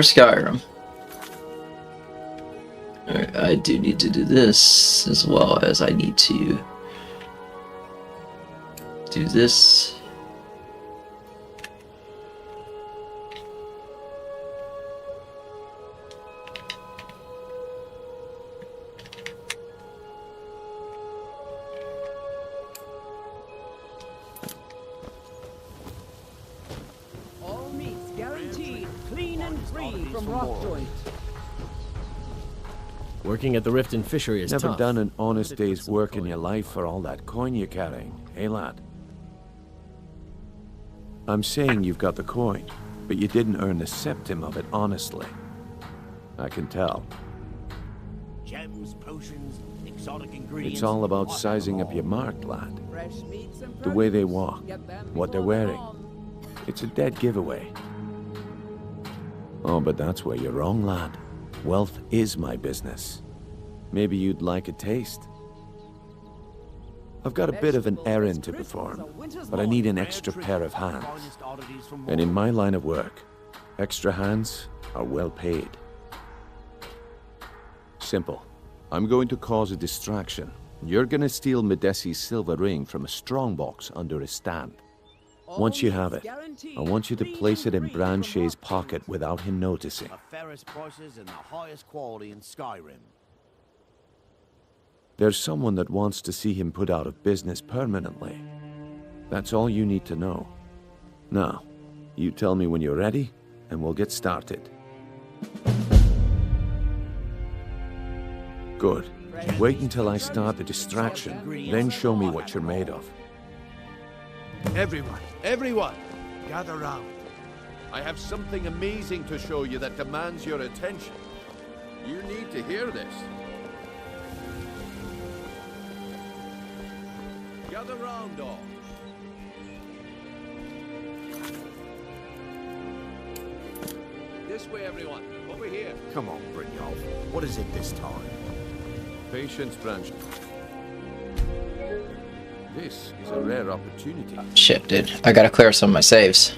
more Skyrim. Alright, I do need to do this, as well as I need to do this. All meats guaranteed, clean and free from rock joint. Working at the Rift and Fishery is Never tough. done an honest day's work in your life for all that coin you're carrying, eh, lad? I'm saying you've got the coin, but you didn't earn a septim of it honestly. I can tell. Gems, potions, exotic ingredients. It's all about sizing up your mark, lad. Fresh meats and The way they produce. walk, Get them what they're before they're wearing. gone. It's a dead giveaway. Oh, but that's where you're wrong, lad. Wealth is my business. Maybe you'd like a taste. I've got a bit of an errand to perform, but I need an extra pair of hands. And in my line of work, extra hands are well paid. Simple. I'm going to cause a distraction. You're gonna steal Medesi's silver ring from a strongbox under his stand. Once you have it, I want you to place it in Branche's pocket without him noticing. The fairest prices and the highest quality in Skyrim. There's someone that wants to see him put out of business permanently. That's all you need to know. Now, you tell me when you're ready, and we'll get started. Good. Wait until I start the distraction, then show me what you're made of. Everyone, gather round. I have something amazing to show you that demands your attention. You need to hear this. Gather round, all. This way, everyone. Over here. Come on, Brynjolf. What is it this time? Patience, Branch. This is a rare opportunity. Shit, dude. I gotta clear some of my saves.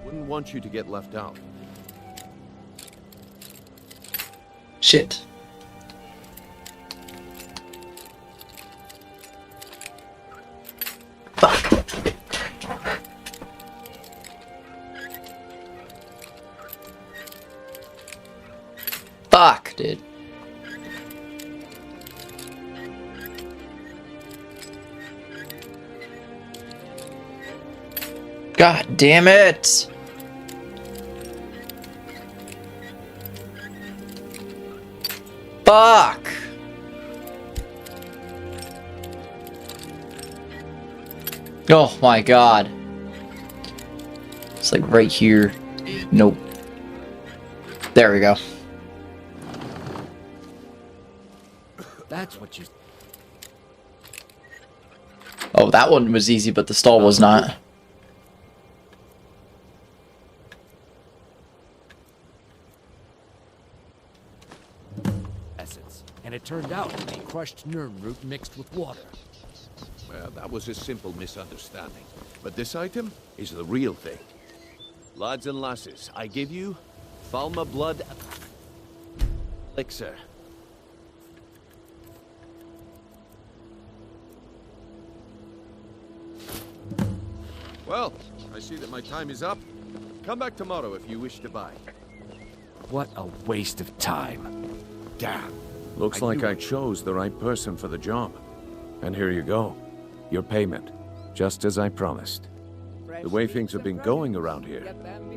Wouldn't want you to get left out. Shit. Fuck. Fuck, dude. God damn it! Fuck! Oh my god. It's like right here. Nope. There we go. That's what you... Oh, that one was easy, but the stall was not. Essence. And it turned out to be crushed nerve root mixed with water. Well, that was a simple misunderstanding. But this item is the real thing. Lads and lasses, I give you Falma Blood Elixir. Well, I see that my time is up. Come back tomorrow if you wish to buy. What a waste of time. Damn. Looks like I chose the right person for the job. And here you go. Your payment. Just as I promised. The way things have been going around here,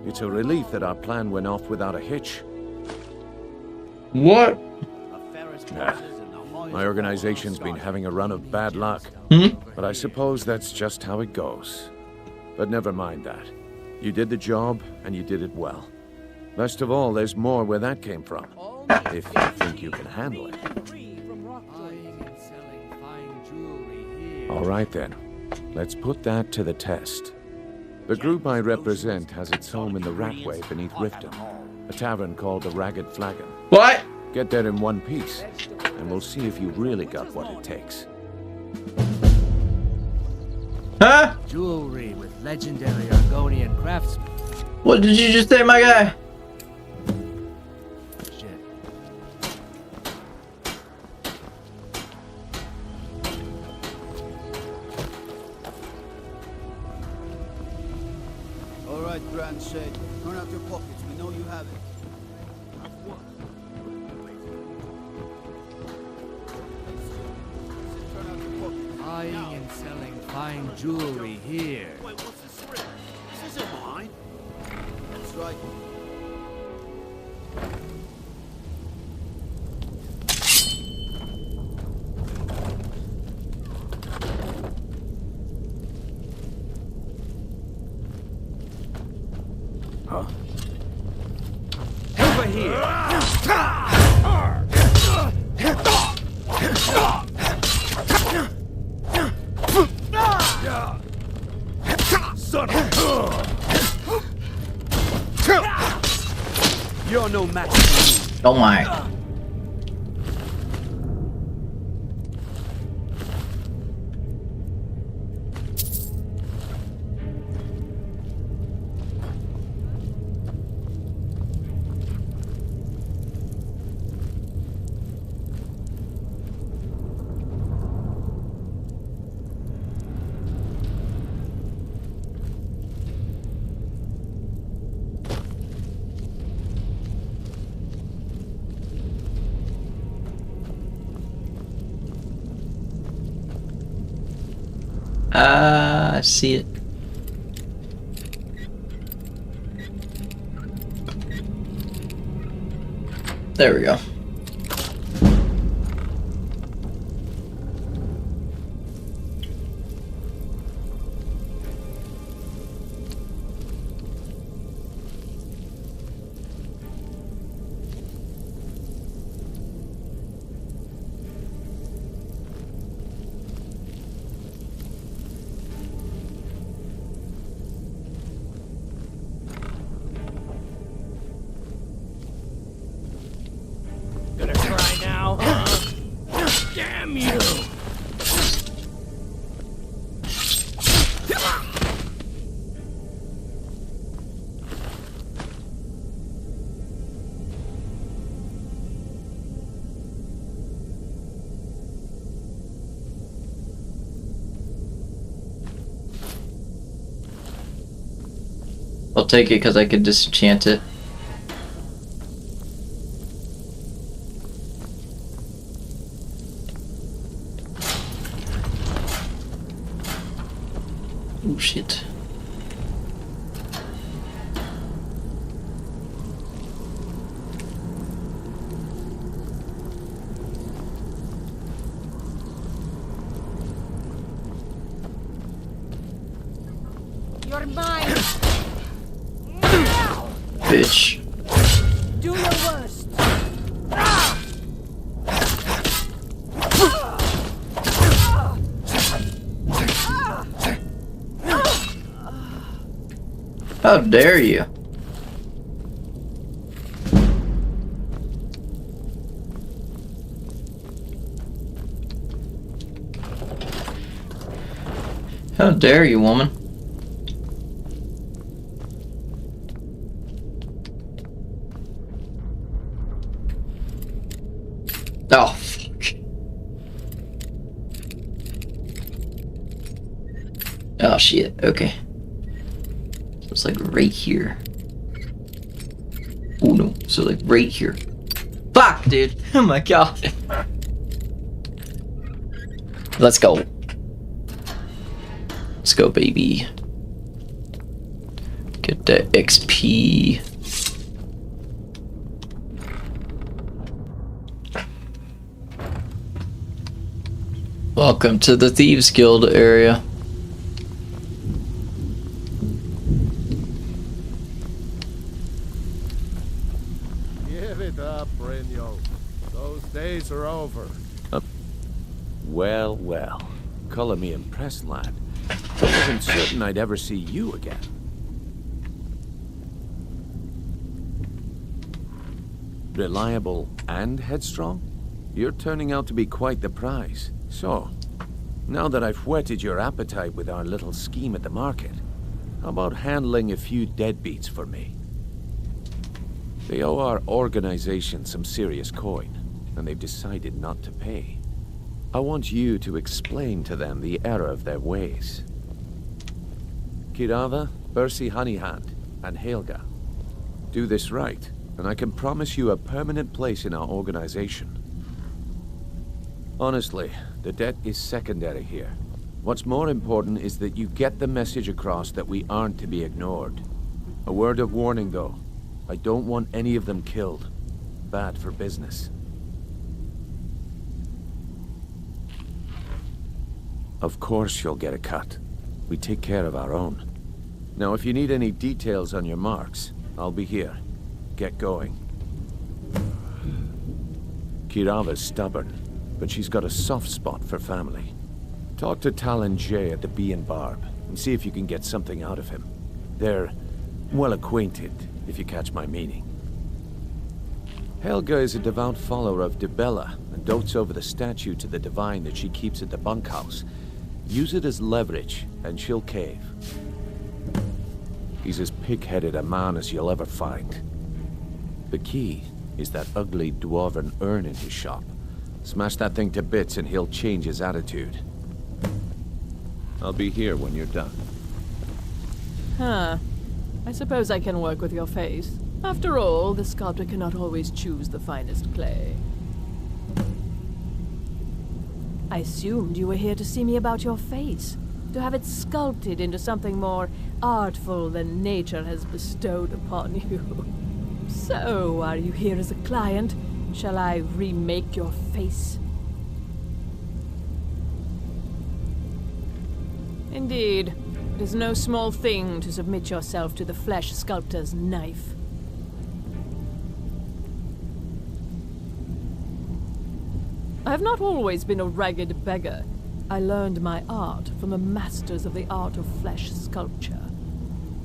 it's a relief that our plan went off without a hitch. What? My organization's been having a run of bad luck. But I suppose that's just how it goes. But never mind that. You did the job, and you did it well. Best of all, there's more where that came from. If you think you can handle it. All right then. Let's put that to the test. The group I represent has its home in the Ratway beneath Riften, a tavern called the Ragged Flagon. What? Get there in one piece, and we'll see if you really got what it takes. Huh? Jewelry with legendary Argonian craftsmen. What did you just say, my guy? Shit. All right, Grand Shade. Turn out your pockets. We know you have it. Turn out your pockets. Buying and selling fine jewelry here. Wait, what's this ring? This isn't mine. That's right. Over here. Son of You're no match for me. Oh my. I see it. There we go. Gonna try now, huh? Damn you! I'll take it because I could disenchant it. Oh shit. You're mine. Bitch. Do your worst. How dare you? How dare you, woman? Oh, fuck. Oh, shit. Okay. So it's like right here. Oh, no. So like right here. Fuck, dude. Oh my god. Let's go. Let's go, baby. Get that XP. Welcome to the Thieves Guild area. Give it up, Brynjo. Those days are over. Well, well. Color me impressed, lad. I wasn't certain I'd ever see you again. Reliable and headstrong? You're turning out to be quite the prize. So, now that I've whetted your appetite with our little scheme at the market, how about handling a few deadbeats for me? They owe our organization some serious coin, and they've decided not to pay. I want you to explain to them the error of their ways. Kirava, Bersi Honeyhand, and Helga. Do this right, and I can promise you a permanent place in our organization. Honestly, the debt is secondary here. What's more important is that you get the message across that we aren't to be ignored. A word of warning, though. I don't want any of them killed. Bad for business. Of course you'll get a cut. We take care of our own. Now, if you need any details on your marks, I'll be here. Get going. Kirava's stubborn, but she's got a soft spot for family. Talk to Talon Jay at the Bee and Barb, and see if you can get something out of him. They're well acquainted, if you catch my meaning. Helga is a devout follower of Dibella, and dotes over the statue to the divine that she keeps at the bunkhouse. Use it as leverage, and she'll cave. He's as pig-headed a man as you'll ever find. The key is that ugly dwarven urn in his shop. Smash that thing to bits and he'll change his attitude. I'll be here when you're done. Huh. I suppose I can work with your face. After all, the sculptor cannot always choose the finest clay. I assumed you were here to see me about your face. To have it sculpted into something more artful than nature has bestowed upon you. So, are you here as a client? Shall I remake your face? Indeed. It is no small thing to submit yourself to the flesh sculptor's knife. I have not always been a ragged beggar. I learned my art from the masters of the art of flesh sculpture.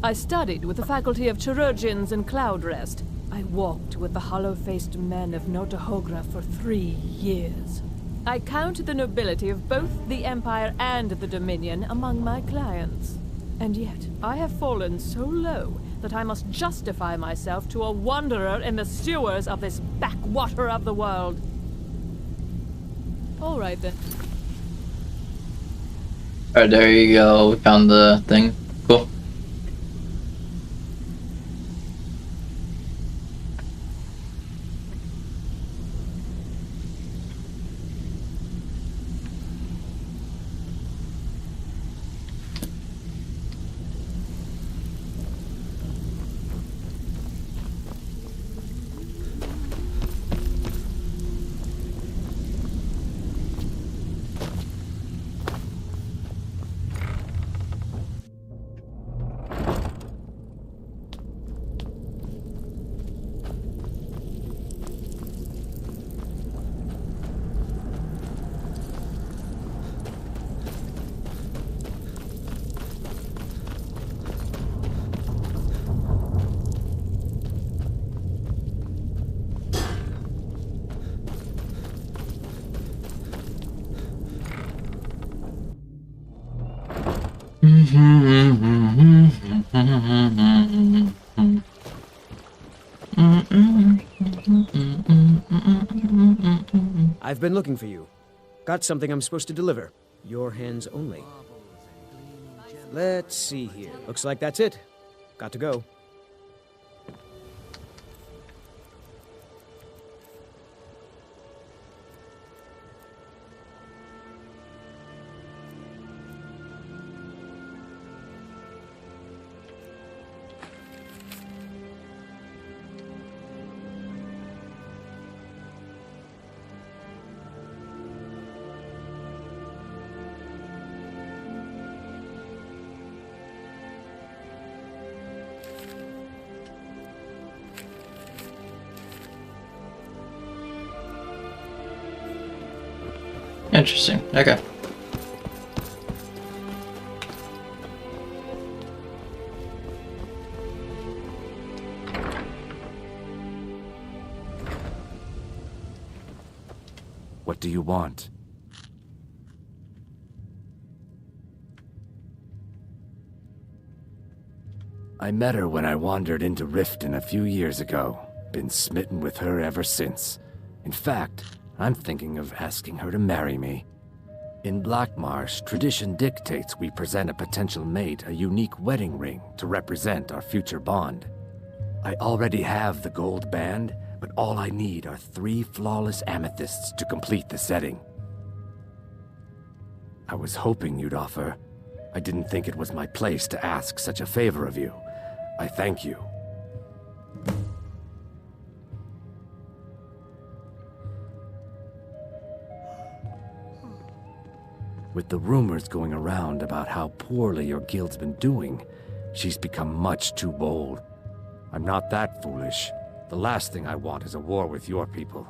I studied with the faculty of chirurgeons and Cloudrest. I walked with the hollow-faced men of Notahogra for 3 years. I count the nobility of both the Empire and the Dominion among my clients. And yet, I have fallen so low that I must justify myself to a wanderer in the sewers of this backwater of the world. All right, then. Alright, there you go. We found the thing. Cool. I've been looking for you. Got something I'm supposed to deliver. Your hands only. Let's see here. Looks like that's it. Got to go. Interesting. Okay. What do you want? I met her when I wandered into Riften a few years ago. Been smitten with her ever since. In fact, I'm thinking of asking her to marry me. In Black Marsh, tradition dictates we present a potential mate a unique wedding ring to represent our future bond. I already have the gold band, but all I need are 3 flawless amethysts to complete the setting. I was hoping you'd offer. I didn't think it was my place to ask such a favor of you. I thank you. With the rumors going around about how poorly your guild's been doing, she's become much too bold. I'm not that foolish. The last thing I want is a war with your people.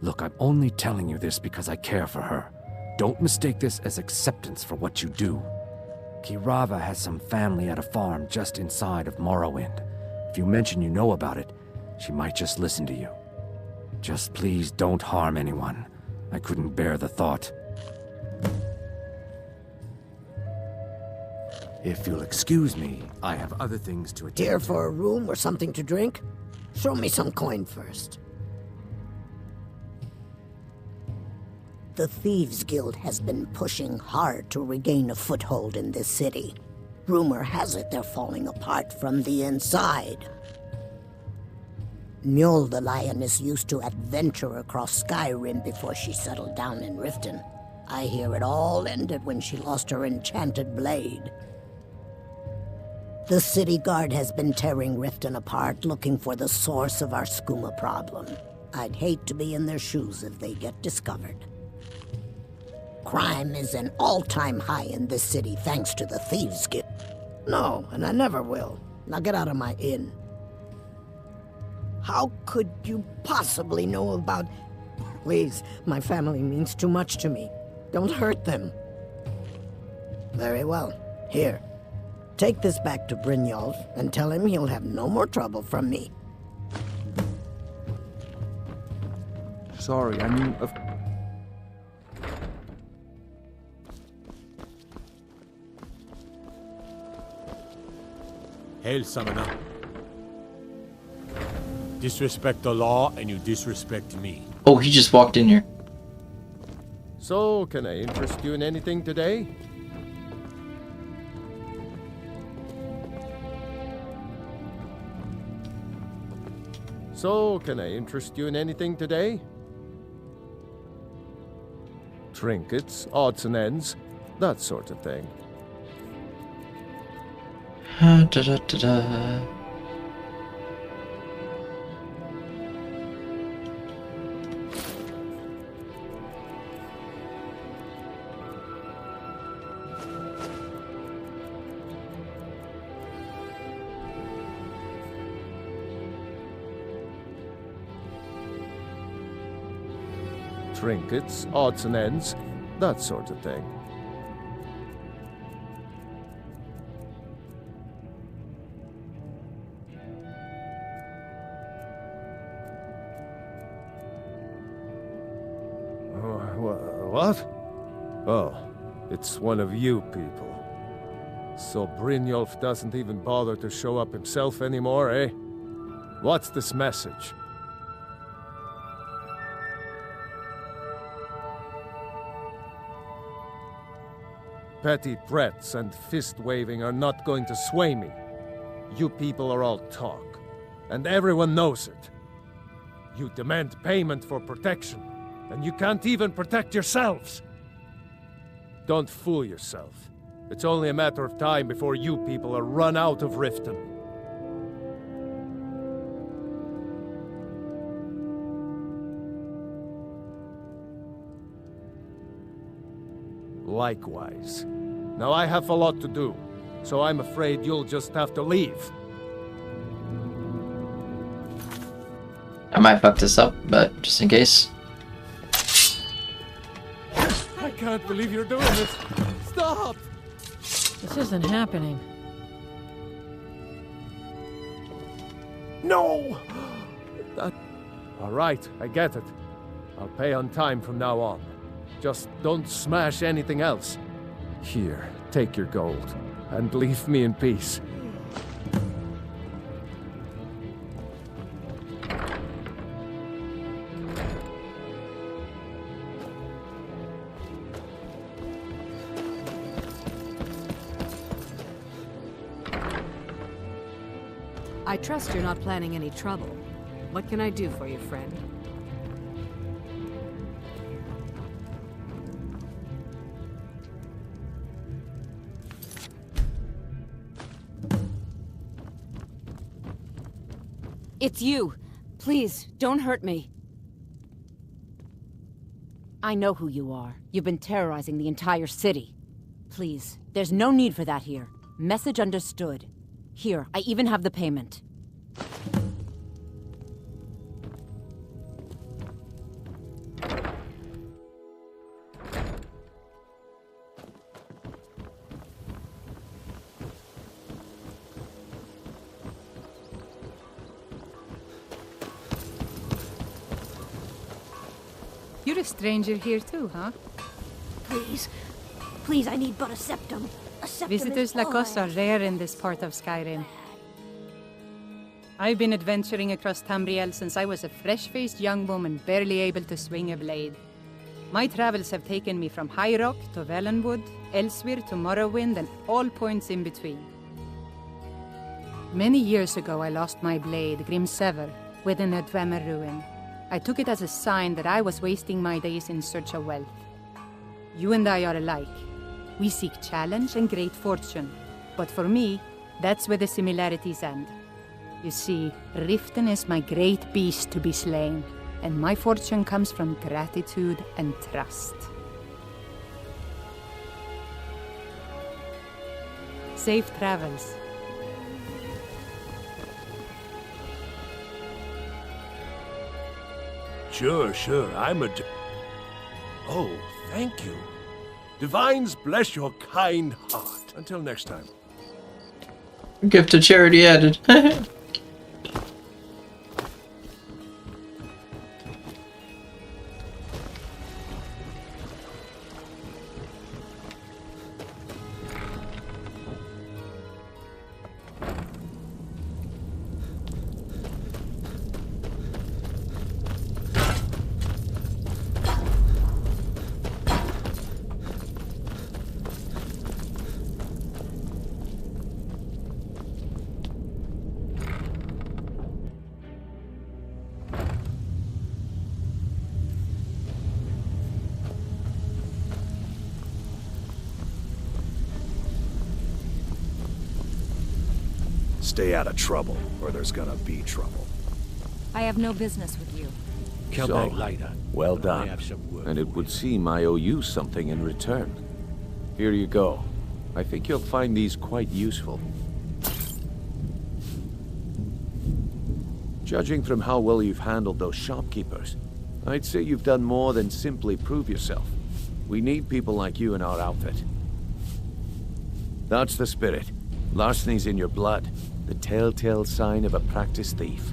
Look, I'm only telling you this because I care for her. Don't mistake this as acceptance for what you do. Kirava has some family at a farm just inside of Morrowind. If you mention you know about it, she might just listen to you. Just please don't harm anyone. I couldn't bear the thought. If you'll excuse me, I have other things to attend to. Here for a room or something to drink? Show me some coin first. The Thieves Guild has been pushing hard to regain a foothold in this city. Rumor has it they're falling apart from the inside. Mjol the Lioness used to adventure across Skyrim before she settled down in Riften. I hear it all ended when she lost her enchanted blade. The city guard has been tearing Riften apart, looking for the source of our skooma problem. I'd hate to be in their shoes if they get discovered. Crime is an all-time high in this city thanks to the Thieves Guild. No, and I never will. Now get out of my inn. How could you possibly know about... Please, my family means too much to me. Don't hurt them. Very well. Here. Take this back to Brynjolf and tell him he'll have no more trouble from me. Sorry, I mean... Hail, Summoner. Disrespect the law, and you disrespect me. Oh, he just walked in here. So, can I interest you in anything today? So, can I interest you in anything today? Trinkets, odds and ends, that sort of thing. Da-da-da-da. Trinkets, odds and ends, that sort of thing. What? Oh, It's one of you people. So Brynjolf doesn't even bother to show up himself anymore, eh? What's this message? Petty threats and fist-waving are not going to sway me. You people are all talk, and everyone knows it. You demand payment for protection, and you can't even protect yourselves. Don't fool yourself. It's only a matter of time before you people are run out of Riften. Likewise. Now I have a lot to do, so I'm afraid you'll just have to leave. I might fuck this up, but just in case. I can't believe you're doing this. Stop! This isn't happening. No! All right, I get it. I'll pay on time from now on. Just don't smash anything else. Here, take your gold, and leave me in peace. I trust you're not planning any trouble. What can I do for you, friend? It's you! Please, don't hurt me. I know who you are. You've been terrorizing the entire city. Please, there's no need for that here. Message understood. Here, I even have the payment. You're a stranger here too, huh? Please. Please, I need but a septum. A septum. Visitors like us are rare in this part of Skyrim. I've been adventuring across Tamriel since I was a fresh-faced young woman barely able to swing a blade. My travels have taken me from High Rock to Valenwood, elsewhere to Morrowind, and all points in between. Many years ago I lost my blade, Grimsever, within a Dwemer ruin. I took it as a sign that I was wasting my days in search of wealth. You and I are alike. We seek challenge and great fortune. But for me, that's where the similarities end. You see, Riften is my great beast to be slain, and my fortune comes from gratitude and trust. Safe travels. Sure, I'm a... Oh, thank you. Divines bless your kind heart. Until next time. Gift to charity added. Stay out of trouble, or there's gonna be trouble. I have no business with you. Come back later. Well done. And it would seem I owe you something in return. Here you go. I think you'll find these quite useful. Judging from how well you've handled those shopkeepers, I'd say you've done more than simply prove yourself. We need people like you in our outfit. That's the spirit. Larceny's in your blood. The telltale sign of a practiced thief.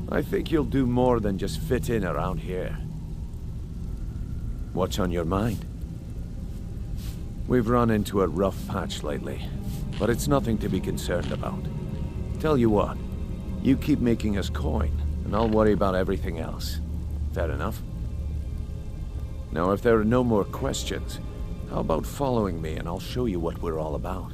I think you'll do more than just fit in around here. What's on your mind? We've run into a rough patch lately, but it's nothing to be concerned about. Tell you what, you keep making us coin, and I'll worry about everything else. Fair enough? Now, if there are no more questions, how about following me and I'll show you what we're all about?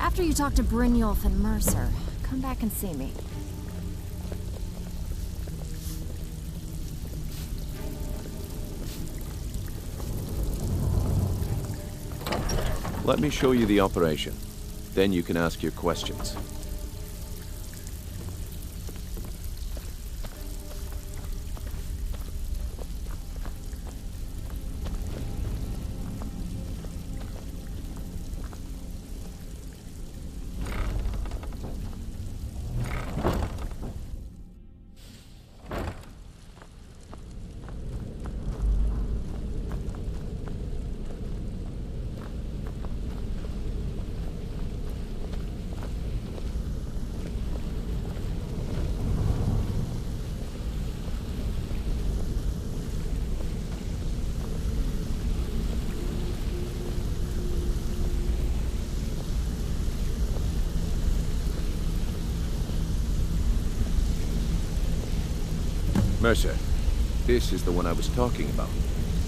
After you talk to Brynjolf and Mercer, come back and see me. Let me show you the operation. Then you can ask your questions. Mercer, this is the one I was talking about.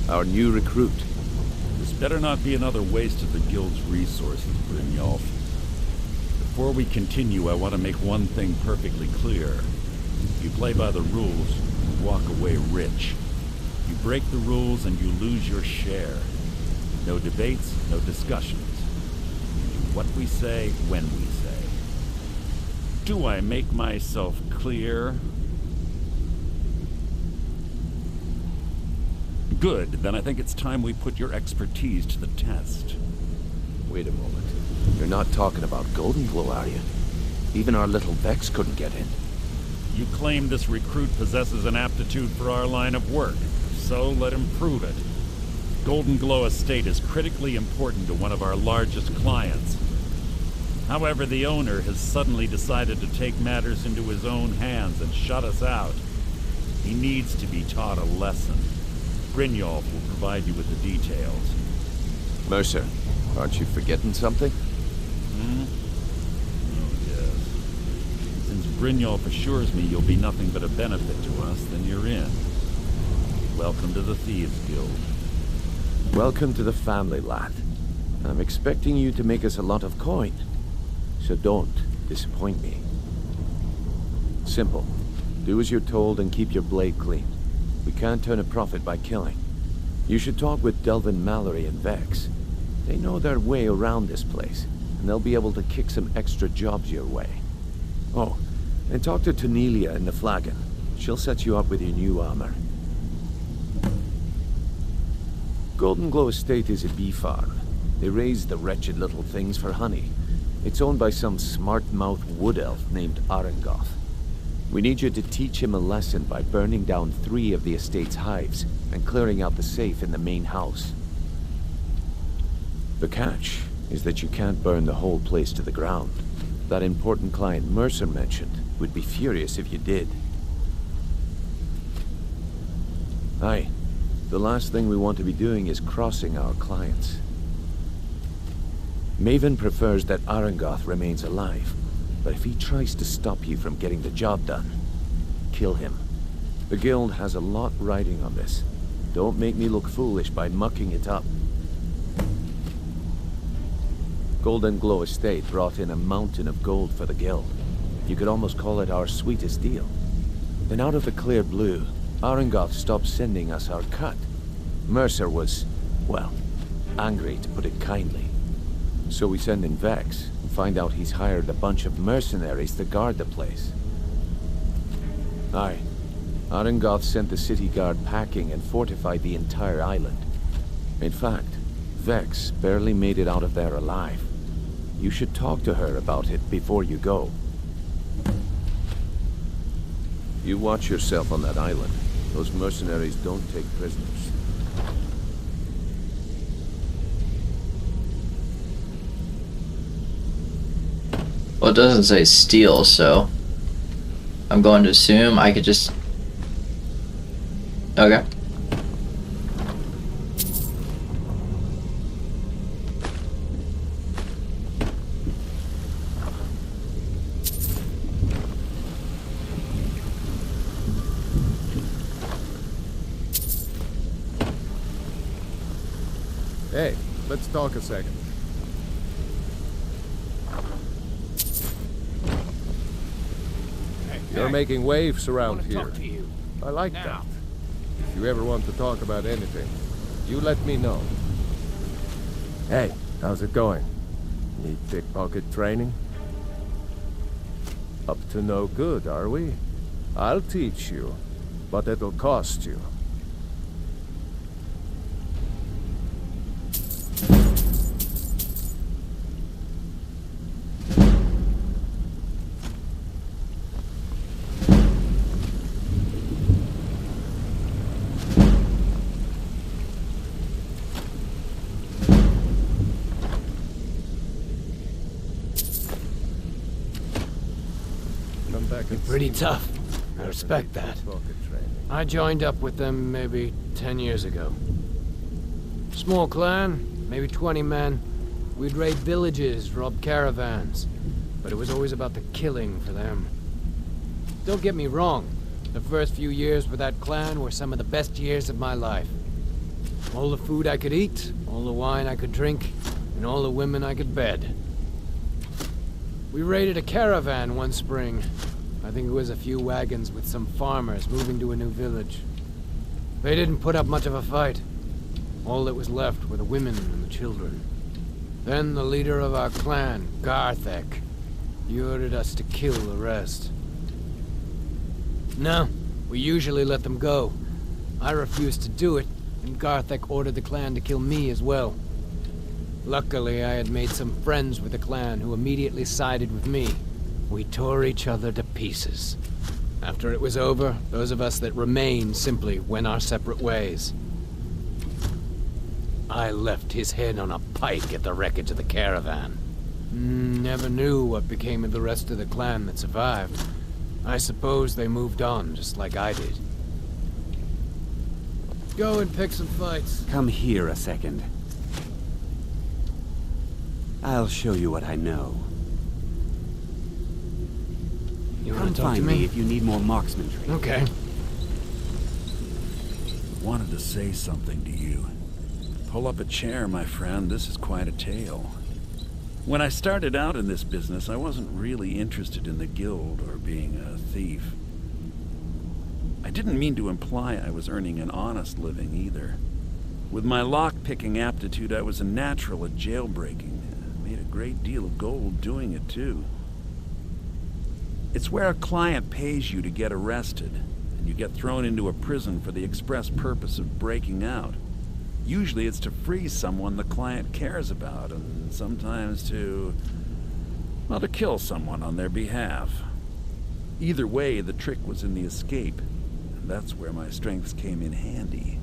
Our new recruit. This better not be another waste of the Guild's resources, Brynjolf. Before we continue, I want to make one thing perfectly clear. You play by the rules, you walk away rich. You break the rules and you lose your share. No debates, no discussions. We do what we say, when we say. Do I make myself clear? Good, then I think it's time we put your expertise to the test. Wait a moment. You're not talking about Golden Glow, are you? Even our little Vex couldn't get in. You claim this recruit possesses an aptitude for our line of work, so let him prove it. Golden Glow Estate is critically important to one of our largest clients. However, the owner has suddenly decided to take matters into his own hands and shut us out. He needs to be taught a lesson. Brynjolf will provide you with the details. Mercer, aren't you forgetting something? Hmm? Oh, yes. Since Brynjolf assures me you'll be nothing but a benefit to us, then you're in. Welcome to the Thieves Guild. Welcome to the family, lad. I'm expecting you to make us a lot of coin. So don't disappoint me. Simple. Do as you're told and keep your blade clean. We can't turn a profit by killing. You should talk with Delvin Mallory and Vex. They know their way around this place, and they'll be able to kick some extra jobs your way. Oh, and talk to Tonelia in the Flagon. She'll set you up with your new armor. Golden Glow Estate is a bee farm. They raise the wretched little things for honey. It's owned by some smart-mouthed wood elf named Arengoth. We need you to teach him a lesson by burning down 3 of the estate's hives and clearing out the safe in the main house. The catch is that you can't burn the whole place to the ground. That important client Mercer mentioned would be furious if you did. Aye, the last thing we want to be doing is crossing our clients. Maven prefers that Arengoth remains alive. But if he tries to stop you from getting the job done, kill him. The Guild has a lot riding on this. Don't make me look foolish by mucking it up. Golden Glow Estate brought in a mountain of gold for the Guild. You could almost call it our sweetest deal. Then out of the clear blue, Arengoth stopped sending us our cut. Mercer was, well, angry to put it kindly. So we send in Vex and find out he's hired a bunch of mercenaries to guard the place. Aye. Arengoth sent the city guard packing and fortified the entire island. In fact, Vex barely made it out of there alive. You should talk to her about it before you go. You watch yourself on that island. Those mercenaries don't take prisoners. Well, it doesn't say steal, so I'm going to assume I could just Okay. Hey, let's talk a second. You're making waves around here. I like that. If you ever want to talk about anything, you let me know. Hey, how's it going? Need pickpocket training? Up to no good, are we? I'll teach you, but it'll cost you. You're pretty tough. I respect that. I joined up with them maybe 10 years ago. Small clan, maybe 20 men. We'd raid villages, rob caravans. But it was always about the killing for them. Don't get me wrong. The first few years with that clan were some of the best years of my life. All the food I could eat, all the wine I could drink, and all the women I could bed. We raided a caravan one spring. I think it was a few wagons with some farmers moving to a new village. They didn't put up much of a fight. All that was left were the women and the children. Then the leader of our clan, Garthek, he ordered us to kill the rest. No, we usually let them go. I refused to do it, and Garthek ordered the clan to kill me as well. Luckily, I had made some friends with the clan who immediately sided with me. We tore each other to pieces. After it was over, those of us that remained simply went our separate ways. I left his head on a pike at the wreckage of the caravan. Never knew what became of the rest of the clan that survived. I suppose they moved on, just like I did. Go and pick some fights. Come here a second. I'll show you what I know. You Come find me if you need more marksmanship. Okay. Wanted to say something to you. Pull up a chair, my friend. This is quite a tale. When I started out in this business, I wasn't really interested in the guild or being a thief. I didn't mean to imply I was earning an honest living either. With my lock-picking aptitude, I was a natural at jailbreaking. I made a great deal of gold doing it, too. It's where a client pays you to get arrested, and you get thrown into a prison for the express purpose of breaking out. Usually it's to free someone the client cares about, and sometimes to kill someone on their behalf. Either way, the trick was in the escape, and that's where my strengths came in handy.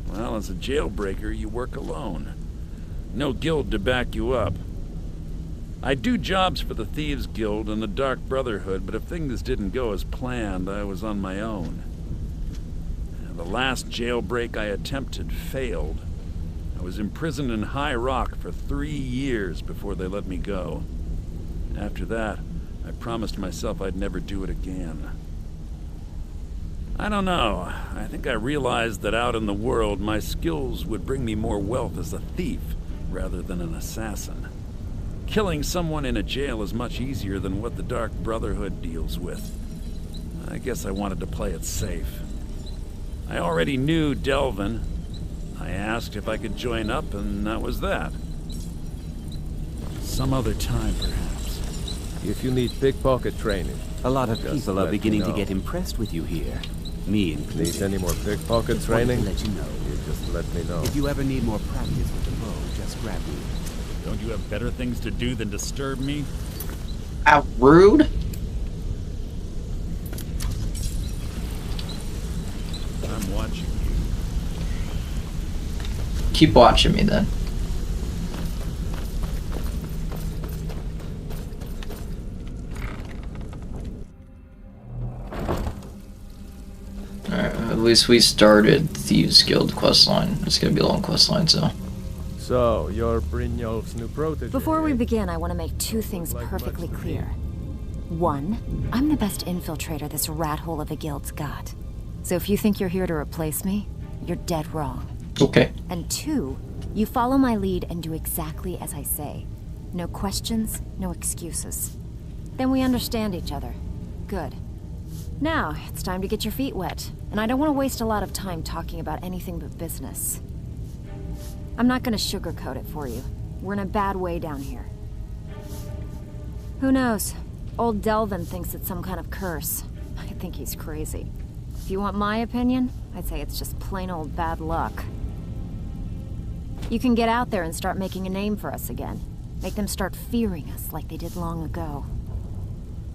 Well, as a jailbreaker, you work alone. No guild to back you up. I do jobs for the Thieves Guild and the Dark Brotherhood, but if things didn't go as planned, I was on my own. And the last jailbreak I attempted failed. I was imprisoned in High Rock for 3 years before they let me go. After that, I promised myself I'd never do it again. I don't know. I think I realized that out in the world, my skills would bring me more wealth as a thief rather than an assassin. Killing someone in a jail is much easier than what the Dark Brotherhood deals with. I guess I wanted to play it safe. I already knew Delvin. I asked if I could join up, and that was that. Some other time, perhaps. If you need pickpocket training. A lot of people are beginning to get impressed with you here. Me included. Need any more pickpocket training? Let you know. You just let me know. If you ever need more practice with the bow, just grab me. Don't you have better things to do than disturb me? How rude. I'm watching you. Keep watching me then. least we started Thieves Guild questline. It's gonna be a long questline, so. So, you're Brynjolf's new protege. Before we begin, I want to make two things perfectly clear. One, I'm the best infiltrator this rat hole of a guild's got. So if you think you're here to replace me, you're dead wrong. Okay. And two, you follow my lead and do exactly as I say. No questions, no excuses. Then we understand each other. Good. Now, it's time to get your feet wet, and I don't want to waste a lot of time talking about anything but business. I'm not gonna sugarcoat it for you. We're in a bad way down here. Who knows? Old Delvin thinks it's some kind of curse. I think he's crazy. If you want my opinion, I'd say it's just plain old bad luck. You can get out there and start making a name for us again. Make them start fearing us like they did long ago.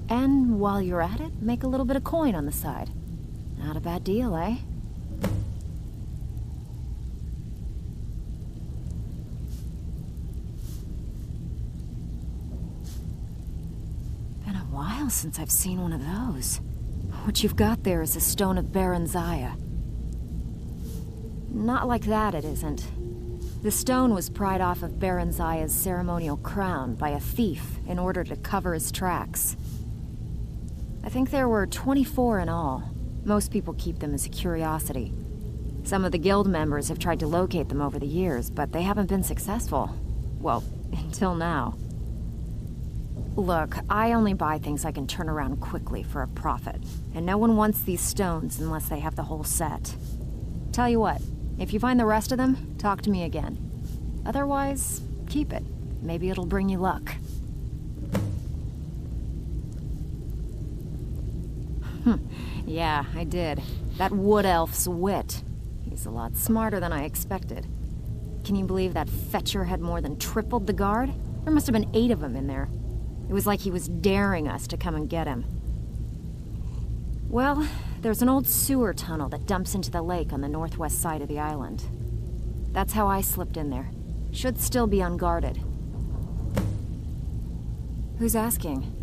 And while you're at it, make a little bit of coin on the side. Not a bad deal, eh? Been a while since I've seen one of those. What you've got there is a stone of arZ'us. Not like that, it isn't. The stone was pried off of arZ'us' ceremonial crown by a thief in order to cover his tracks. I think there were 24 in all. Most people keep them as a curiosity. Some of the guild members have tried to locate them over the years, but they haven't been successful. Well, until now. Look, I only buy things I can turn around quickly for a profit, and no one wants these stones unless they have the whole set. Tell you what, if you find the rest of them, talk to me again. Otherwise, keep it. Maybe it'll bring you luck. Yeah, I did. That wood elf's wit. He's a lot smarter than I expected. Can you believe that fetcher had more than tripled the guard? There must have been 8 of them in there. It was like he was daring us to come and get him. Well, there's an old sewer tunnel that dumps into the lake on the northwest side of the island. That's how I slipped in there. Should still be unguarded. Who's asking?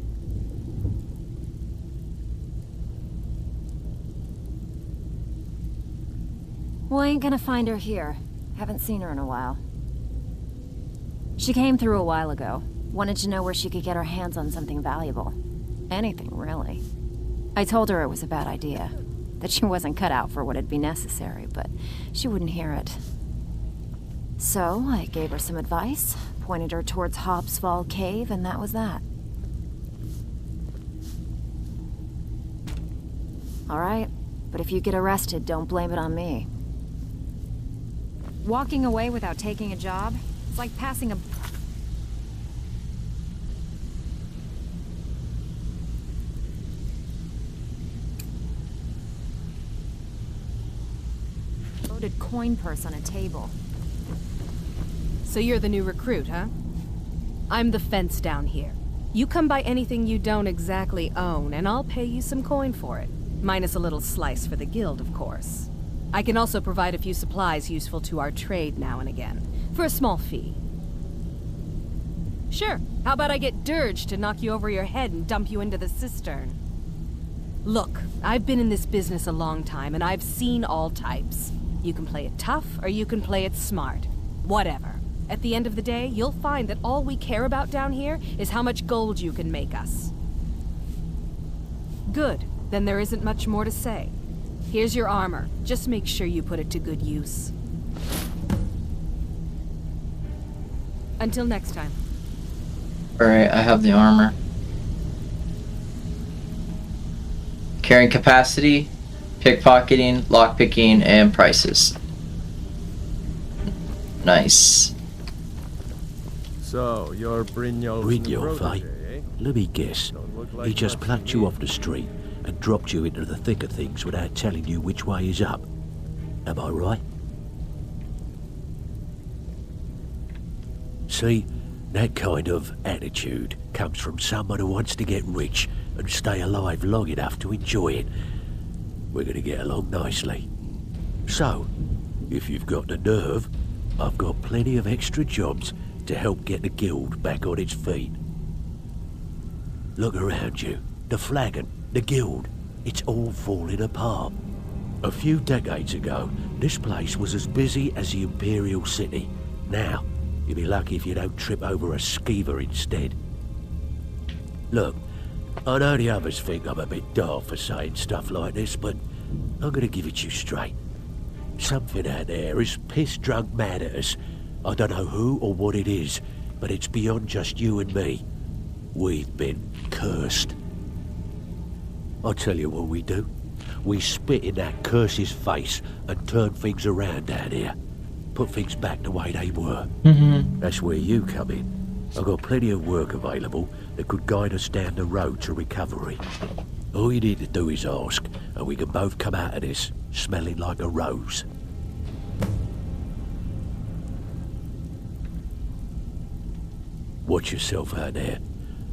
Well, I ain't gonna find her here. Haven't seen her in a while. She came through a while ago. Wanted to know where she could get her hands on something valuable. Anything, really. I told her it was a bad idea. That she wasn't cut out for what'd be necessary, but she wouldn't hear it. So, I gave her some advice, pointed her towards Hobsfall Cave, and that was that. Alright, but if you get arrested, don't blame it on me. Walking away without taking a job? It's like passing a... loaded coin purse on a table. So you're the new recruit, huh? I'm the fence down here. You come by anything you don't exactly own, and I'll pay you some coin for it. Minus a little slice for the guild, of course. I can also provide a few supplies useful to our trade now and again, for a small fee. Sure, how about I get Dirge to knock you over your head and dump you into the cistern? Look, I've been in this business a long time, and I've seen all types. You can play it tough, or you can play it smart. Whatever. At the end of the day, you'll find that all we care about down here is how much gold you can make us. Good. Then there isn't much more to say. Here's your armor. Just make sure you put it to good use. Until next time. Alright, I have the armor. Carrying capacity, pickpocketing, lockpicking, and prices. Nice. So, you're Brynjolf's new protege, eh? Let me guess. He just plucked you off the street and dropped you into the thick of things without telling you which way is up. Am I right? See, that kind of attitude comes from someone who wants to get rich and stay alive long enough to enjoy it. We're gonna get along nicely. So, if you've got the nerve, I've got plenty of extra jobs to help get the guild back on its feet. Look around you. The flagon, the guild, it's all falling apart. A few decades ago, this place was as busy as the Imperial City. Now, you'll be lucky if you don't trip over a skeever instead. Look, I know the others think I'm a bit daft for saying stuff like this, but I'm gonna give it you straight. Something out there is piss-drunk mad at us. I don't know who or what it is, but it's beyond just you and me. We've been cursed. I'll tell you what we do. We spit in that curse's face and turn things around down here. Put things back the way they were. That's where you come in. I've got plenty of work available that could guide us down the road to recovery. All you need to do is ask, and we can both come out of this smelling like a rose. Watch yourself out there.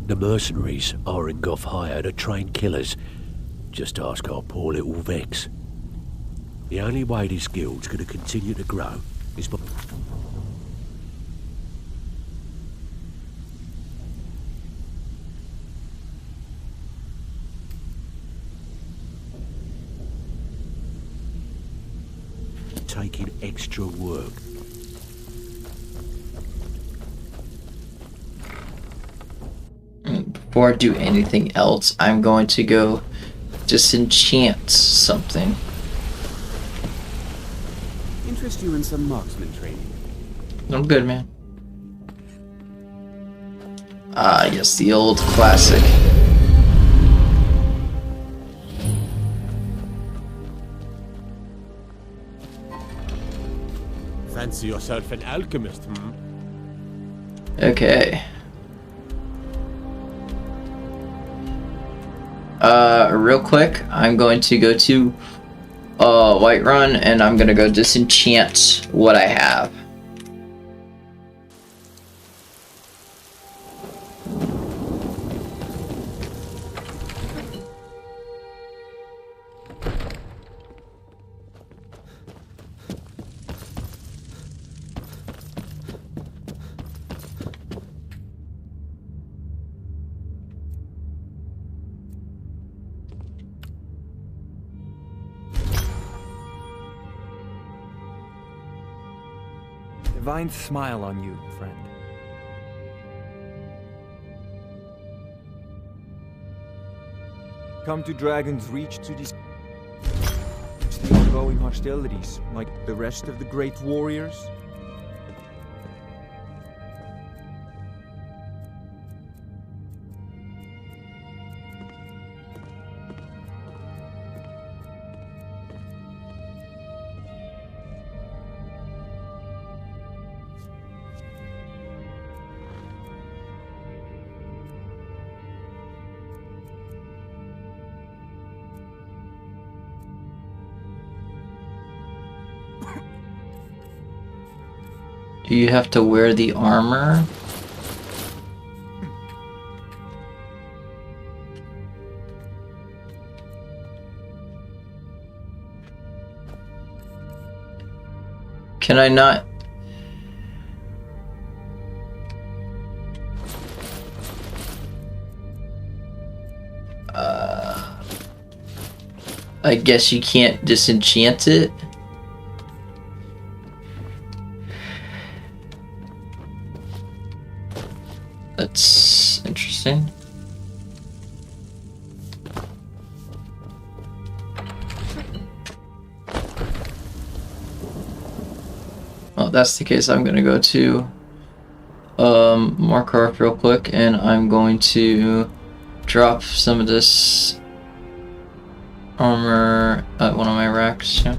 The mercenaries are in Goth hire to train killers. Just ask our poor little Vex. The only way this guild's gonna continue to grow is by... taking extra work. Before I do anything else, I'm going to go disenchant something. Interest you in some marksman training? I'm good, man. Ah, yes, the old classic. Fancy yourself an alchemist, hmm? Okay. Real quick, I'm going to go to Whiterun and I'm gonna go disenchant what I have. Divine smile on you, friend. Come to Dragon's Reach to the ongoing hostilities, like the rest of the great warriors. Do you have to wear the armor? Can I not? I guess you can't disenchant it. That's interesting. Well, if that's the case, I'm gonna go to Markarth real quick, and I'm going to drop some of this armor at one of my racks. Yeah.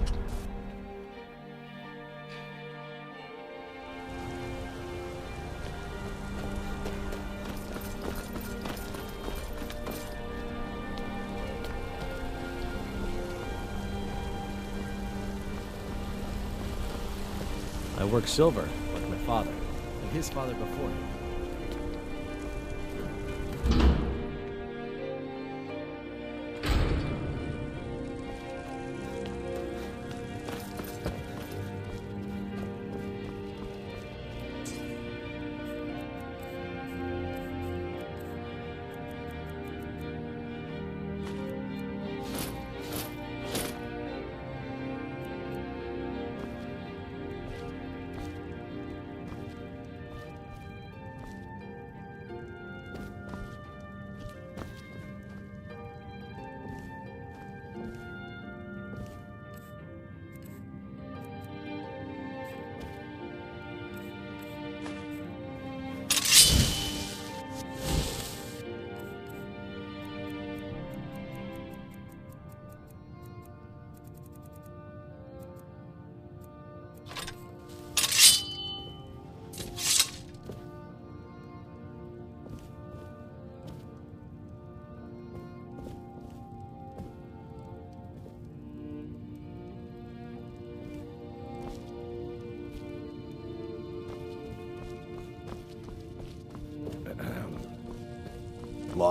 I work silver, like my father, and his father before him.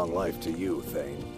Long life to you, Thane.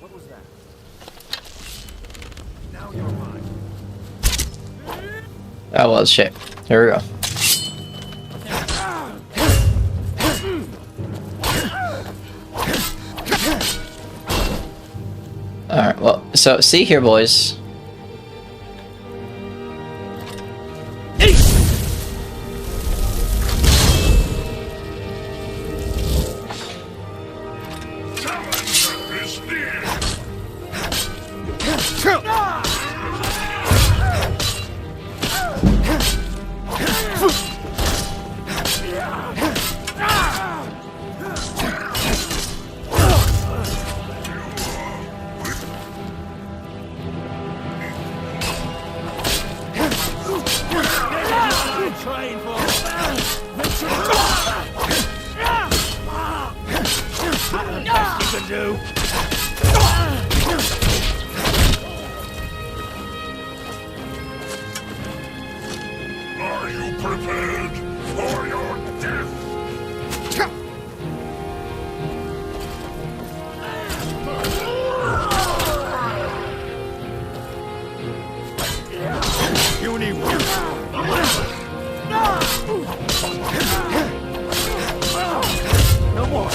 What was that? Now you're mine. That was shit. Here we go. Alright, well, so see here, boys. train for? The best you can do. Are you prepared for your death? Puny no more.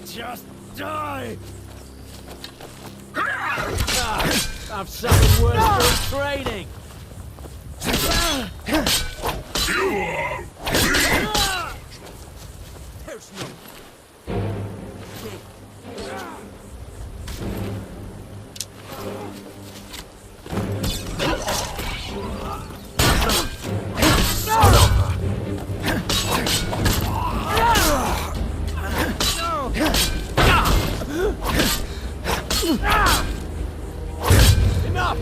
Just die! I've suffered worse through training! There's no... Enough!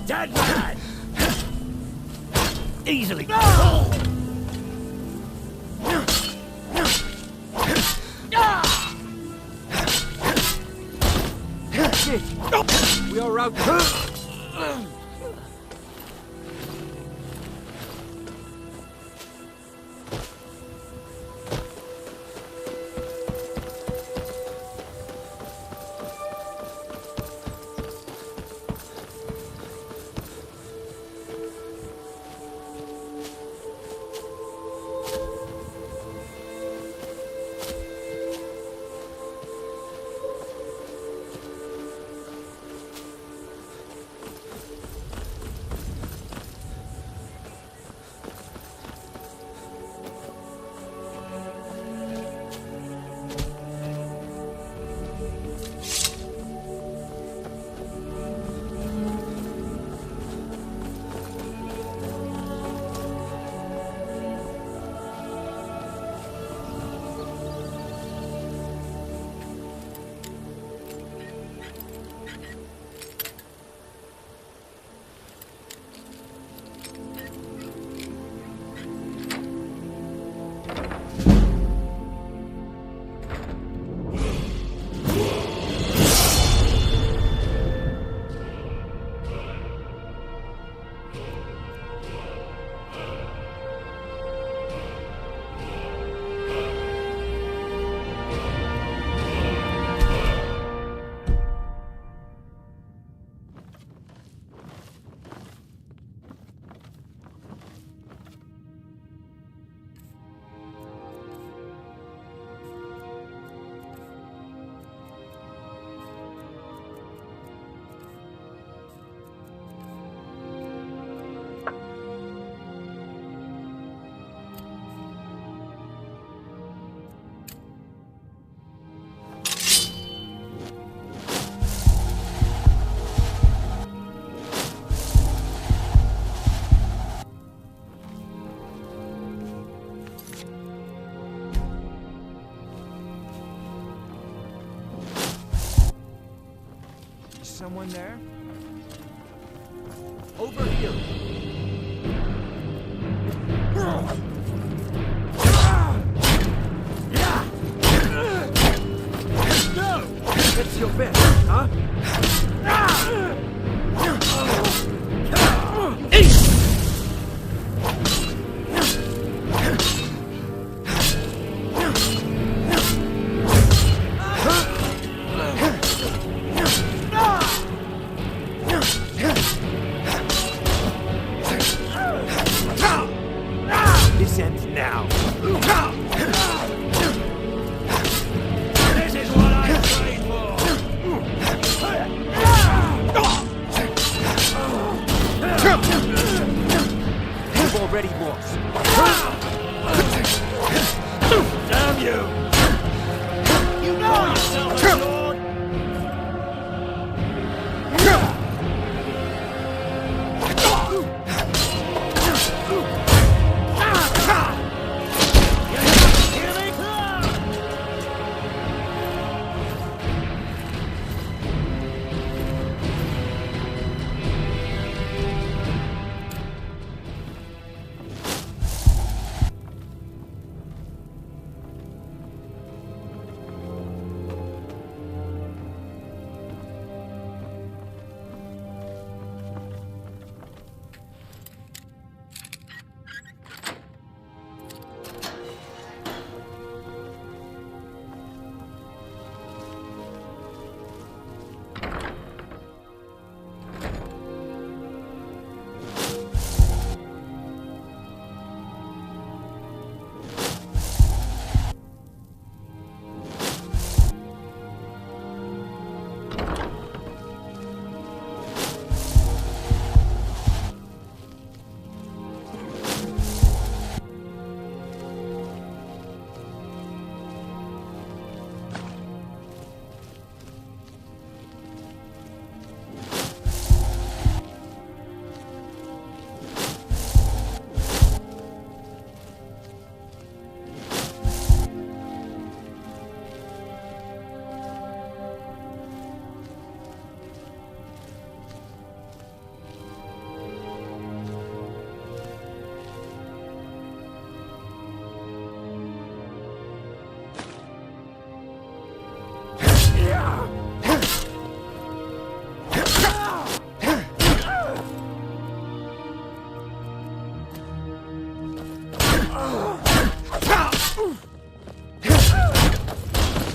Dead man! Easily. Shit! We are out. someone there? Over here. It's your best, huh? This ends now. This is what I prayed for. You've already lost. Damn you! You know yourself, Lord.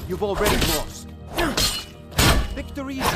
You've already lost. Victory is...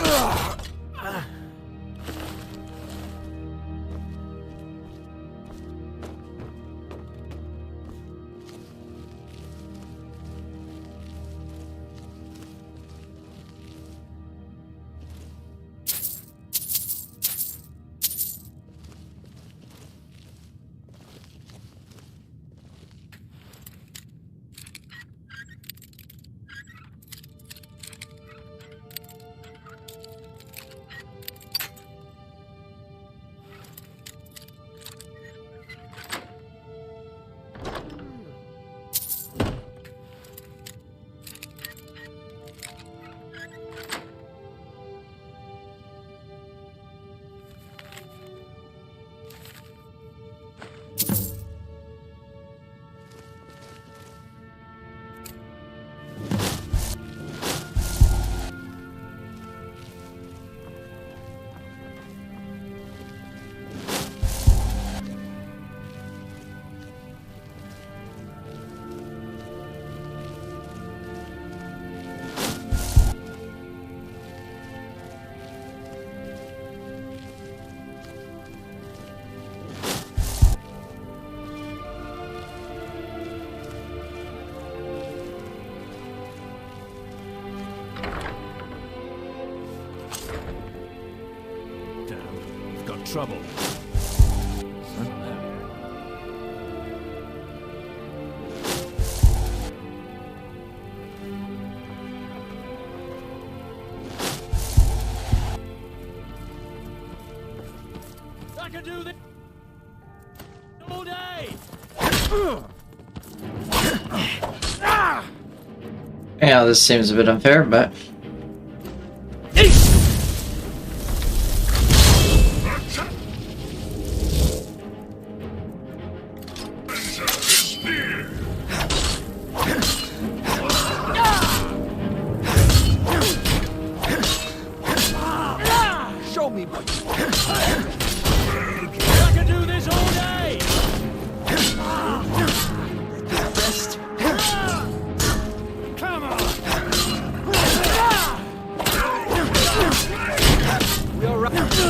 trouble. I can do this all day. Yeah, this seems a bit unfair, but Show me what you want. I could do this all day! Best. Come on! We're right. We're out to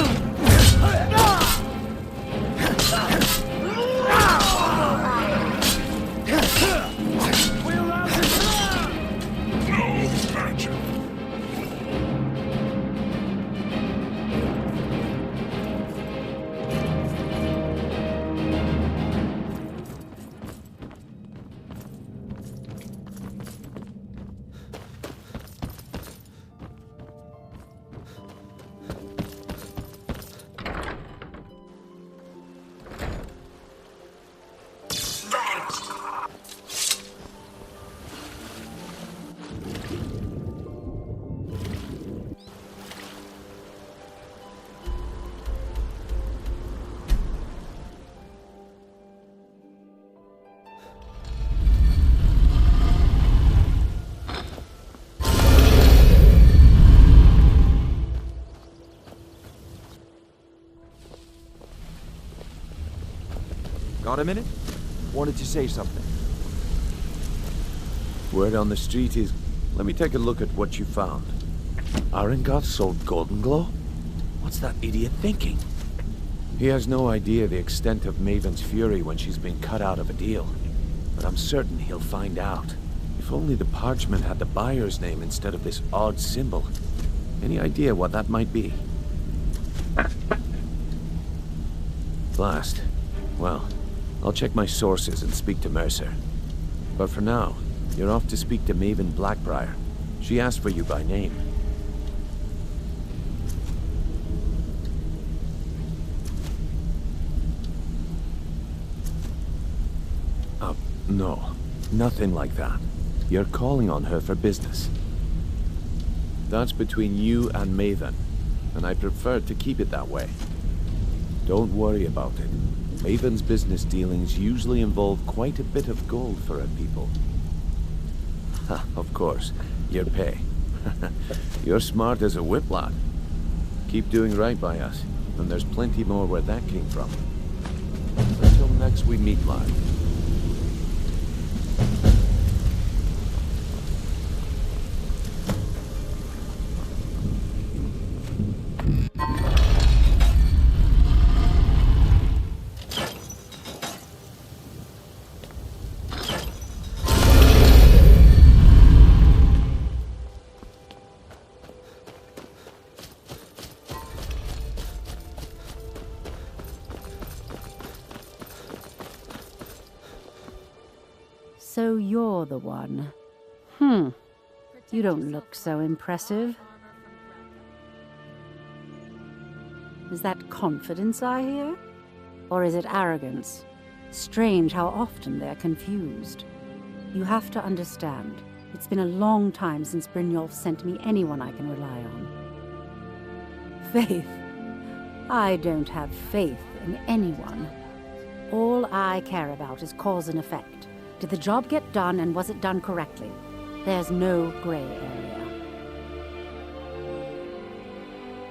No magic. Got a minute? Wanted to say something. Word on the street is... Let me take a look at what you found. Arengoth sold Golden Glow? What's that idiot thinking? He has no idea the extent of Maven's fury when she's been cut out of a deal. But I'm certain he'll find out. If only the parchment had the buyer's name instead of this odd symbol. Any idea what that might be? Blast. Well, I'll check my sources and speak to Mercer. But for now, you're off to speak to Maven Blackbriar. She asked for you by name. No. Nothing like that. You're calling on her for business. That's between you and Maven, and I prefer to keep it that way. Don't worry about it. Maven's business dealings usually involve quite a bit of gold for her people. Ha, of course, your pay. You're smart as a whip, lad. Keep doing right by us, and there's plenty more where that came from. Until next we meet, lad. So you're the one. You don't look so impressive. Is that confidence I hear? Or is it arrogance? Strange how often they're confused. You have to understand, it's been a long time since Brynjolf sent me anyone I can rely on. Faith? I don't have faith in anyone. All I care about is cause and effect. Did the job get done, and was it done correctly? There's no gray area.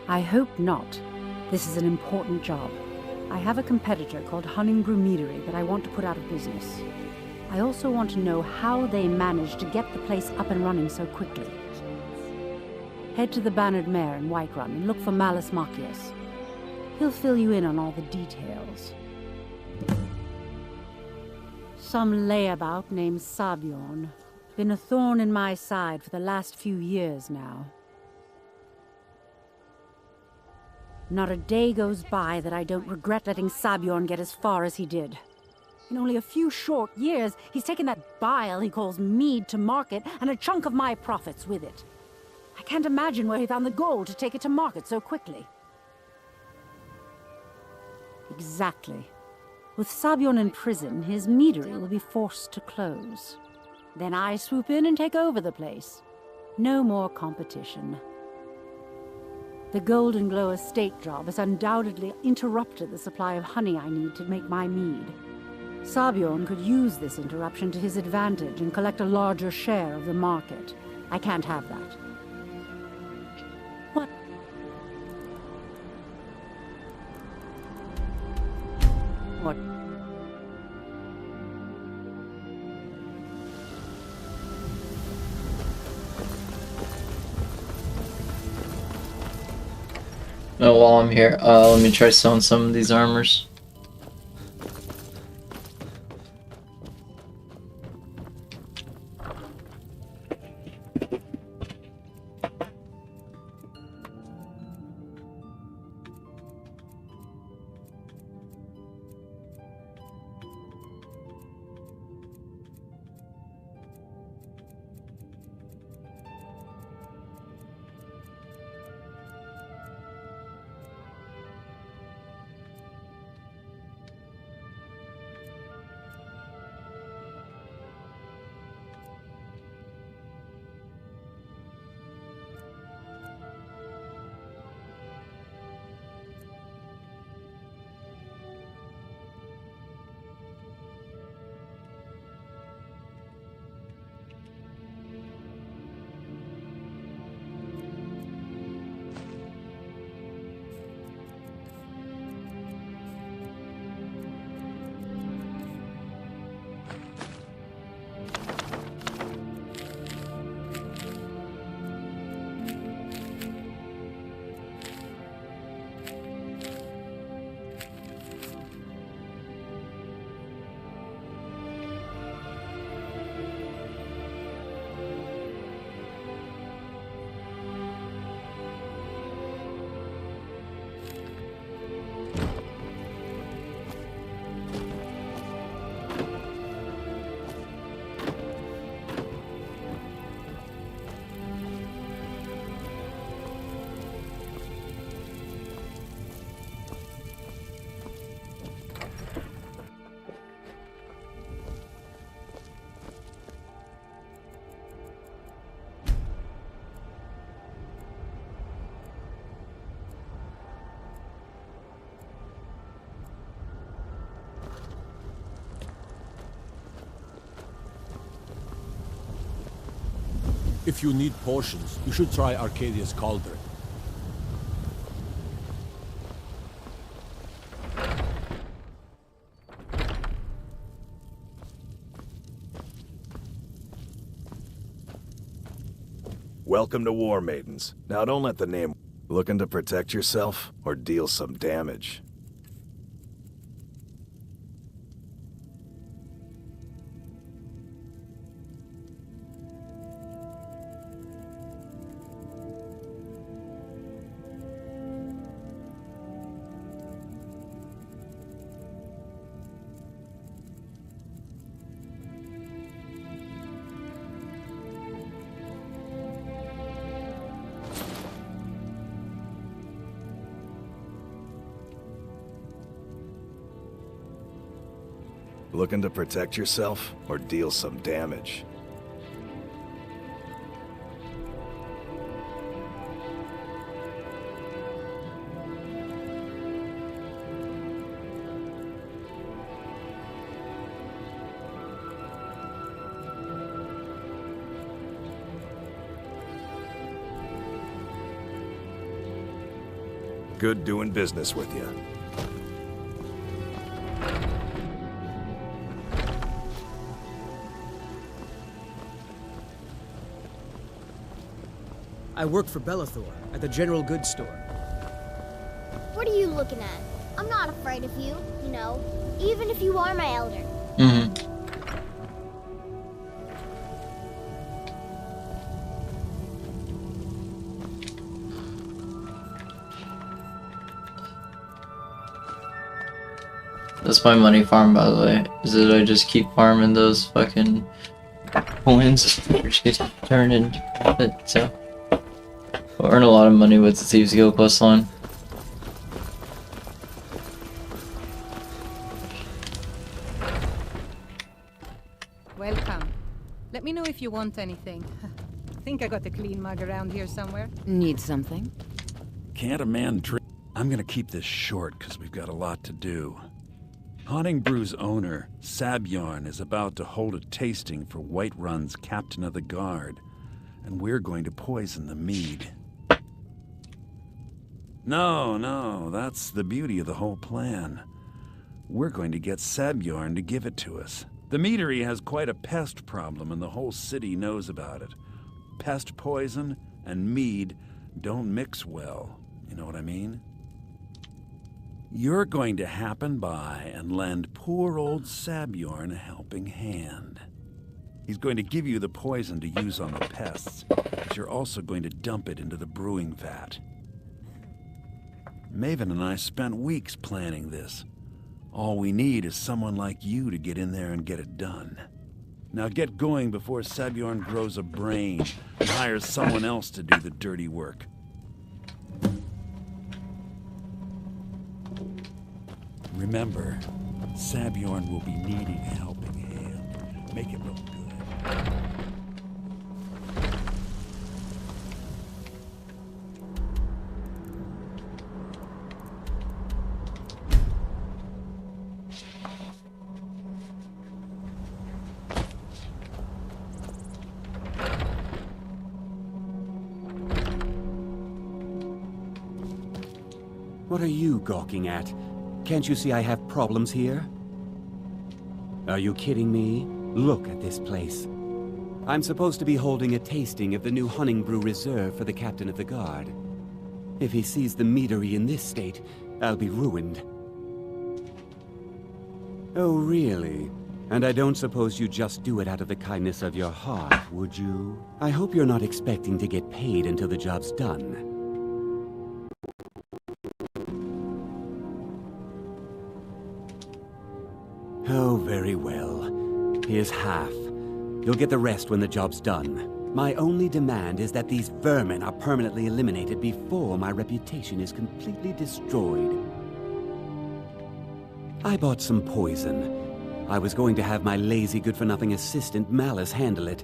I hope not. This is an important job. I have a competitor called Hunningbrew Meadery that I want to put out of business. I also want to know how they managed to get the place up and running so quickly. Head to the Bannered Mare in Whiterun and look for Malus Machius. He'll fill you in on all the details. Some layabout named Sabjorn. Been a thorn in my side for the last few years now. Not a day goes by that I don't regret letting Sabjorn get as far as he did. In only a few short years, he's taken that bile he calls mead to market, and a chunk of my profits with it. I can't imagine where he found the gold to take it to market so quickly. Exactly. With Sabjorn in prison, his meadery will be forced to close. Then I swoop in and take over the place. No more competition. The Golden Glow estate job has undoubtedly interrupted the supply of honey I need to make my mead. Sabion could use this interruption to his advantage and collect a larger share of the market. I can't have that. What? What? Oh, while I'm here, let me try selling some of these armors. If you need potions, you should try Arcadia's Cauldron. Welcome to War Maidens. Now don't let the name... Looking to protect yourself or deal some damage? Looking to protect yourself or deal some damage? Good doing business with you. I work for Bellathor at the general goods store. What are you looking at? I'm not afraid of you, you know, even if you are my elder. That's my money farm, by the way. Is that I just keep farming those fucking coins, which get turned into profit, so I'll earn a lot of money with the Thieves Guild quest line. Welcome. Let me know if you want anything. I think I got a clean mug around here somewhere. Need something? Can't a man drink? I'm gonna keep this short because we've got a lot to do. Haunting Brew's owner, Sabjorn, is about to hold a tasting for Whiterun's Captain of the Guard, and we're going to poison the mead. No, that's the beauty of the whole plan. We're going to get Sabjorn to give it to us. The meadery has quite a pest problem, and the whole city knows about it. Pest poison and mead don't mix well. You know what I mean? You're going to happen by and lend poor old Sabjorn a helping hand. He's going to give you the poison to use on the pests, but you're also going to dump it into the brewing vat. Maven and I spent weeks planning this. All we need is someone like you to get in there and get it done. Now get going before Sabjorn grows a brain and hires someone else to do the dirty work. Remember, Sabjorn will be needing a helping hand. Make it look good. What are you gawking at? Can't you see I have problems here? Are you kidding me? Look at this place. I'm supposed to be holding a tasting of the new Hunting Brew Reserve for the Captain of the Guard. If he sees the meadery in this state, I'll be ruined. Oh, really? And I don't suppose you just do it out of the kindness of your heart, would you? I hope you're not expecting to get paid until the job's done. Oh, very well. Here's half. You'll get the rest when the job's done. My only demand is that these vermin are permanently eliminated before my reputation is completely destroyed. I bought some poison. I was going to have my lazy good-for-nothing assistant Malice handle it,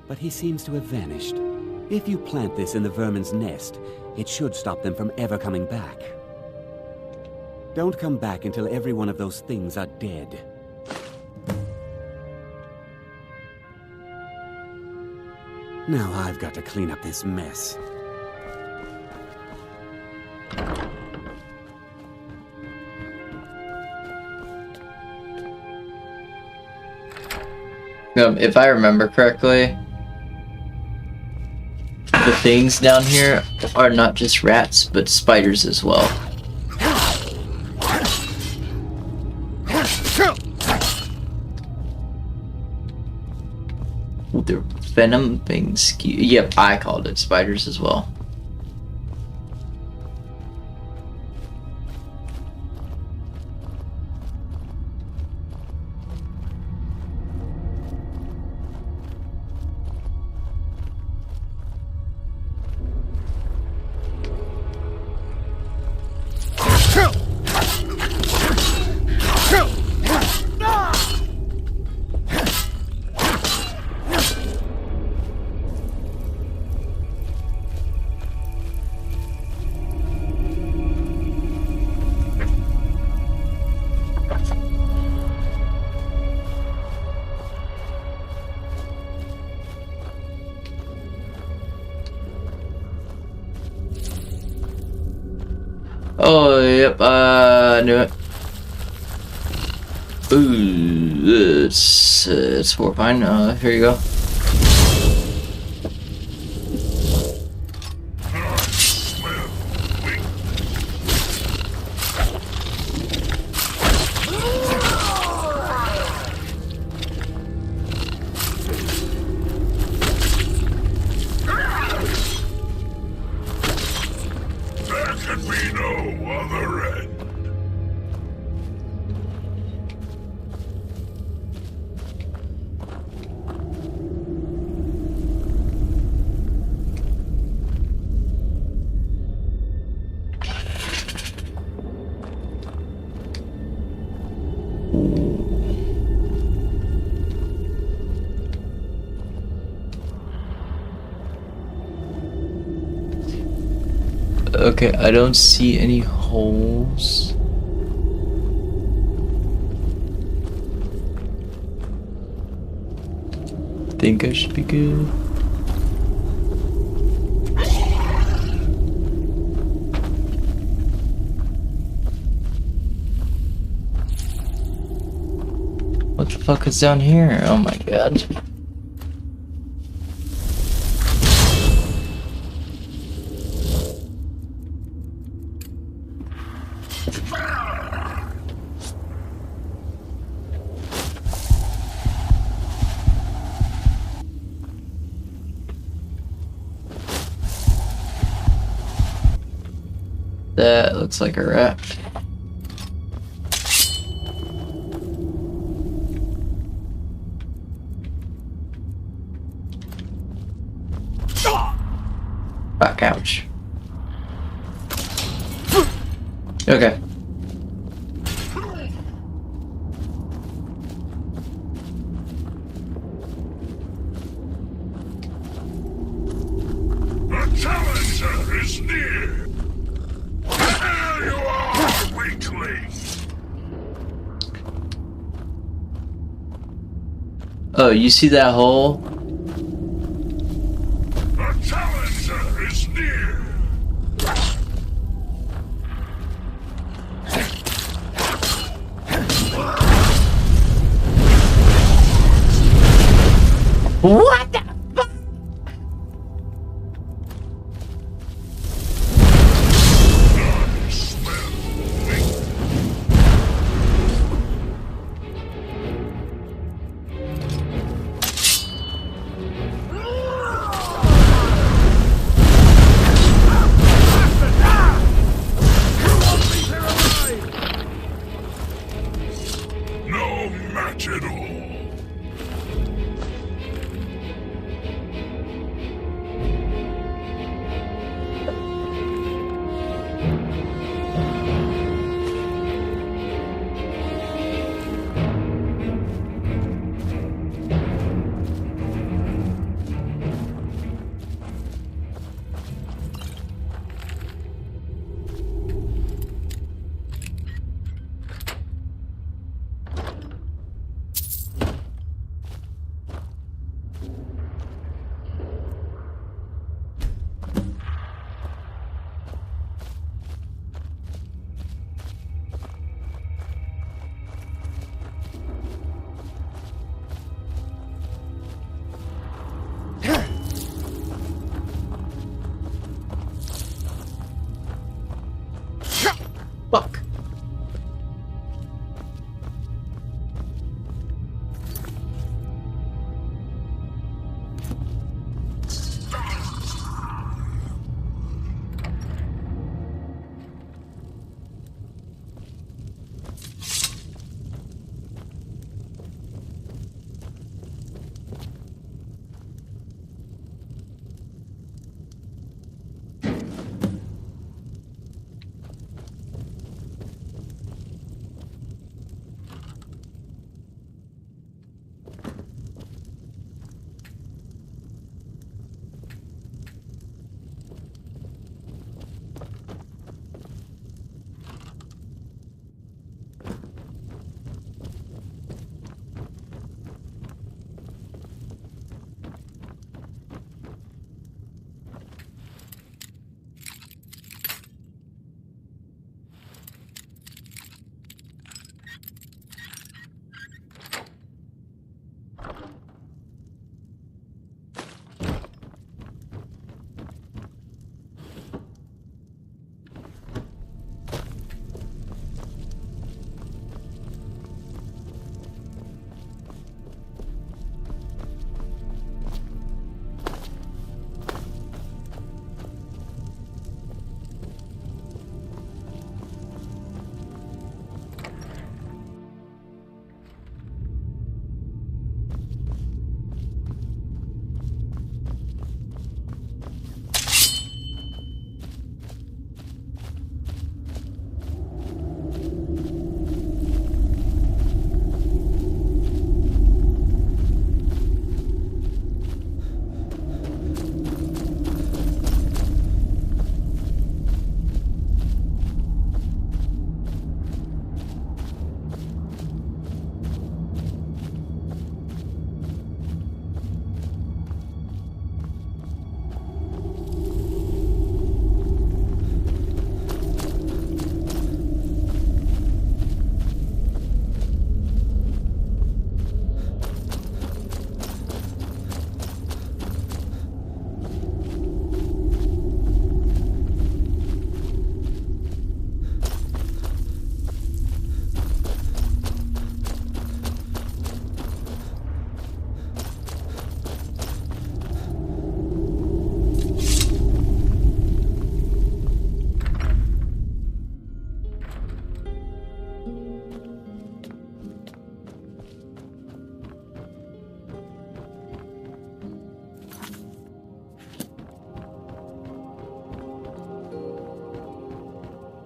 but he seems to have vanished. If you plant this in the vermin's nest, it should stop them from ever coming back. Don't come back until every one of those things are dead. Now I've got to clean up this mess. If I remember correctly, the things down here are not just rats, but spiders as well. The venom being skewed. Yep, I called it spiders as well. Oh, yep, I knew it. Ooh, it's horrifying. Here you go. Okay, I don't see any holes. think I should be good. What the fuck is down here? Oh my god. That looks like a raft. Fuck, ouch. Okay. The challenger is near. There you are, weakling. Oh, you see that hole? The challenger is near. What the fuck? No match at all.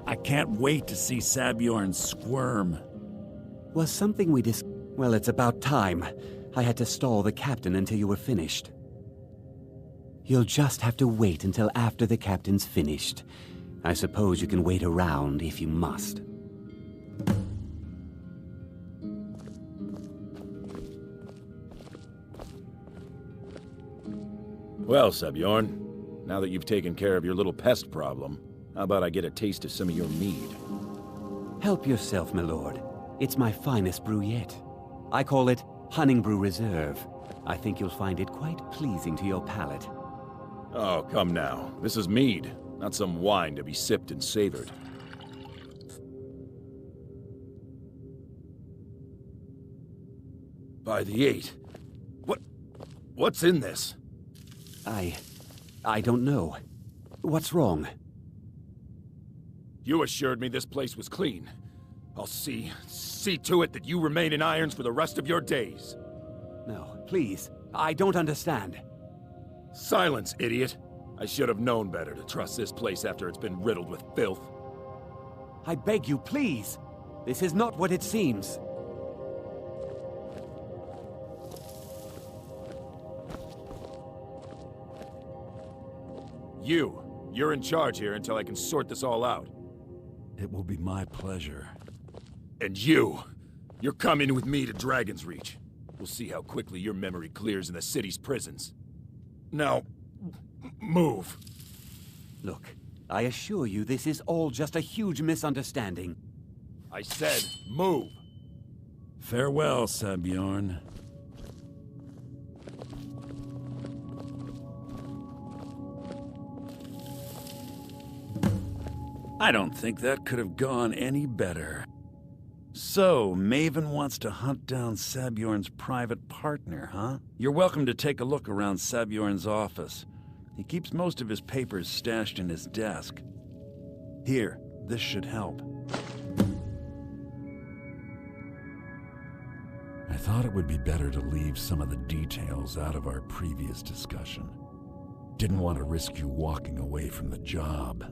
I can't wait to see Sabjorn squirm. Was something we Well, it's about time. I had to stall the captain until you were finished. You'll just have to wait until after the captain's finished. I suppose you can wait around if you must. Well, Sabjorn, now that you've taken care of your little pest problem, how about I get a taste of some of your mead? Help yourself, my lord. It's my finest brew yet. I call it Hunning Brew Reserve. I think you'll find it quite pleasing to your palate. Oh, come now. This is mead, not some wine to be sipped and savored. By the 8. What's in this? I don't know. What's wrong? You assured me this place was clean. I'll see to it that you remain in irons for the rest of your days. No, please. I don't understand. Silence, idiot. I should have known better to trust this place after it's been riddled with filth. I beg you, please. This is not what it seems. You're in charge here until I can sort this all out. It will be my pleasure. And you're coming with me to Dragon's Reach. We'll see how quickly your memory clears in the city's prisons. Now, move. Look, I assure you this is all just a huge misunderstanding. I said, move. Farewell, Sabjorn. I don't think that could have gone any better. So, Maven wants to hunt down Sabjorn's private partner, huh? You're welcome to take a look around Sabjorn's office. He keeps most of his papers stashed in his desk. Here, this should help. I thought it would be better to leave some of the details out of our previous discussion. Didn't want to risk you walking away from the job.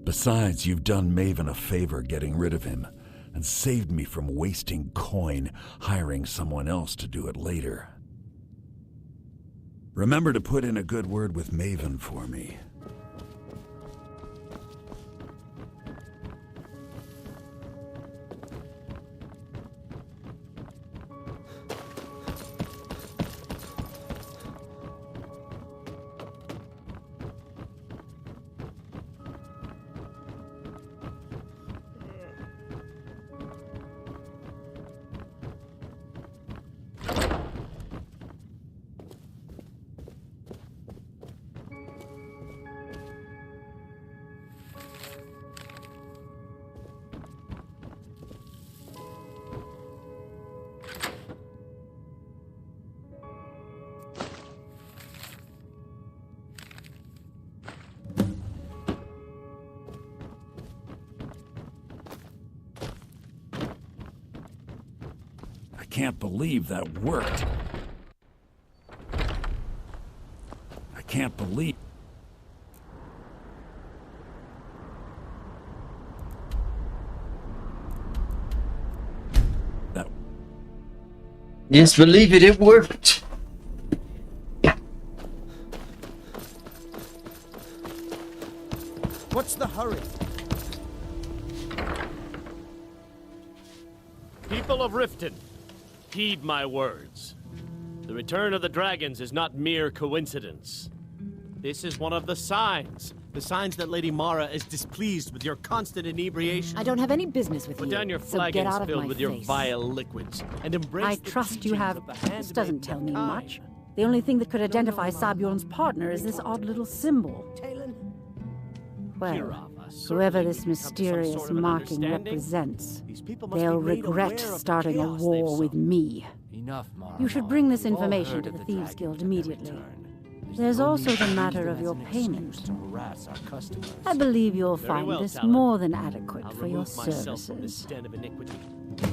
Besides, you've done Maven a favor getting rid of him, and saved me from wasting coin hiring someone else to do it later. Remember to put in a good word with Maven for me. I can't believe that worked. I can't believe... that... Yes, believe it, it worked. What's the hurry? People of Riften, heed my words. The return of the dragons is not mere coincidence. This is one of the signs. The signs that Lady Mara is displeased with your constant inebriation. I don't have any business with Put you. down your so flagons get out of filled my with face. your vile liquids and embrace I the trust you teachings have. of the This handmaiden doesn't tell me kind. much. The only thing that could identify Sabjorn's partner is this odd little symbol. Well, whoever this mysterious marking represents, they'll regret starting a war with me. Enough, Mara. You should bring this We've all information heard to of the the Thieves dragon Guild at every immediately. turn. There's no also need the to matter use of them your as an payment. excuse to harass our customers. I believe you'll Very find well, this Talon. more than adequate I'll for your remove myself from this services. den of iniquity.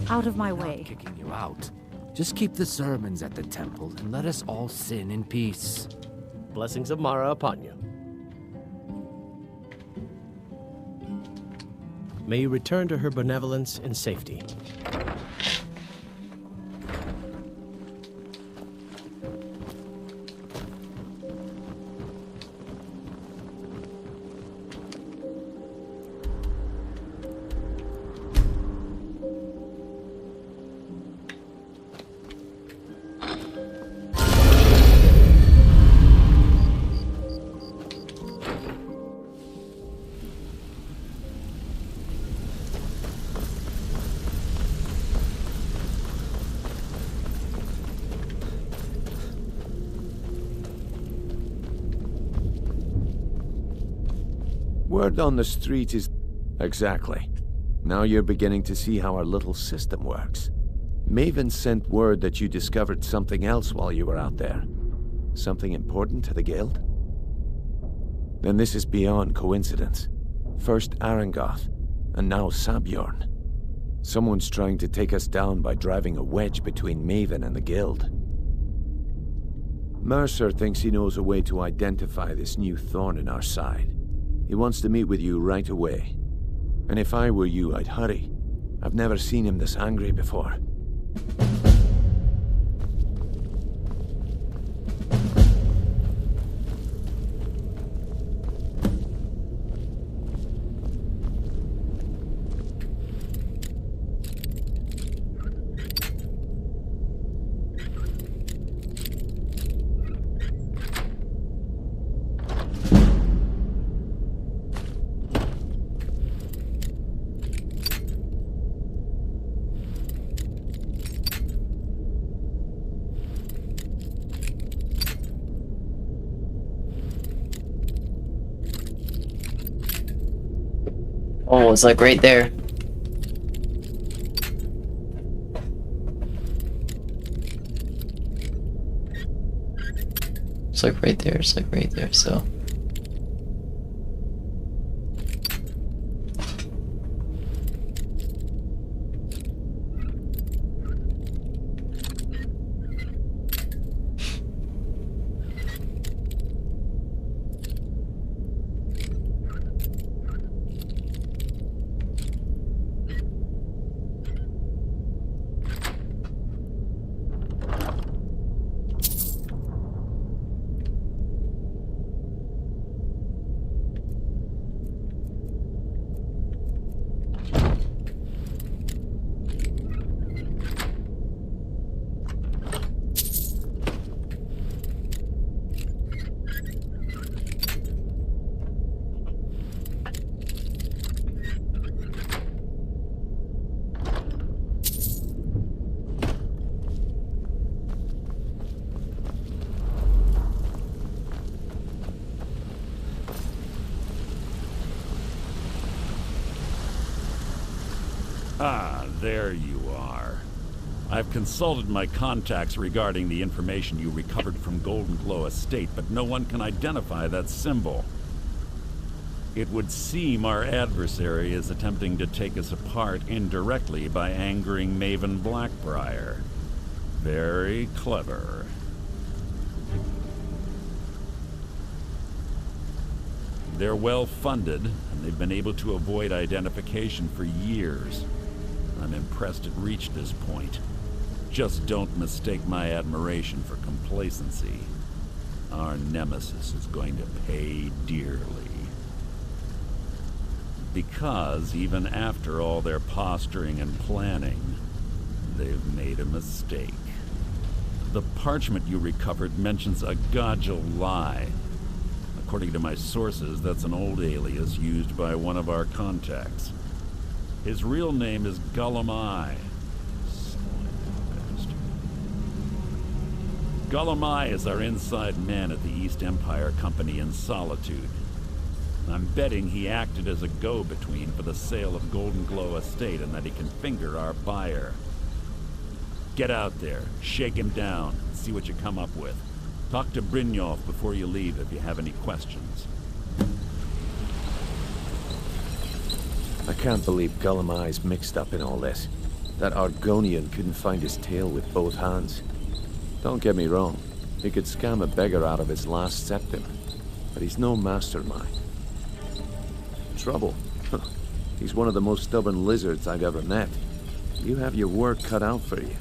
Out of my I'm not way. kicking you out. Just keep the sermons at the temple and let us all sin in peace. Blessings of Mara upon you. May you return to her benevolence in safety. Word on the street is... Exactly. Now you're beginning to see how our little system works. Maven sent word that you discovered something else while you were out there. Something important to the Guild? Then this is beyond coincidence. First Arangoth, and now Sabjorn. Someone's trying to take us down by driving a wedge between Maven and the Guild. Mercer thinks he knows a way to identify this new thorn in our side. He wants to meet with you right away. And if I were you, I'd hurry. I've never seen him this angry before. Oh, it's like right there. It's like right there, it's like right there, so. Ah, there you are. I've consulted my contacts regarding the information you recovered from Golden Glow Estate, but no one can identify that symbol. It would seem our adversary is attempting to take us apart indirectly by angering Maven Blackbriar. Very clever. They're well funded, and they've been able to avoid identification for years. I'm impressed it reached this point. Just don't mistake my admiration for complacency. Our nemesis is going to pay dearly. Because even after all their posturing and planning, they've made a mistake. The parchment you recovered mentions a Godjal lie. According to my sources, that's an old alias used by one of our contacts. His real name is Gullum I. Gullum I is our inside man at the East Empire Company in Solitude. I'm betting he acted as a go-between for the sale of Golden Glow Estate and that he can finger our buyer. Get out there, shake him down, and see what you come up with. Talk to Brynjolf before you leave if you have any questions. I can't believe Gullum I's mixed up in all this. That Argonian couldn't find his tail with both hands. Don't get me wrong, he could scam a beggar out of his last septim, but he's no mastermind. Trouble? He's one of the most stubborn lizards I've ever met. You have your work cut out for you.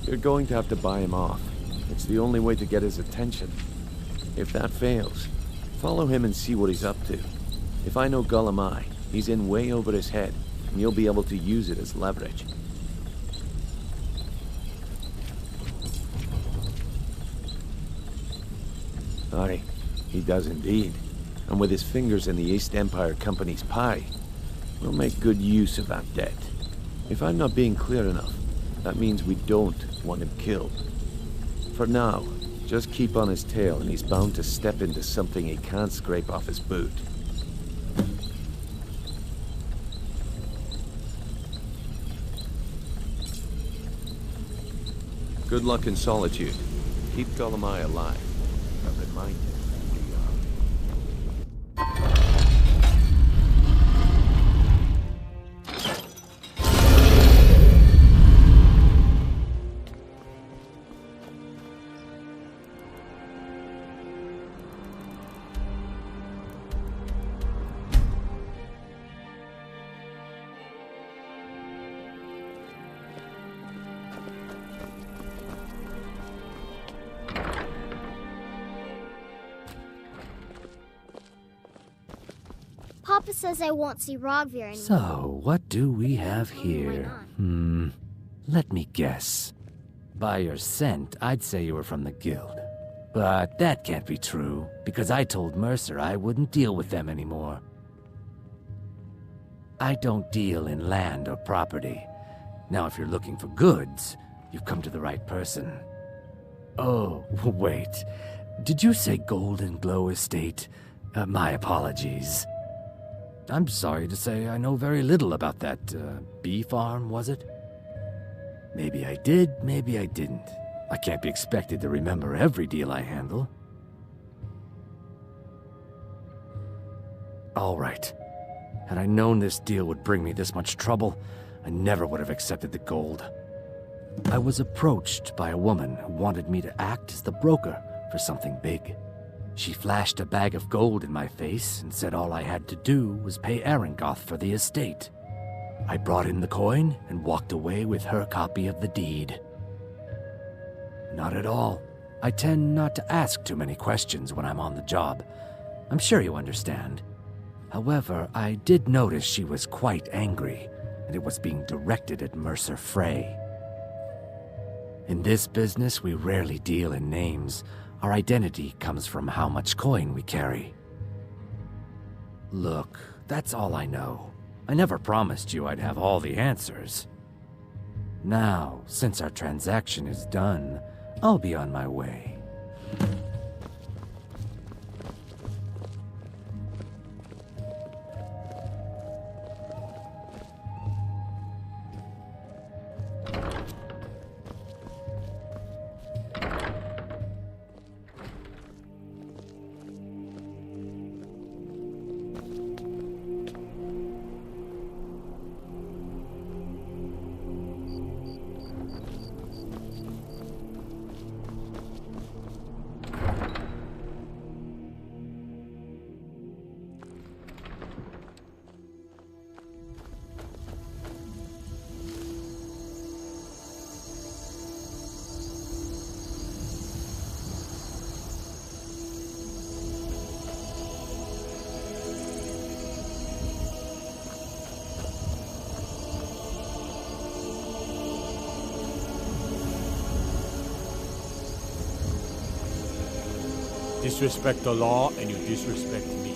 You're going to have to buy him off. It's the only way to get his attention. If that fails, follow him and see what he's up to. If I know Gulamai, he's in way over his head, and you'll be able to use it as leverage. Aye, he does indeed. And with his fingers in the East Empire Company's pie, we'll make good use of that debt. If I'm not being clear enough, that means we don't want him killed. For now, just keep on his tail and he's bound to step into something he can't scrape off his boot. Good luck in solitude. Keep Gulamai alive. But remind him who we are. Papa says I won't see Rogvir anymore. So, what do we have here? Let me guess. By your scent, I'd say you were from the guild. But that can't be true, because I told Mercer I wouldn't deal with them anymore. I don't deal in land or property. Now, if you're looking for goods, you've come to the right person. Oh, wait. Did you say Golden Glow Estate? My apologies. I'm sorry to say I know very little about that, bee farm, was it? Maybe I did, maybe I didn't. I can't be expected to remember every deal I handle. All right. Had I known this deal would bring me this much trouble, I never would have accepted the gold. I was approached by a woman who wanted me to act as the broker for something big. She flashed a bag of gold in my face and said all I had to do was pay Arangoth for the estate. I brought in the coin and walked away with her copy of the deed. Not at all. I tend not to ask too many questions when I'm on the job. I'm sure you understand. However, I did notice she was quite angry, and it was being directed at Mercer Frey. In this business, we rarely deal in names. Our identity comes from how much coin we carry. Look, that's all I know. I never promised you I'd have all the answers. Now, since our transaction is done, I'll be on my way. Disrespect the law, and you disrespect me.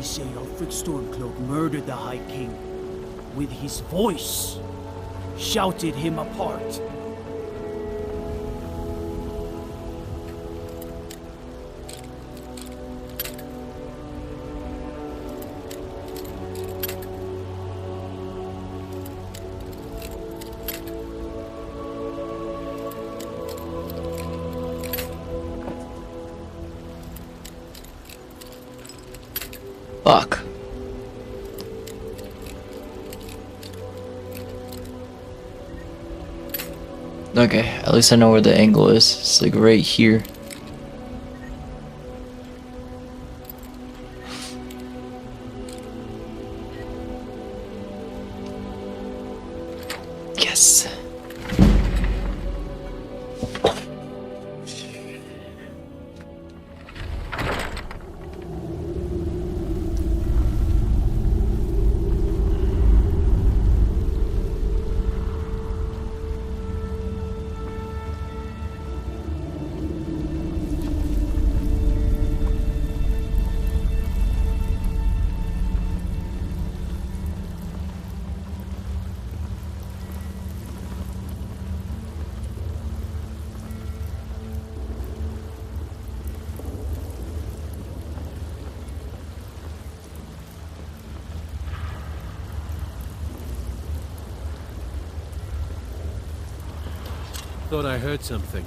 say Ulfric Stormcloak murdered the High King with his voice, shouted him apart. Fuck. Okay, at least I know where the angle is. It's like right here. Yes. Thought I heard something.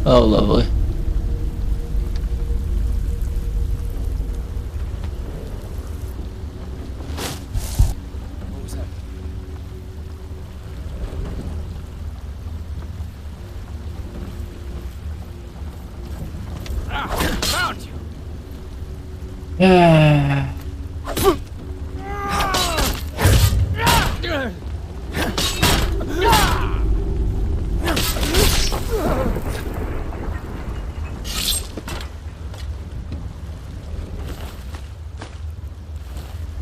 Oh, lovely. What was that? Ah, found you. Yeah.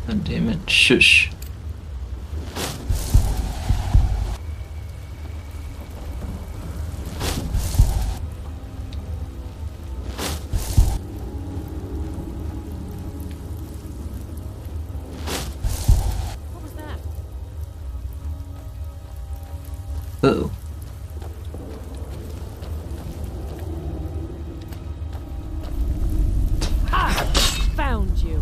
God damn it. Shush. What was that? Uh-oh. Found you.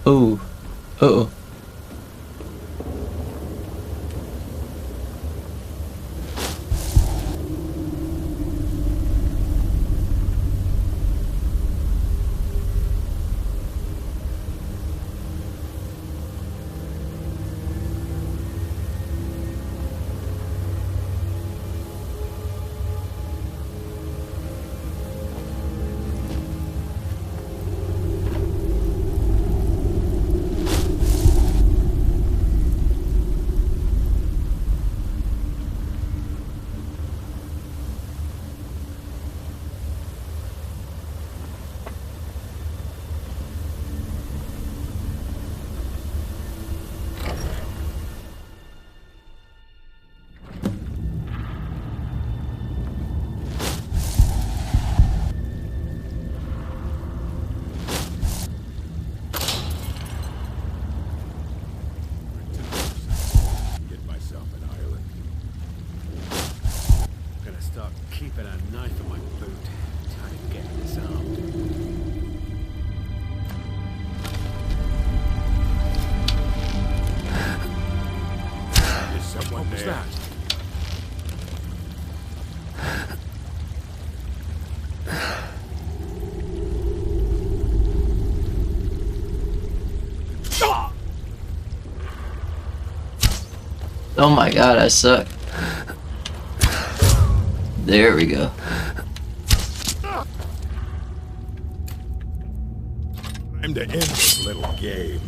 Oh. Uh-oh. knife in my boot. Time to get disarmed. There's someone What was there. that? Oh my god, I suck. There we go. Time to end this little game.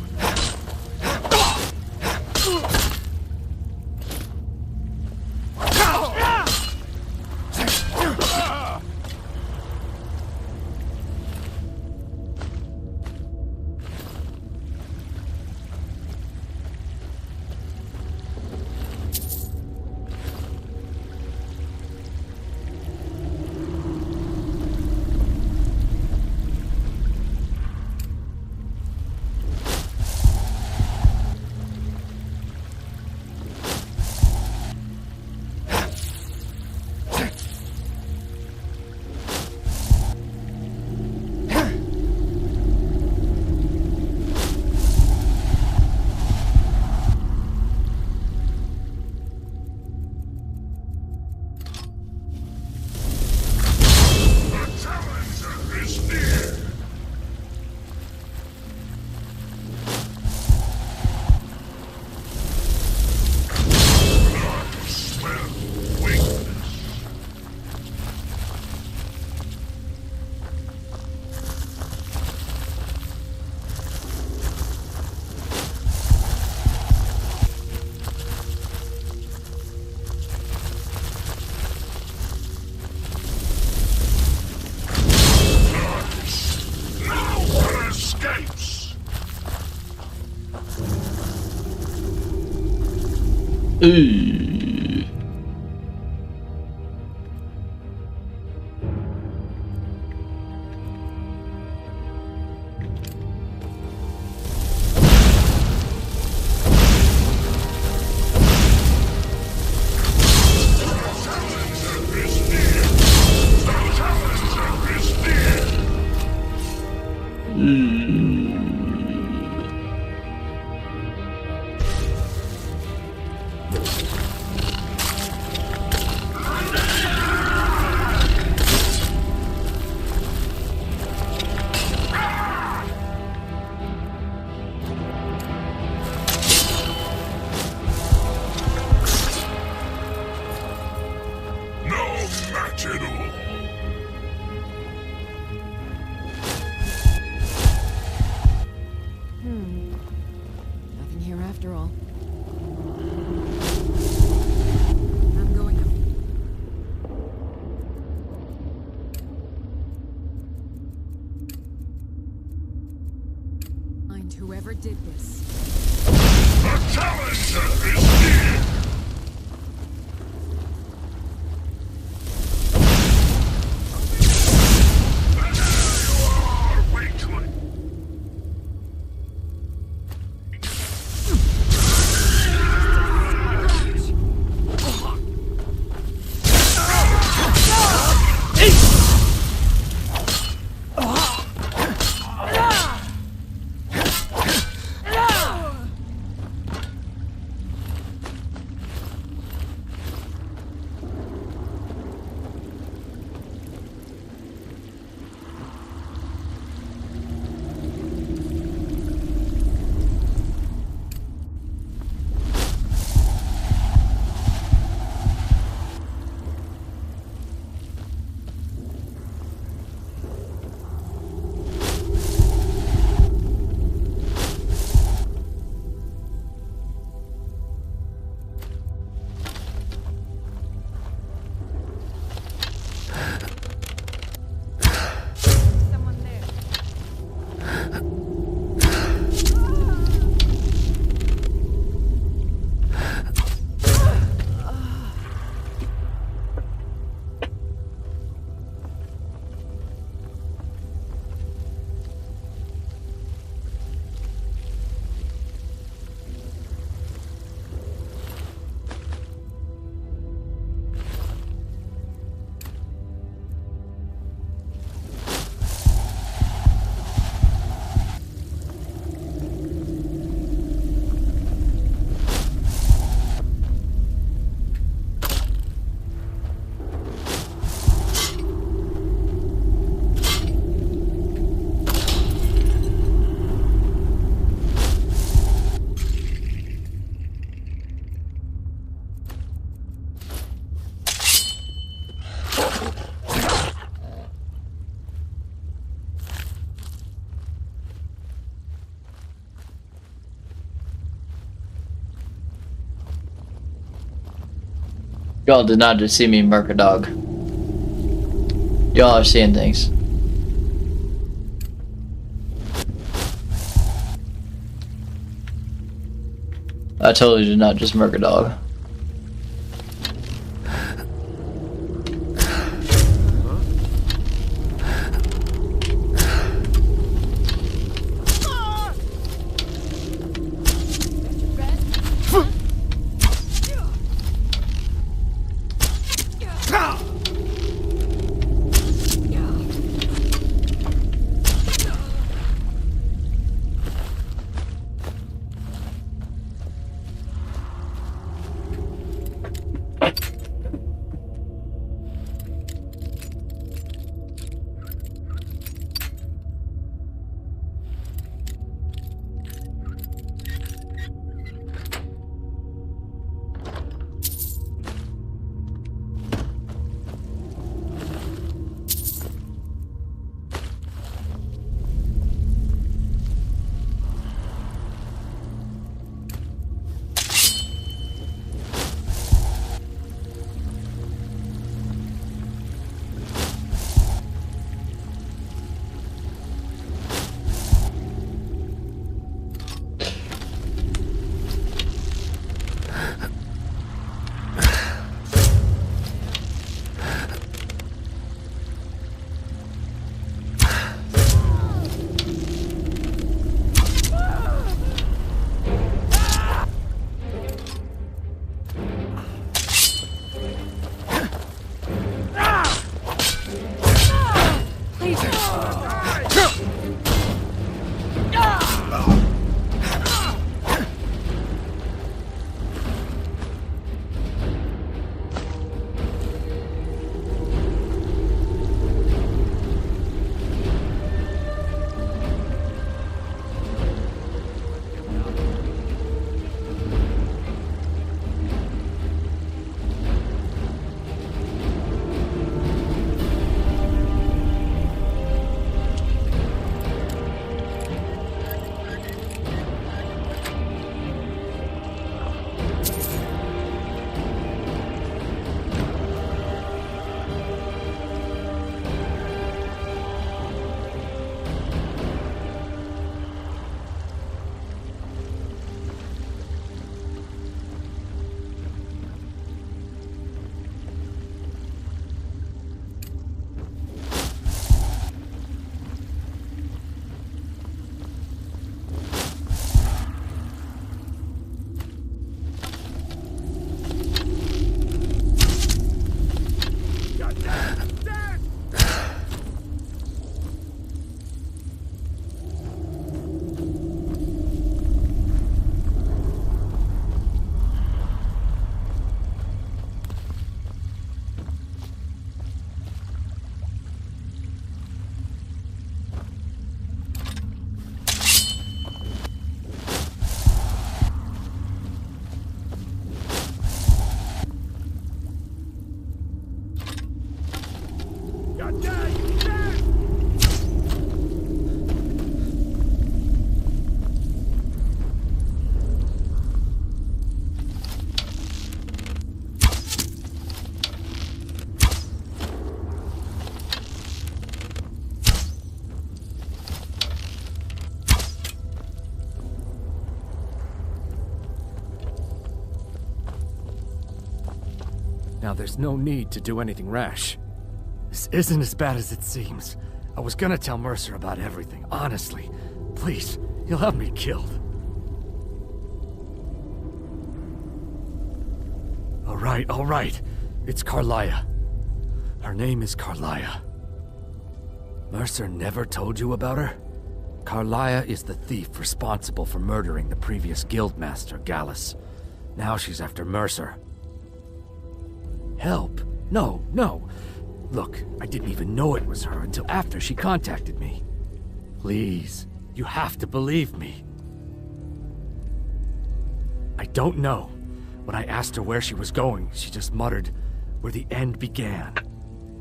Ooh. Nothing here after all. I'm going up. Find whoever did this. The challenger is here! Y'all did not just see me murk a dog. Y'all are seeing things. I totally did not just murk a dog. Now there's no need to do anything rash. This isn't as bad as it seems. I was gonna tell Mercer about everything, honestly. Please, he'll have me killed. All right. It's Carlia. Her name is Carlia. Mercer never told you about her? Carlia is the thief responsible for murdering the previous guildmaster, Gallus. Now she's after Mercer. Help? No. Look, I didn't even know it was her until after she contacted me. Please, you have to believe me. I don't know. When I asked her where she was going, she just muttered, "Where the end began."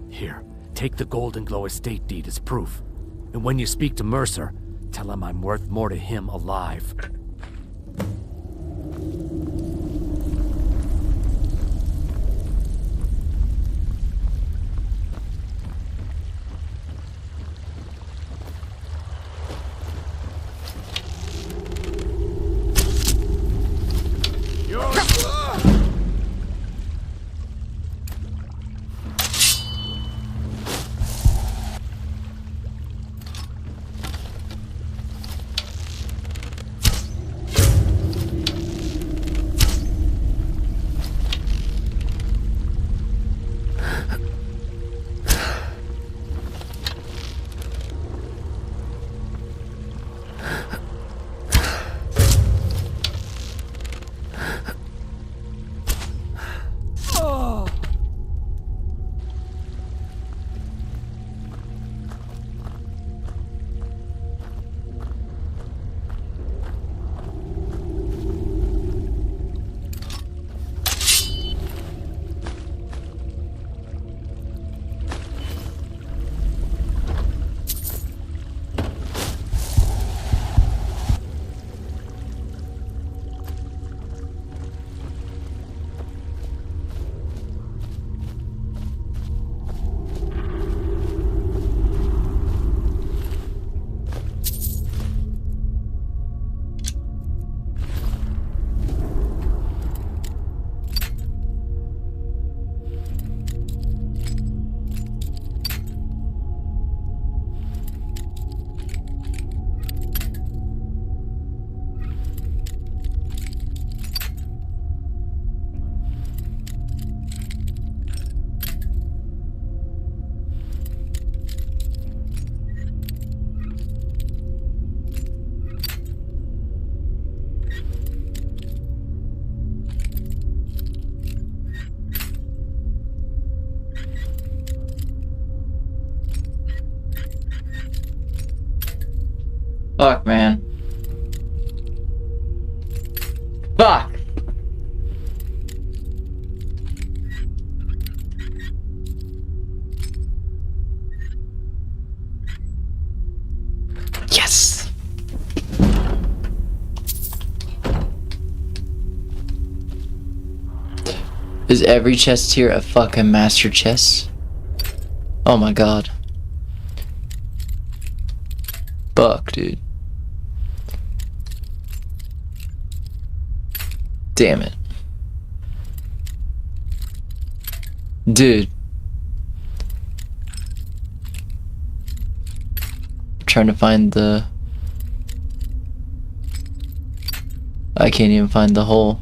Here, take the Golden Glow estate deed as proof. And when you speak to Mercer, tell him I'm worth more to him alive. Fuck, man. Fuck! Yes! Is every chest here a fucking master chest? Oh my god. Fuck, dude. Damn it. Dude. I'm trying to find the... I can't even find the hole.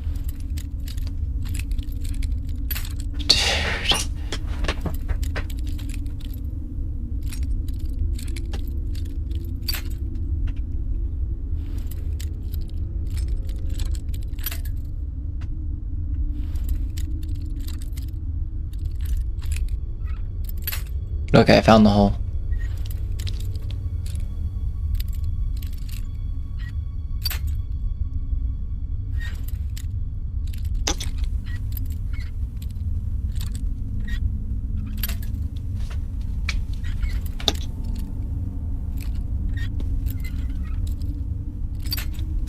Okay, I found the hole.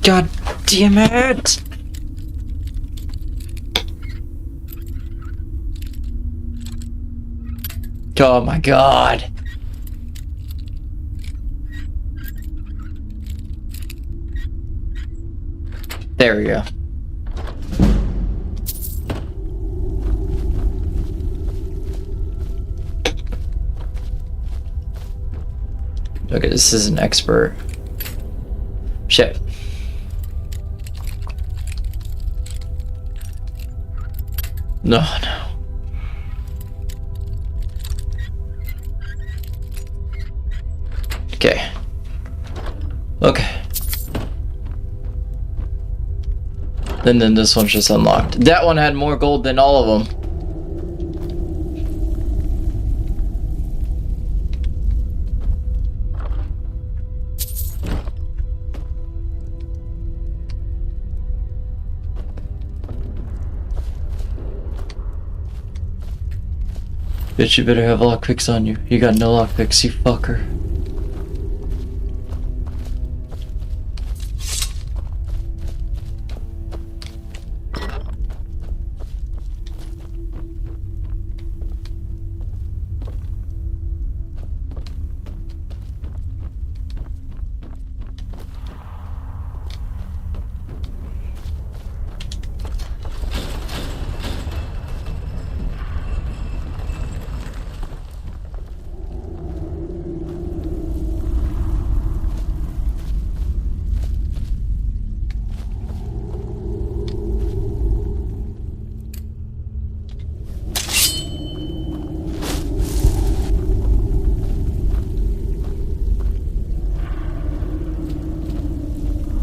God damn it! Oh my god. There we go. Okay, this is an expert. Shit. No, no. Okay. Okay. And then this one's just unlocked. That one had more gold than all of them. Bitch, you better have lockpicks on you. You got no lockpicks, you fucker.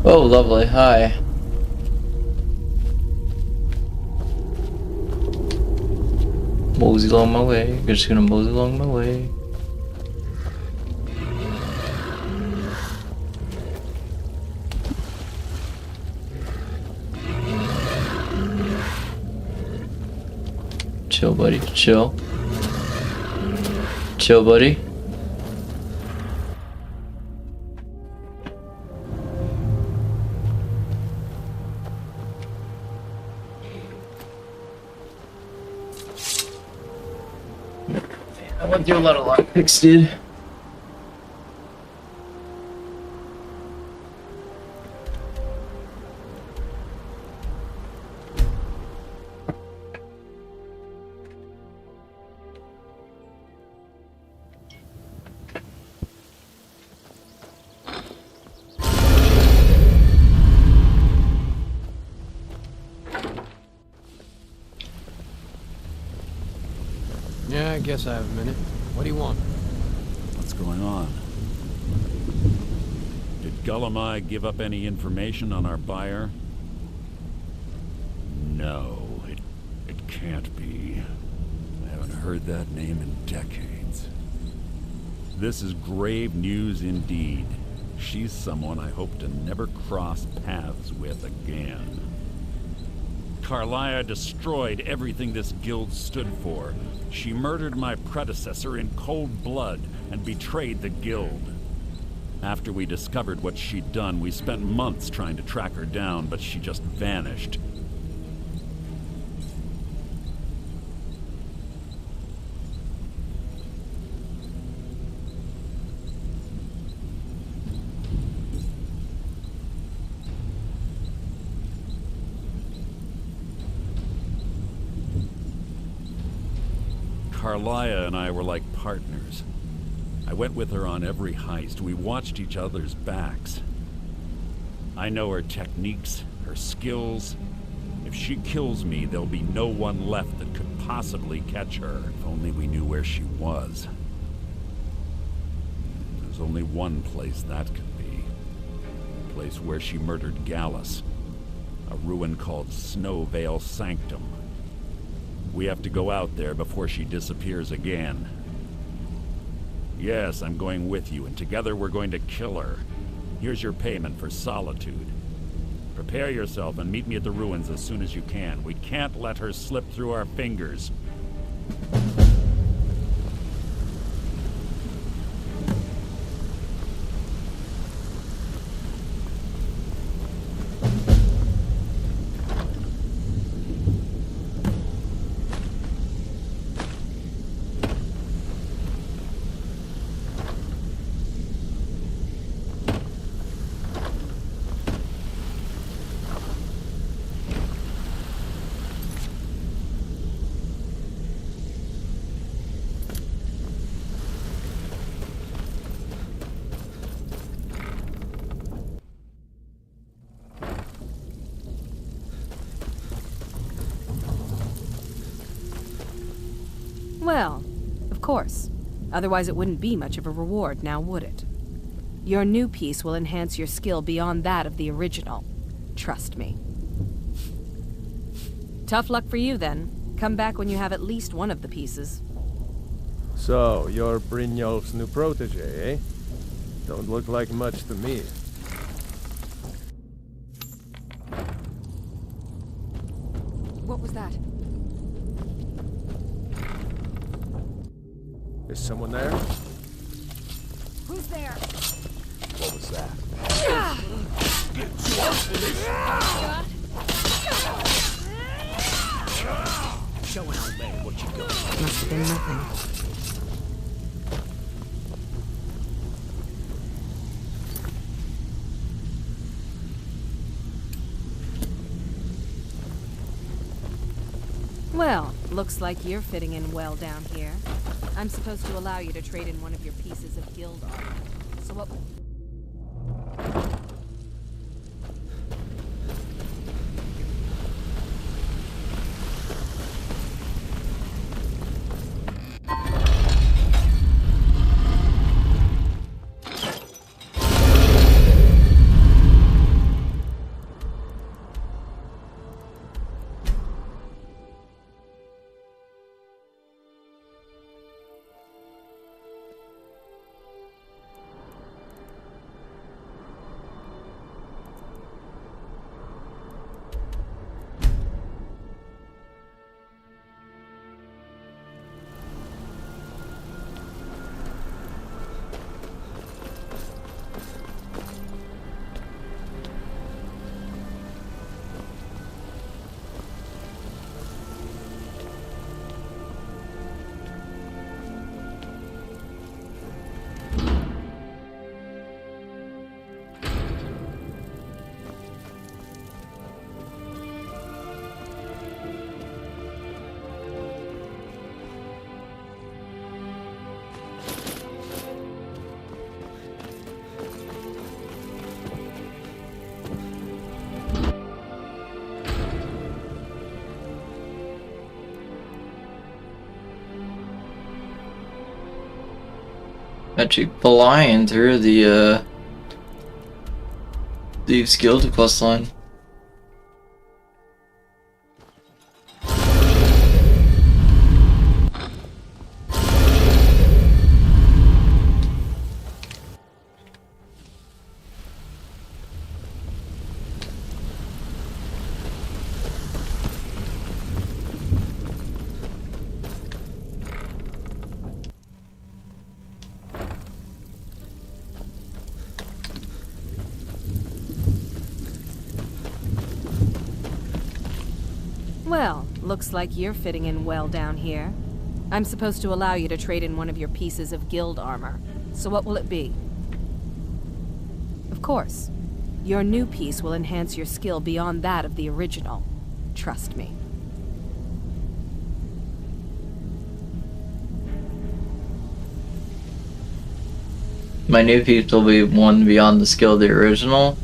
Oh, lovely. Hi. Mosey along my way. Just gonna mosey along my way. Chill, buddy. Chill. Chill, buddy. I went through a lot of lockpicks, dude. Yeah, I guess I have a minute. What do you want? What's going on? Did Gullamai give up any information on our buyer? No, it can't be. I haven't heard that name in decades. This is grave news indeed. She's someone I hope to never cross paths with again. Carlia destroyed everything this guild stood for. She murdered my predecessor in cold blood and betrayed the guild. After we discovered what she'd done, we spent months trying to track her down, but she just vanished. Carlia and I were like partners. I went with her on every heist. We watched each other's backs. I know her techniques, her skills. If she kills me, there'll be no one left that could possibly catch her. If only we knew where she was. There's only one place that could be. The place where she murdered Gallus. A ruin called Snowvale Sanctum. We have to go out there before she disappears again. Yes, I'm going with you, and together we're going to kill her. Here's your payment for solitude. Prepare yourself and meet me at the ruins as soon as you can. We can't let her slip through our fingers. Well, of course. Otherwise it wouldn't be much of a reward, now would it? Your new piece will enhance your skill beyond that of the original. Trust me. Tough luck for you, then. Come back when you have at least one of the pieces. So, you're Brynjolf's new protege, eh? Don't look like much to me. What was that? Is someone there? Who's there? What was that? Showing out there what you got. Must have been nothing. Well, looks like you're fitting in well down here. I'm supposed to allow you to trade in one of your pieces of guild armor. So what... Actually flying through the Thieves Guild quest line. Well, looks like you're fitting in well down here. I'm supposed to allow you to trade in one of your pieces of guild armor. So what will it be? Of course. Your new piece will enhance your skill beyond that of the original. Trust me. My new piece will be one beyond the skill of the original.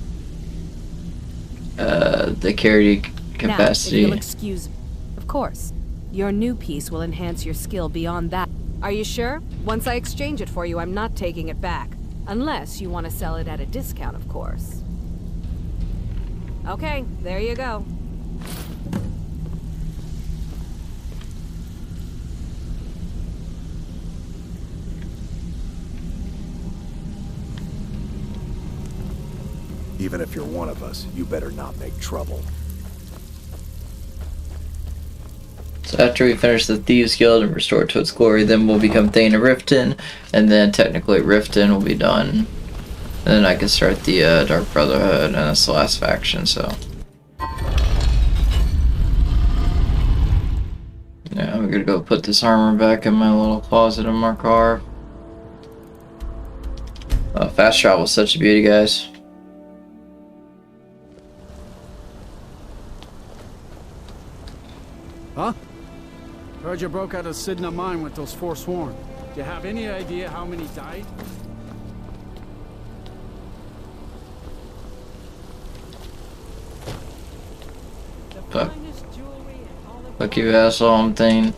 The carry capacity. Now, if you'll excuse... Of course. Your new piece will enhance your skill beyond that. Are you sure? Once I exchange it for you, I'm not taking it back. Unless you want to sell it at a discount, of course. Okay, there you go. Even if you're one of us, you better not make trouble. So after we finish the Thieves Guild and restore it to its glory, then we'll become Thane of Riften, and then technically Riften will be done. And then I can start the Dark Brotherhood, and that's the last faction, so. Yeah, I'm gonna go put this armor back in my little closet in my car. Fast travel is such a beauty, guys. Huh? Heard you broke out of Sidna mine with those Forsworn. Do you have any idea how many died? Fuck you, asshole, I'm Thane.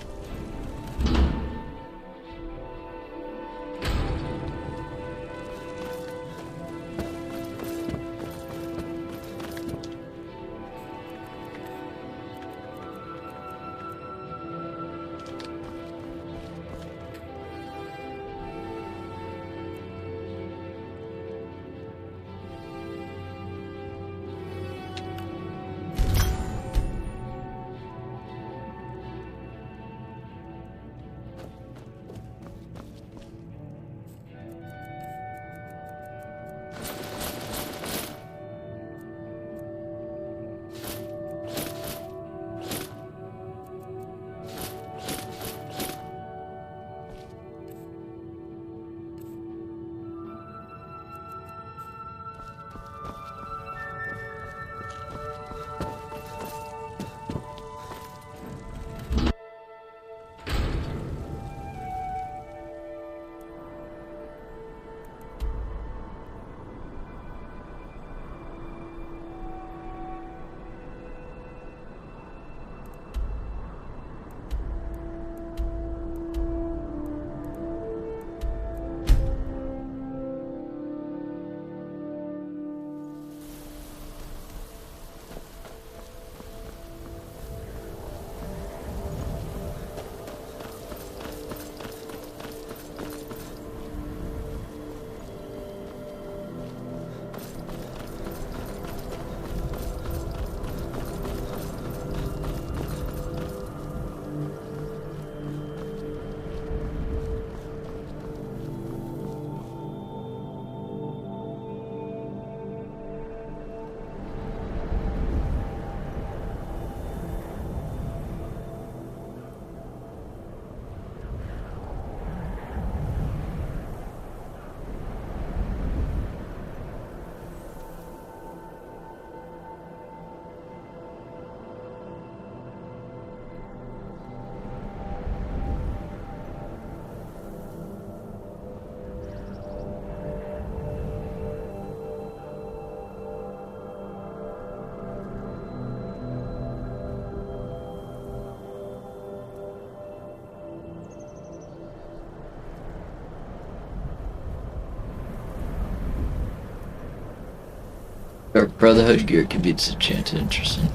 Dark Brotherhood gear can be disenchanted, interesting.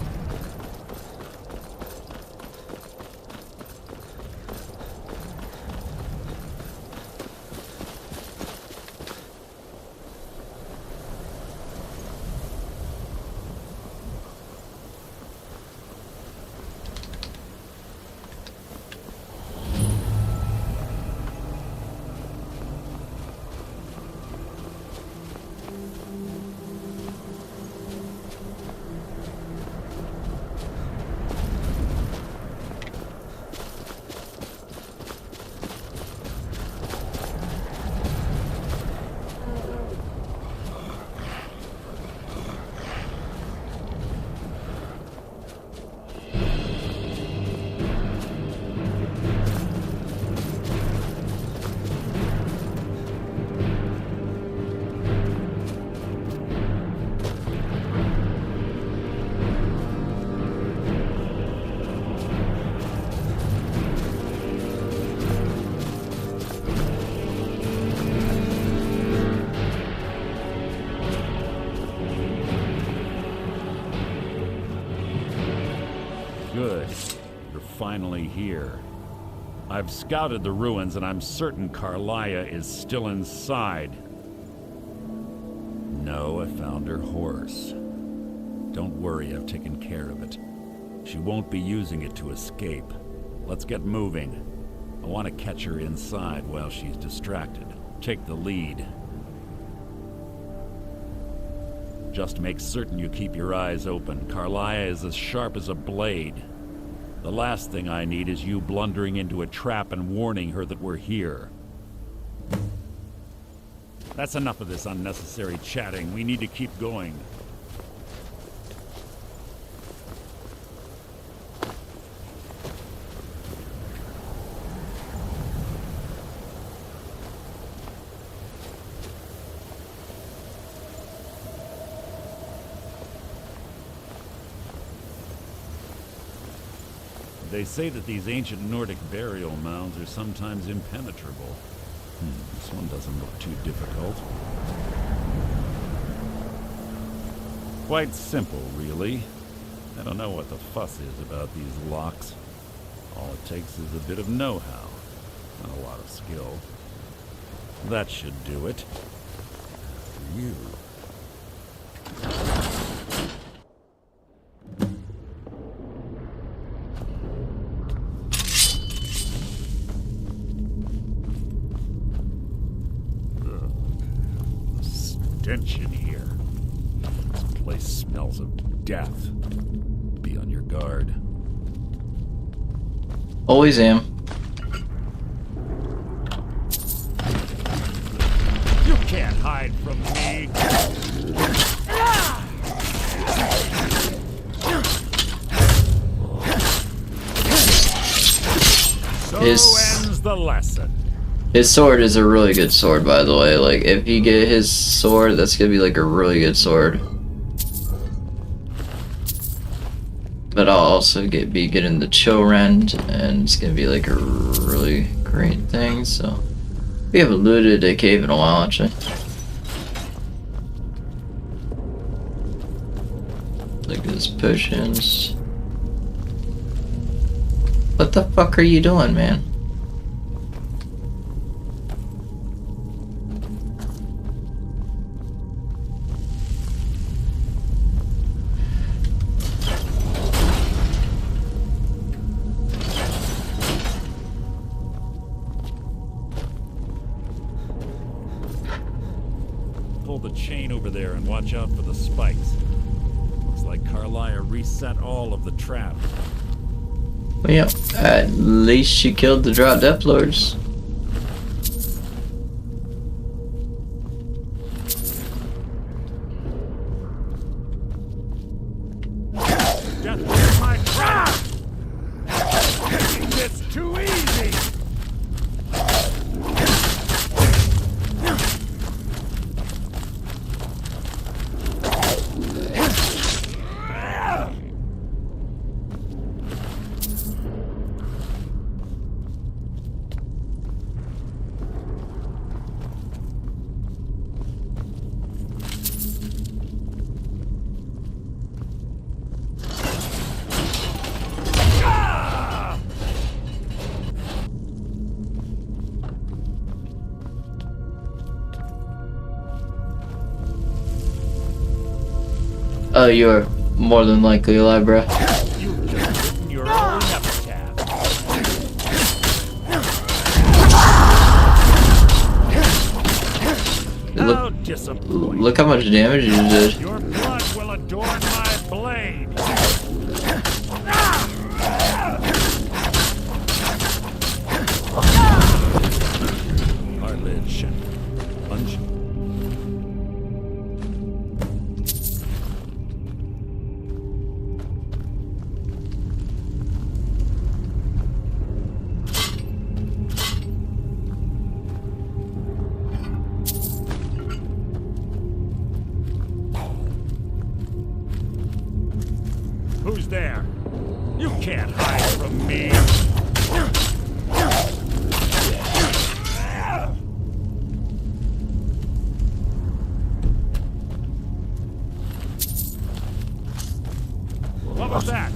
finally here. I've scouted the ruins and I'm certain Carlia is still inside. No, I found her horse. Don't worry, I've taken care of it. She won't be using it to escape. Let's get moving. I want to catch her inside while she's distracted. Take the lead. Just make certain you keep your eyes open. Carlia is as sharp as a blade. The last thing I need is you blundering into a trap and warning her that we're here. That's enough of this unnecessary chatting. We need to keep going. They say that these ancient Nordic burial mounds are sometimes impenetrable. This one doesn't look too difficult. Quite simple, really. I don't know what the fuss is about these locks. All it takes is a bit of know-how, and a lot of skill. That should do it. For you. Stench in here. This place smells of death. Be on your guard. Always am. You can't hide from me. So ends the lesson. His sword is a really good sword, by the way. Like, if you get his sword, that's gonna be like a really good sword. But I'll also be getting the chill rend, and it's gonna be like a really great thing. So we haven't looted a cave in a while, actually. Look at these potions. What the fuck are you doing, man? The chain over there and watch out for the spikes. Looks like Carlia reset all of the traps. Well, yeah, at least she killed the Drop Death Lords. Death was my trap! It's too easy! Oh, you're more than likely alive, bruh. You've just written your own epitaph. Look how much damage you did. Your blood will adorn my blade. Cartilage. Punch. Who's there? You can't hide from me. What was that?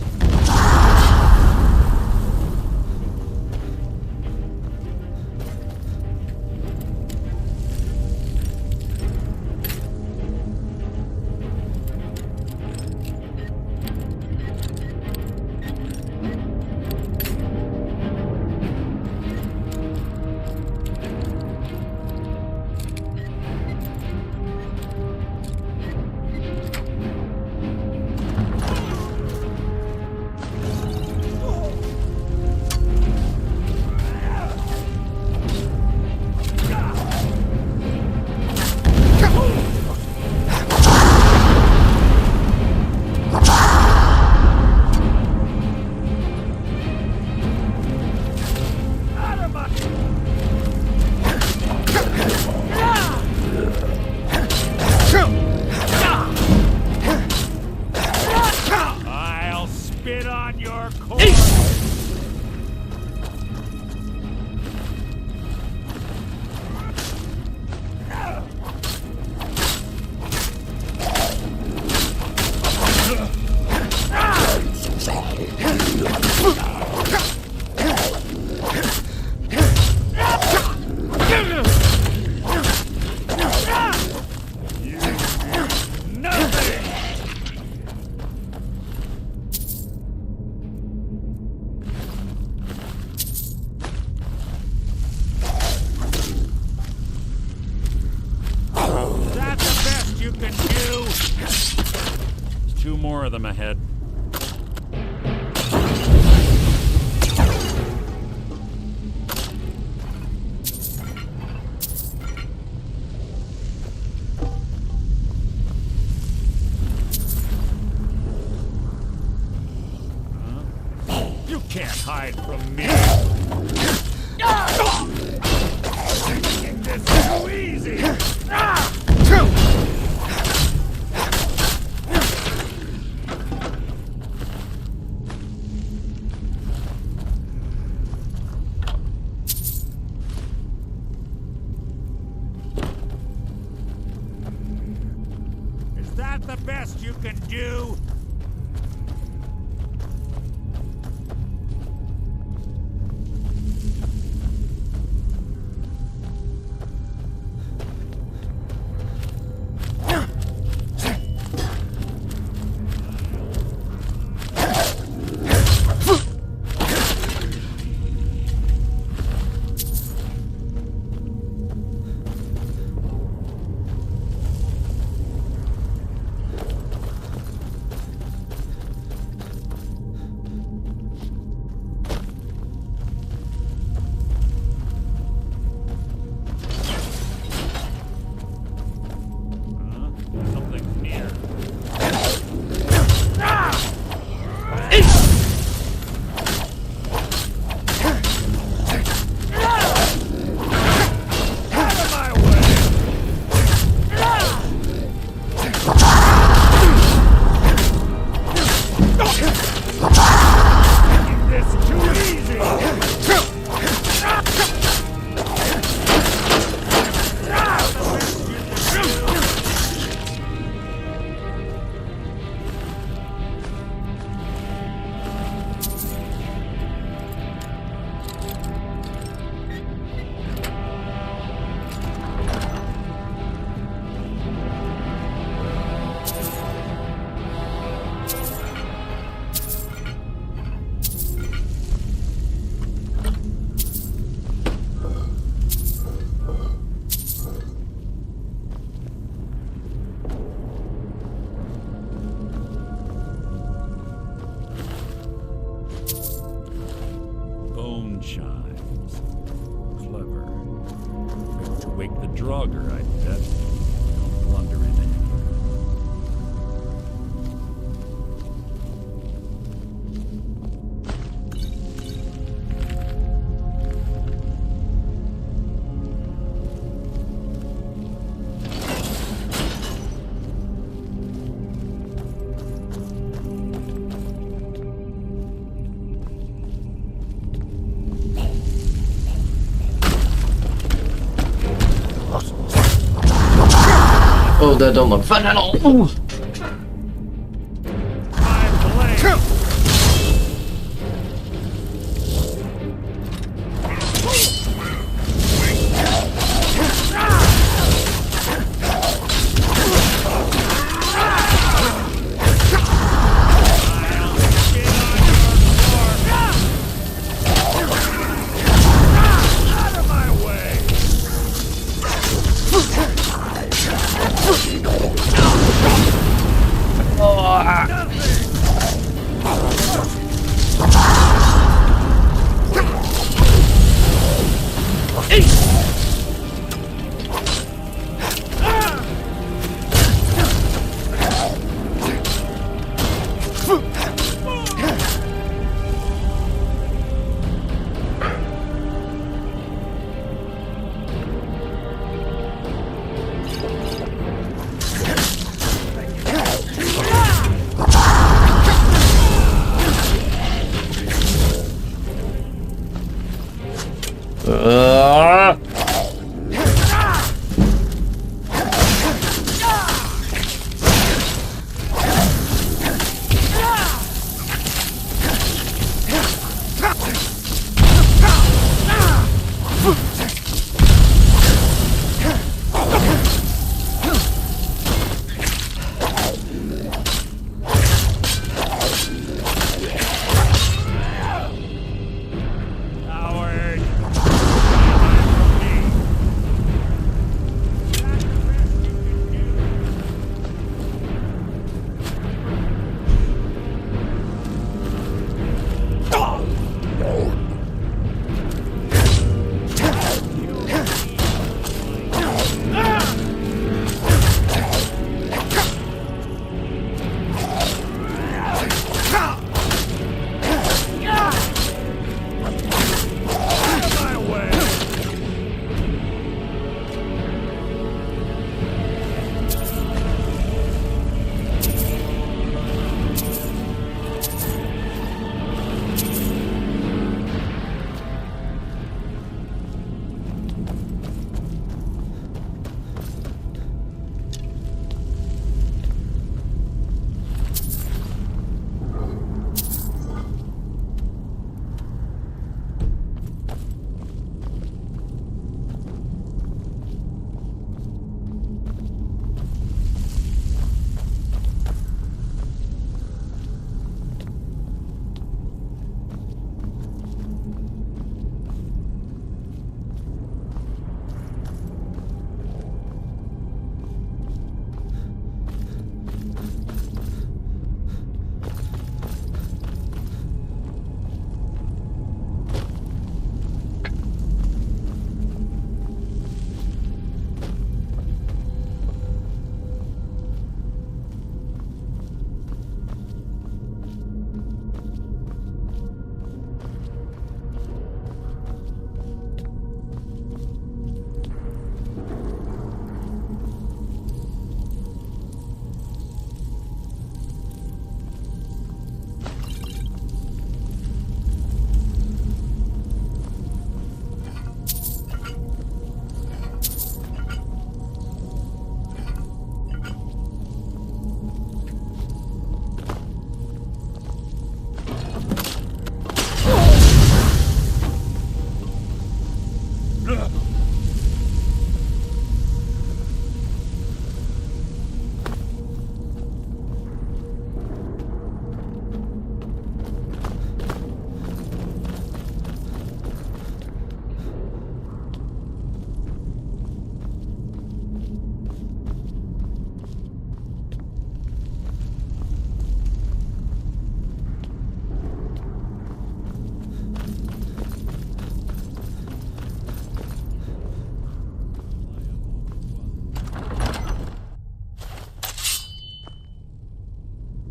2 more of them ahead. You can't hide from me. Making this too easy. Is that the best you can do? Chimes. Clever. Going to wake the Draugr, I bet. Don't blunder in it. Oh, that don't look fun at all. Ooh. Out of my way!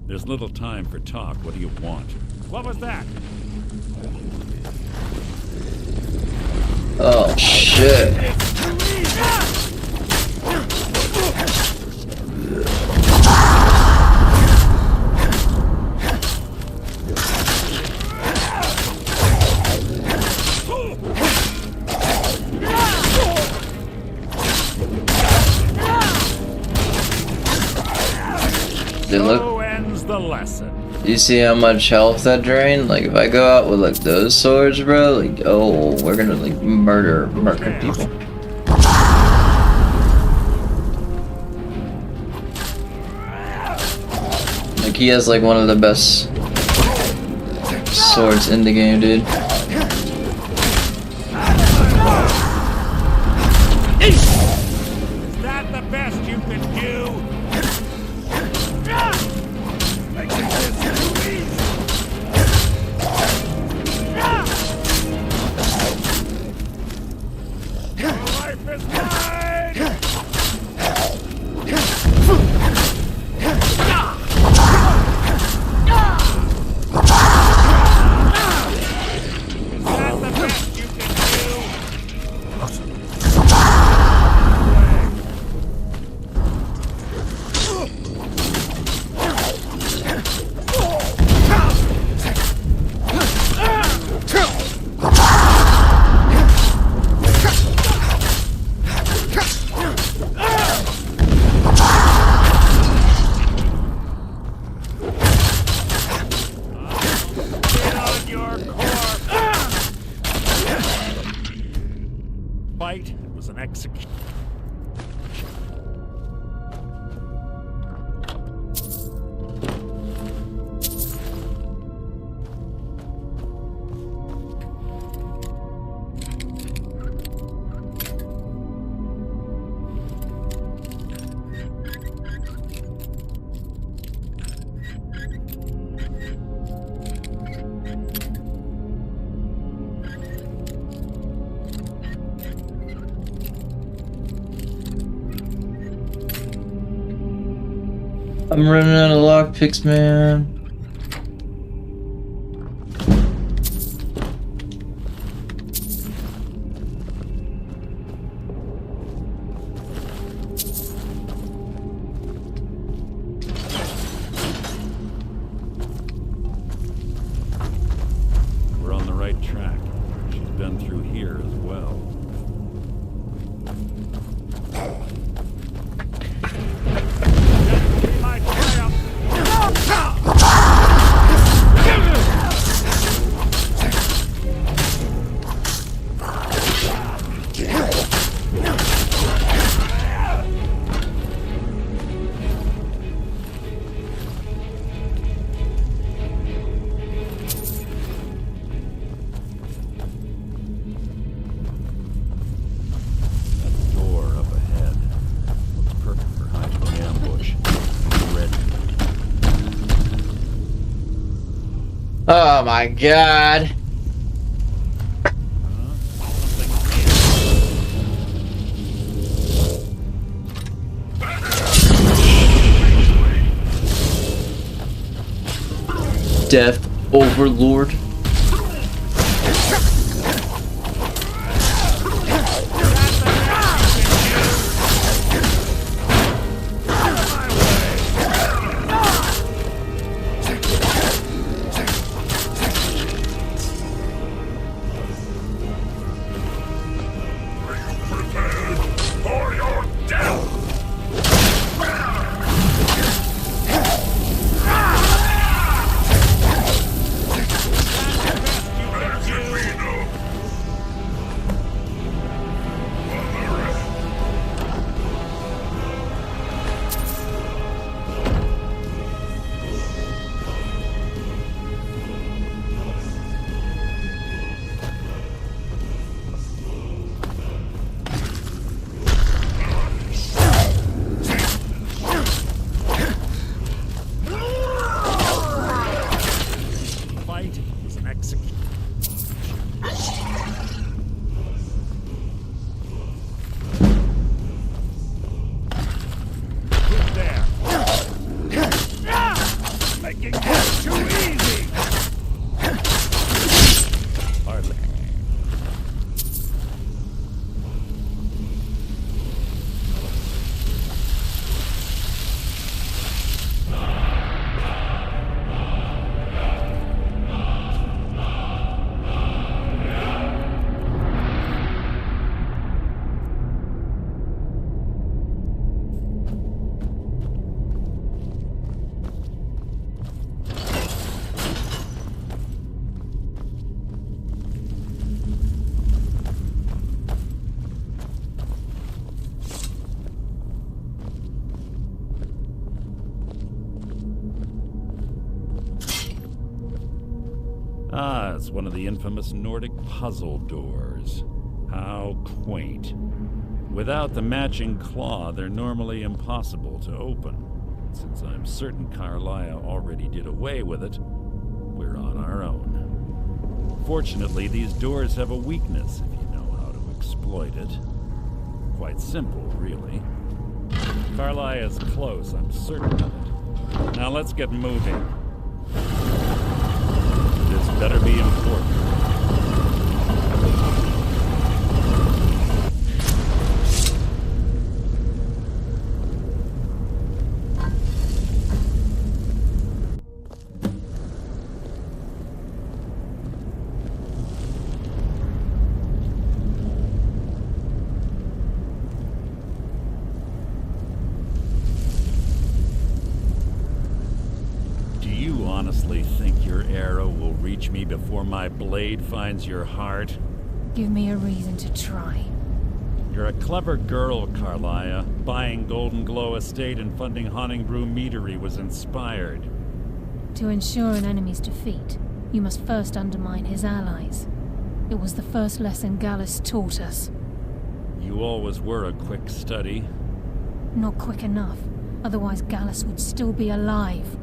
There's little time for talk. What do you want? What was that? Oh, shit. So ends the lesson. You see how much health that drained? Like, if I go out with, like, those swords, bro, like, oh, we're gonna, like, murder people. Like, he has, like, one of the best swords in the game, dude. Is that the best you can do? Life is mine! Is that the best you can fight. It was an execution. I'm running out of lockpicks, man. We're on the right track. She's been through here as well. Oh my god. Death Overlord. Ah, it's one of the infamous Nordic puzzle doors. How quaint. Without the matching claw, they're normally impossible to open. Since I'm certain Carlia already did away with it, we're on our own. Fortunately, these doors have a weakness if you know how to exploit it. Quite simple, really. Carlia is close, I'm certain of it. Now let's get moving. This better be important. Honestly think your arrow will reach me before my blade finds your heart? Give me a reason to try. You're a clever girl, Carlia. Buying Golden Glow Estate and funding Honningbrew Meadery was inspired. To ensure an enemy's defeat, you must first undermine his allies. It was the first lesson Gallus taught us. You always were a quick study. Not quick enough, otherwise Gallus would still be alive.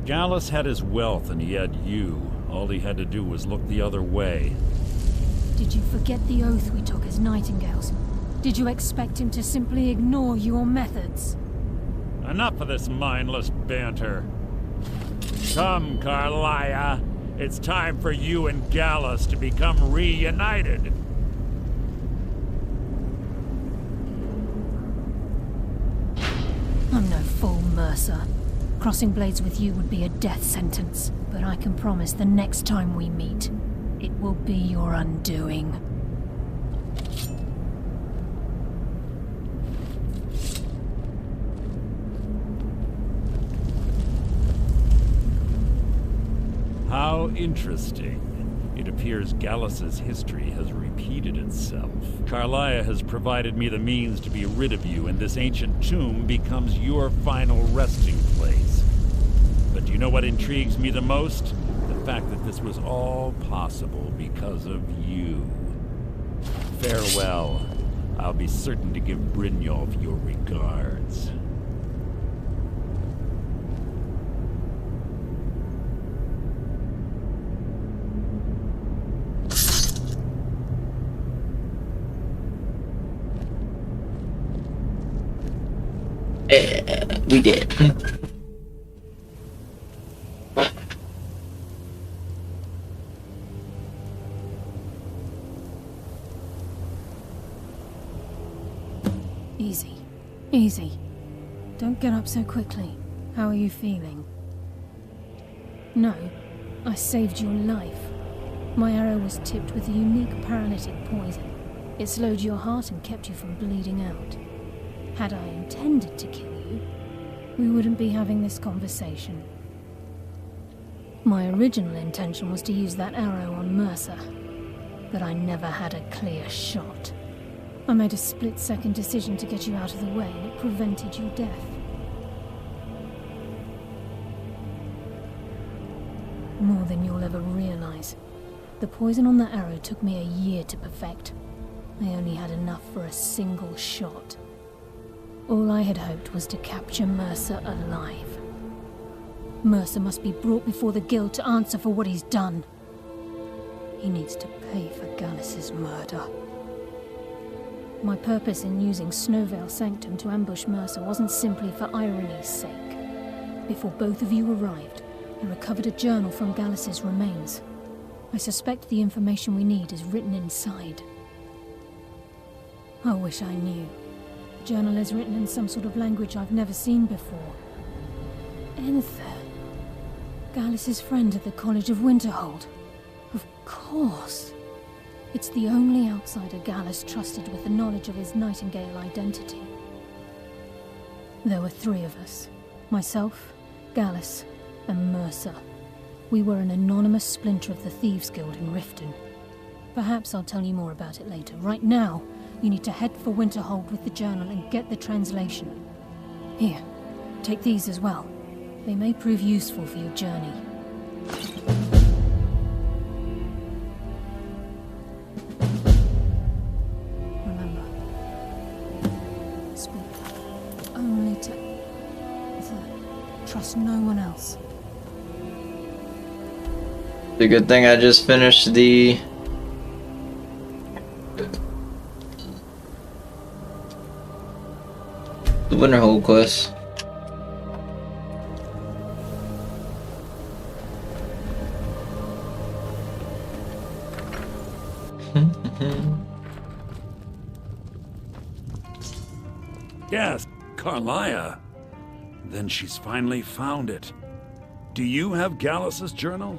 Gallus had his wealth and he had you. All he had to do was look the other way. Did you forget the oath we took as Nightingales? Did you expect him to simply ignore your methods? Enough of this mindless banter. Come, Carlia. It's time for you and Gallus to become reunited. I'm no fool, Mercer. Crossing blades with you would be a death sentence, but I can promise the next time we meet, it will be your undoing. How interesting. It appears Gallus's history has repeated itself. Carlia has provided me the means to be rid of you, and this ancient tomb becomes your final resting place. But do you know what intrigues me the most? The fact that this was all possible because of you. Farewell. I'll be certain to give Brynjolf your regards. We did. Easy. Easy. Don't get up so quickly. How are you feeling? No, I saved your life. My arrow was tipped with a unique paralytic poison. It slowed your heart and kept you from bleeding out. Had I intended to kill you, we wouldn't be having this conversation. My original intention was to use that arrow on Mercer, but I never had a clear shot. I made a split-second decision to get you out of the way, and it prevented your death. More than you'll ever realize. The poison on that arrow took me a year to perfect. I only had enough for a single shot. All I had hoped was to capture Mercer alive. Mercer must be brought before the Guild to answer for what he's done. He needs to pay for Gallus's murder. My purpose in using Snowvale Sanctum to ambush Mercer wasn't simply for irony's sake. Before both of you arrived, I recovered a journal from Gallus's remains. I suspect the information we need is written inside. I wish I knew. The journal is written in some sort of language I've never seen before. Enther. Gallus's friend at the College of Winterhold. Of course. It's the only outsider Gallus trusted with the knowledge of his Nightingale identity. There were 3 of us. Myself, Gallus, and Mercer. We were an anonymous splinter of the Thieves Guild in Riften. Perhaps I'll tell you more about it later. Right now, you need to head for Winterhold with the journal and get the translation. Here, take these as well. They may prove useful for your journey. trust no one else. The good thing I just finished the Winterhold quest. Yes, Carlia. Then she's finally found it. Do you have Gallus's journal?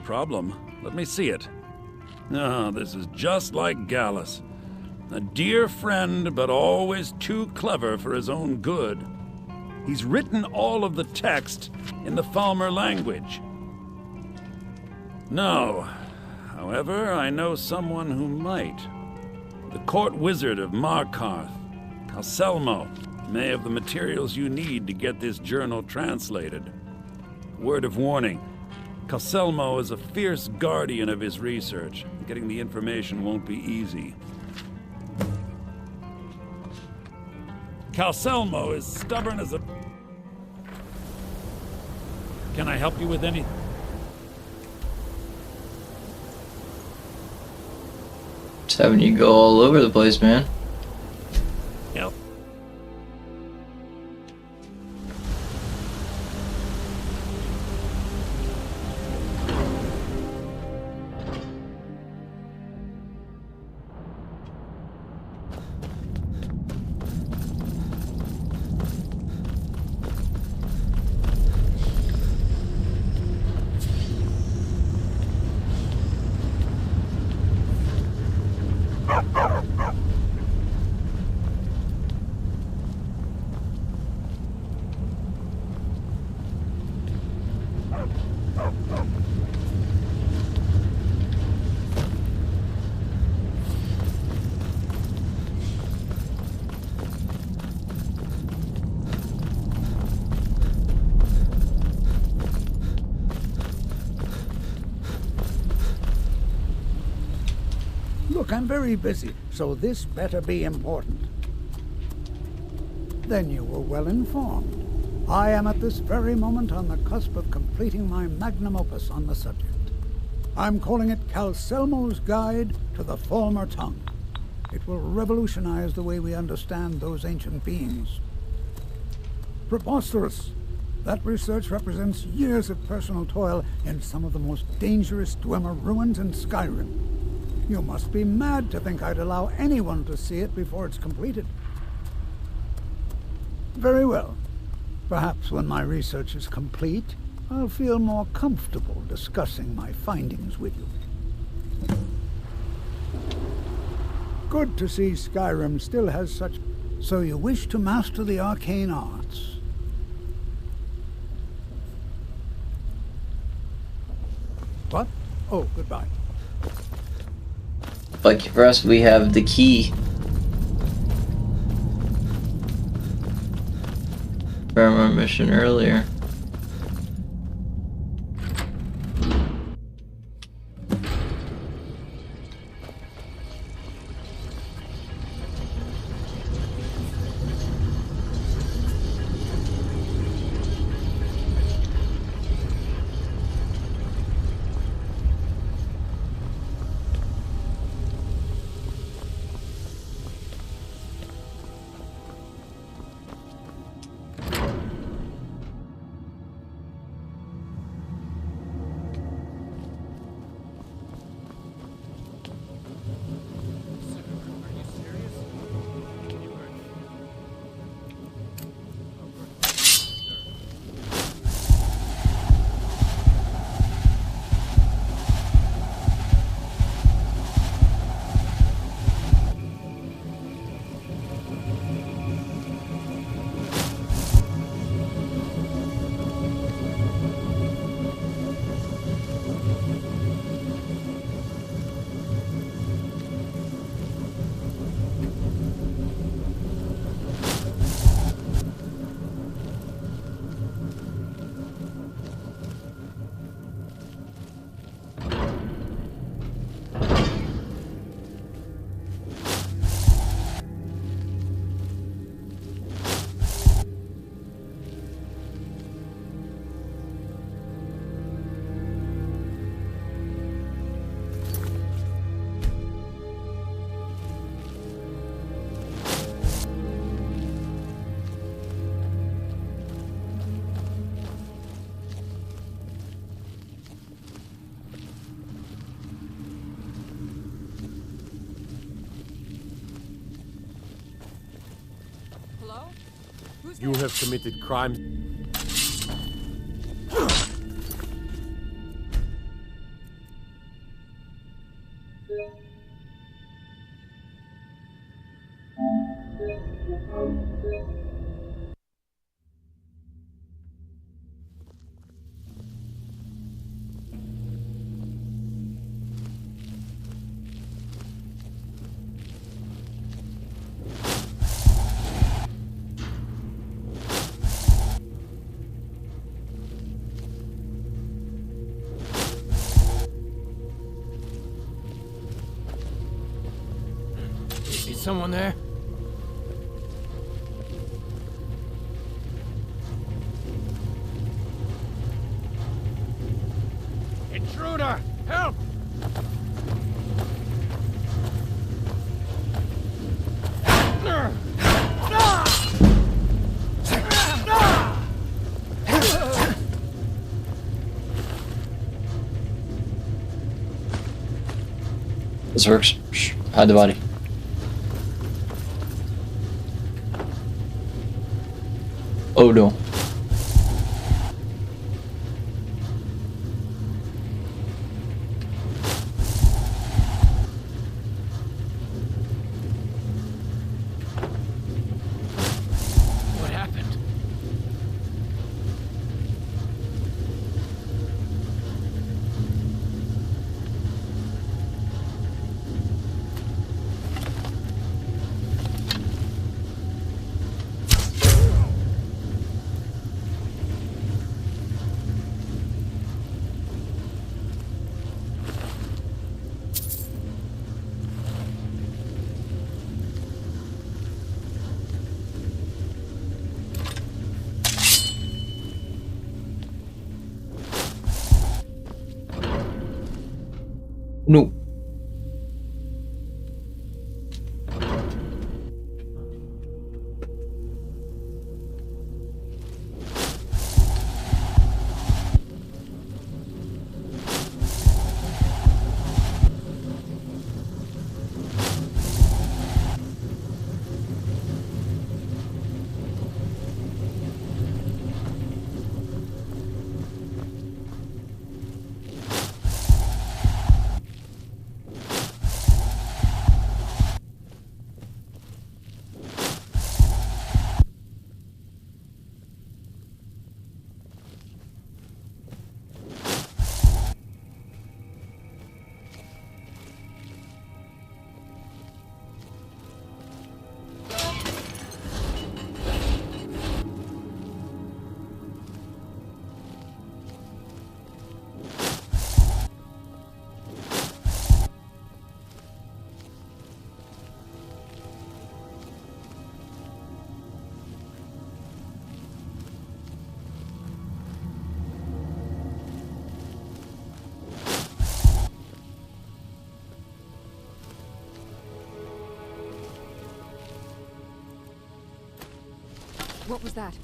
Problem. Let me see it. Ah, this is just like Gallus. A dear friend, but always too clever for his own good. He's written all of the text in the Falmer language. No. However, I know someone who might. The court wizard of Markarth, Calselmo, may have the materials you need to get this journal translated. Word of warning, Calselmo is a fierce guardian of his research. Getting the information won't be easy. Calselmo is stubborn as a... Can I help you with anything? Just having you go all over the place, man. Yep. Look, I'm very busy, so this better be important. Then you were well informed. I am at this very moment on the cusp of completing my magnum opus on the subject. I'm calling it Calselmo's Guide to the Falmer Tongue. It will revolutionize the way we understand those ancient beings. Preposterous! That research represents years of personal toil in some of the most dangerous Dwemer ruins in Skyrim. You must be mad to think I'd allow anyone to see it before it's completed. Very well. Perhaps when my research is complete, I'll feel more comfortable discussing my findings with you. Good to see Skyrim still has such... So you wish to master the arcane arts? What? Oh, goodbye. Lucky for us, we have the key. From our mission earlier. You have committed crimes. Is someone there? Intruder! Help! This works. Shh. Hide the body. Oh no. What happened? No. What was that?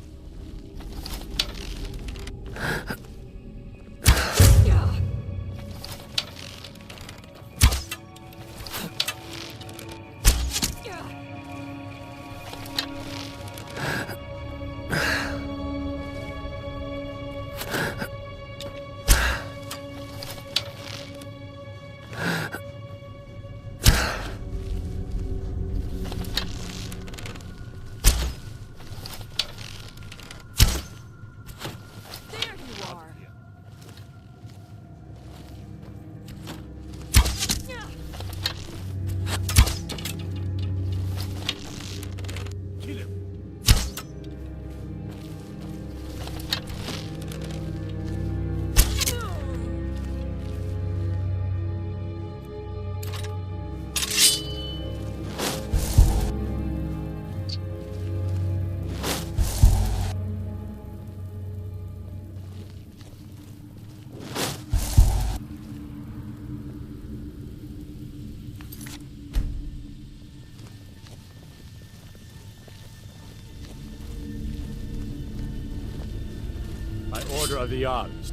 By order of the arZ'us.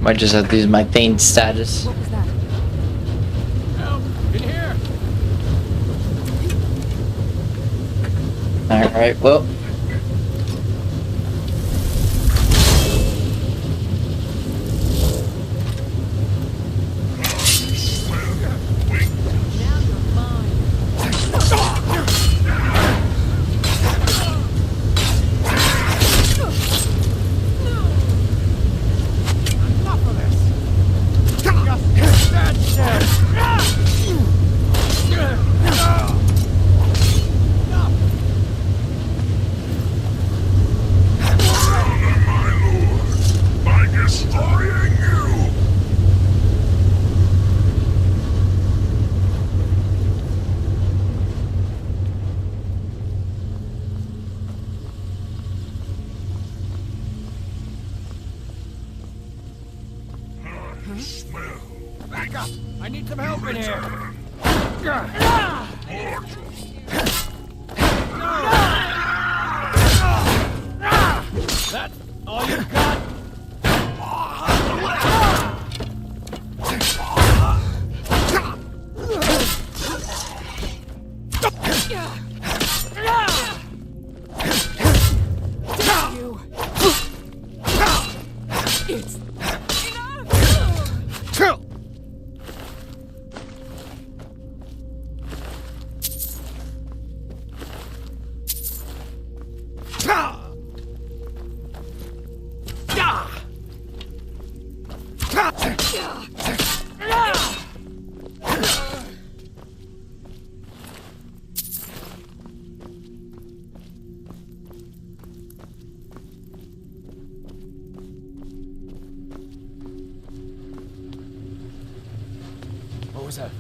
Might just have to use my Thane status. What was that? Help! In here! Alright, well. Back up! I need some help in here! That's all you got? It's What was that?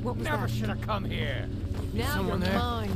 What was Never that? should have come here. Now Someone you're there? mine.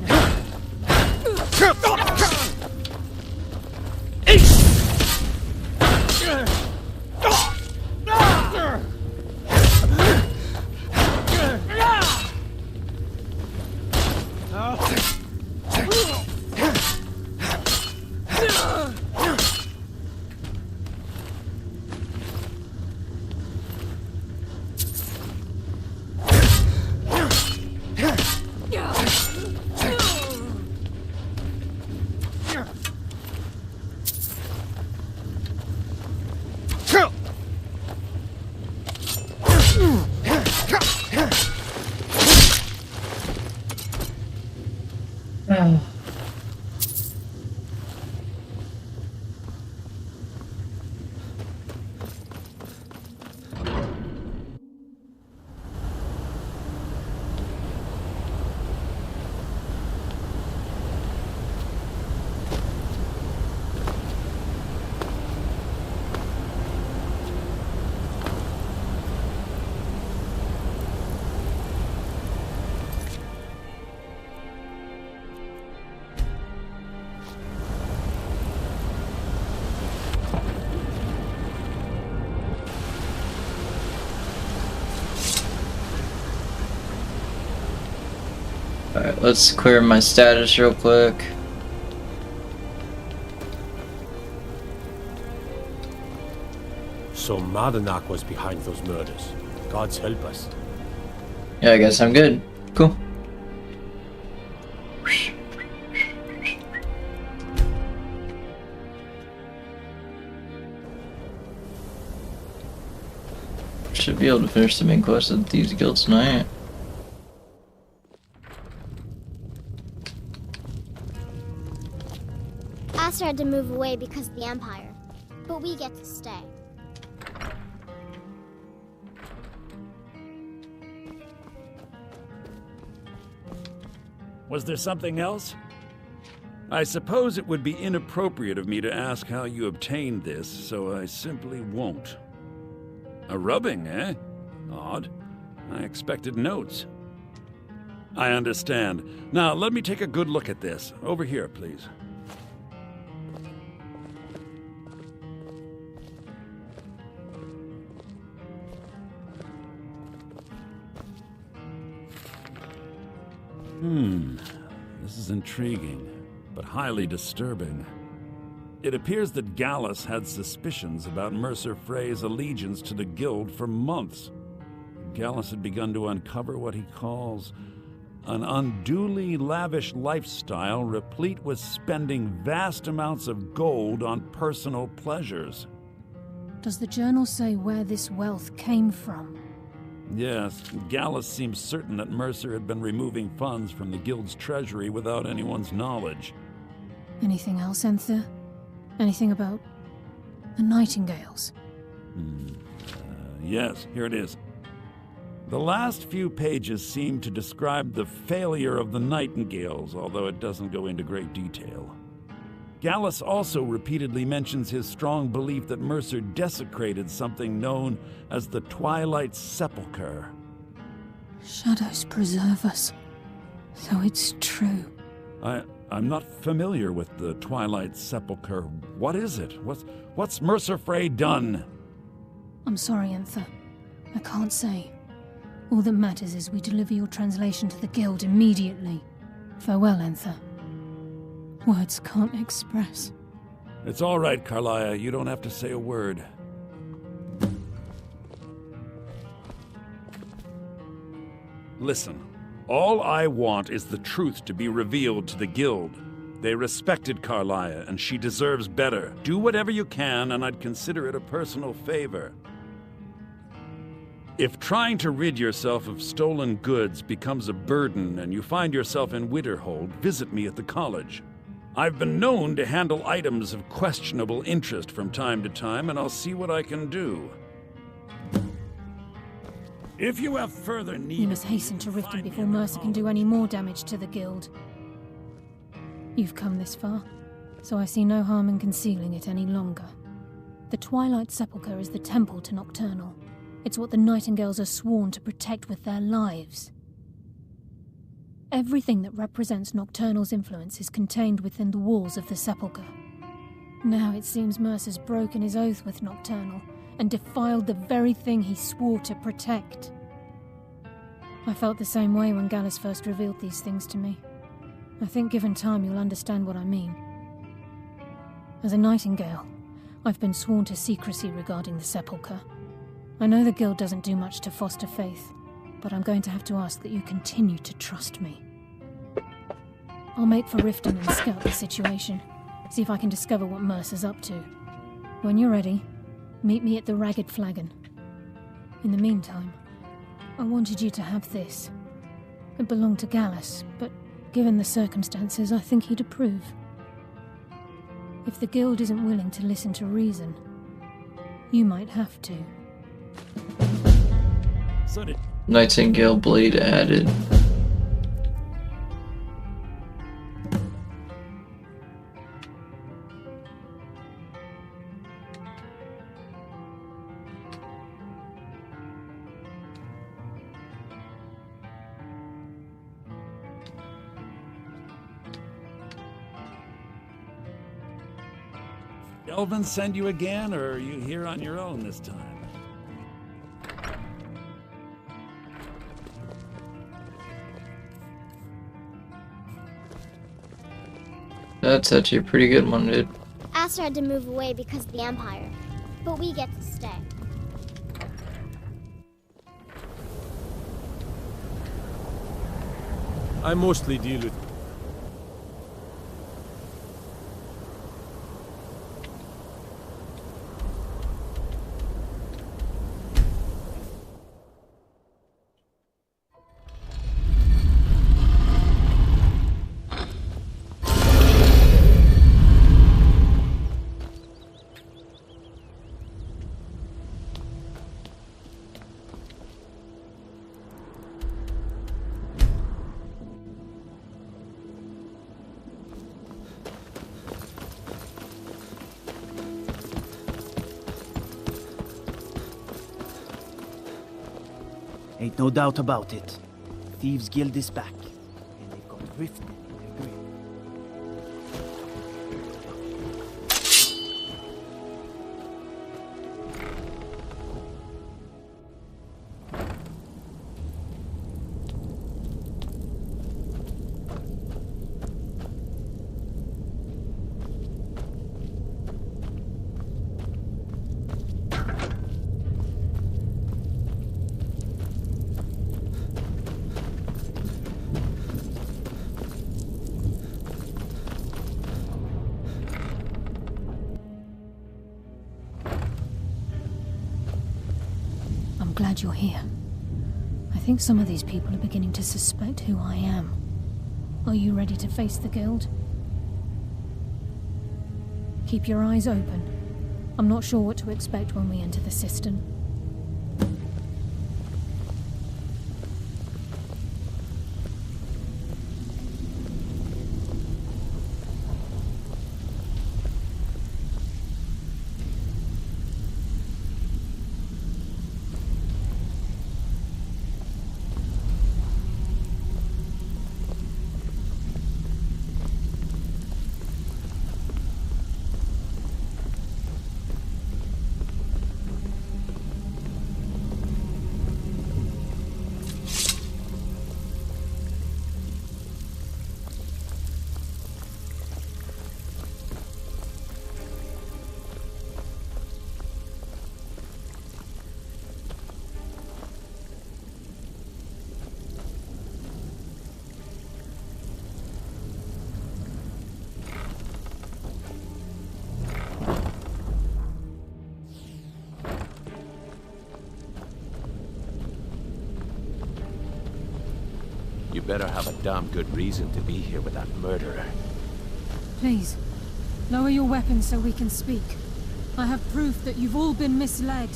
Alright, let's clear my status real quick. So Madanak was behind those murders. Gods help us. Yeah, I guess I'm good. Cool. Should be able to finish the main quest of these guilds tonight. Aster had to move away because of the Empire, but we get to stay. Was there something else? I suppose it would be inappropriate of me to ask how you obtained this, so I simply won't. A rubbing, eh? Odd. I expected notes. I understand. Now, let me take a good look at this. Over here, please. This is intriguing, but highly disturbing. It appears that Gallus had suspicions about Mercer Frey's allegiance to the Guild for months. Gallus had begun to uncover what he calls an unduly lavish lifestyle replete with spending vast amounts of gold on personal pleasures. Does the journal say where this wealth came from? Yes, Gallus seems certain that Mercer had been removing funds from the Guild's treasury without anyone's knowledge. Anything else, Enther? Anything about the Nightingales? Yes, here it is. The last few pages seem to describe the failure of the Nightingales, although it doesn't go into great detail. Gallus also repeatedly mentions his strong belief that Mercer desecrated something known as the Twilight Sepulchre. Shadows preserve us. So it's true. I'm not familiar with the Twilight Sepulchre. What is it? What's Mercer Frey done? I'm sorry, Enther. I can't say. All that matters is we deliver your translation to the Guild immediately. Farewell, Enther. Words can't express. It's all right, Carlia. You don't have to say a word. Listen, all I want is the truth to be revealed to the Guild. They respected Carlia, and she deserves better. Do whatever you can, and I'd consider it a personal favor. If trying to rid yourself of stolen goods becomes a burden and you find yourself in Winterhold, visit me at the college. I've been known to handle items of questionable interest from time to time, and I'll see what I can do. If you have further need... We must hasten to Riften before Mercer can do any more damage to the Guild. You've come this far, so I see no harm in concealing it any longer. The Twilight Sepulchre is the temple to Nocturnal. It's what the Nightingales are sworn to protect with their lives. Everything that represents Nocturnal's influence is contained within the walls of the Sepulchre. Now it seems Mercer's broken his oath with Nocturnal and defiled the very thing he swore to protect. I felt the same way when Gallus first revealed these things to me. I think given time you'll understand what I mean. As a Nightingale, I've been sworn to secrecy regarding the Sepulchre. I know the Guild doesn't do much to foster faith, but I'm going to have to ask that you continue to trust me. I'll make for Riften and scout the situation, see if I can discover what Mercer's up to. When you're ready, meet me at the Ragged Flagon. In the meantime, I wanted you to have this. It belonged to Gallus, but given the circumstances, I think he'd approve. If the Guild isn't willing to listen to reason, you might have to. Nightingale blade added. Elvin send you again, or are you here on your own this time? That's actually a pretty good one, dude. Aster had to move away because of the Empire, but we get to stay. I mostly deal with... Ain't no doubt about it. Thieves' Guild is back, and they've got Riften in their grip. Glad you're here. I think some of these people are beginning to suspect who I am. Are you ready to face the Guild? Keep your eyes open. I'm not sure what to expect when we enter the cistern. You better have a damn good reason to be here with that murderer. Please, lower your weapons so we can speak. I have proof that you've all been misled.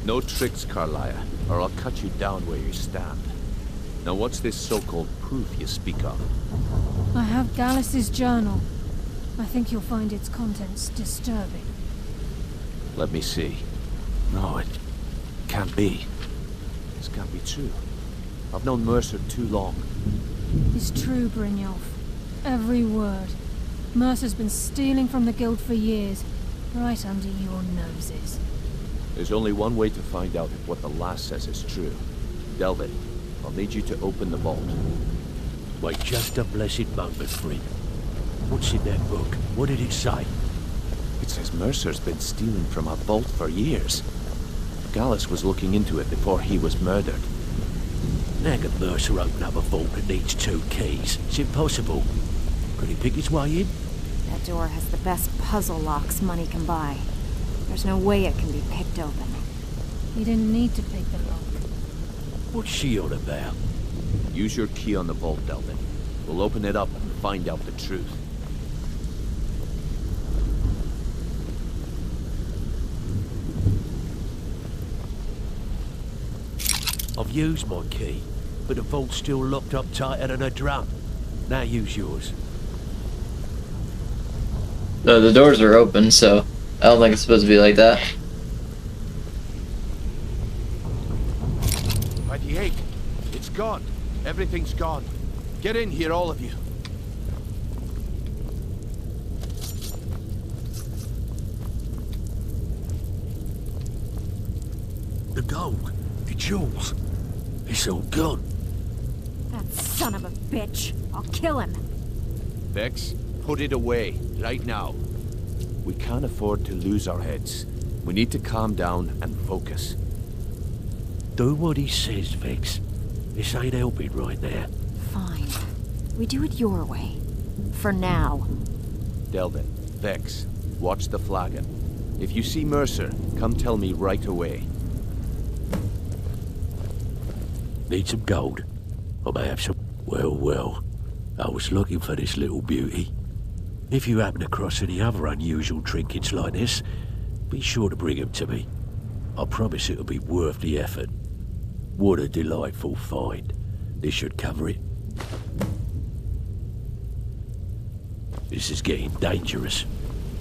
No tricks, Carlia, or I'll cut you down where you stand. Now what's this so-called proof you speak of? I have Gallus's journal. I think you'll find its contents disturbing. Let me see. No, it can't be. This can't be true. I've known Mercer too long. It's true, Brynjolf. Every word. Mercer's been stealing from the guild for years, right under your noses. There's only one way to find out if what the lass says is true. Delvin, I'll need you to open the vault. Wait just a blessed moment, friend. What's in that book? What did it say? It says Mercer's been stealing from a vault for years. Gallus was looking into it before he was murdered. How can Mercer open up a vault that needs 2 keys? It's impossible. Could he pick his way in? That door has the best puzzle locks money can buy. There's no way it can be picked open. You didn't need to pick the lock. What's she on about? Use your key on the vault, Delvin. We'll open it up and find out the truth. I've used my key, but the vault's still locked up tighter than a drum. Now use yours. No, the doors are open, so I don't think it's supposed to be like that. By the egg, it's gone. Everything's gone. Get in here, all of you. The gold, the jewels, it's all gone. That son of a bitch. I'll kill him. Vex, put it away, right now. We can't afford to lose our heads. We need to calm down and focus. Do what he says, Vex. This ain't helping right now. Fine. We do it your way. For now. Delvin, Vex, watch the flagon. If you see Mercer, come tell me right away. Need some gold? I may have some... Well. I was looking for this little beauty. If you happen across any other unusual trinkets like this, be sure to bring them to me. I promise it'll be worth the effort. What a delightful find. This should cover it. This is getting dangerous.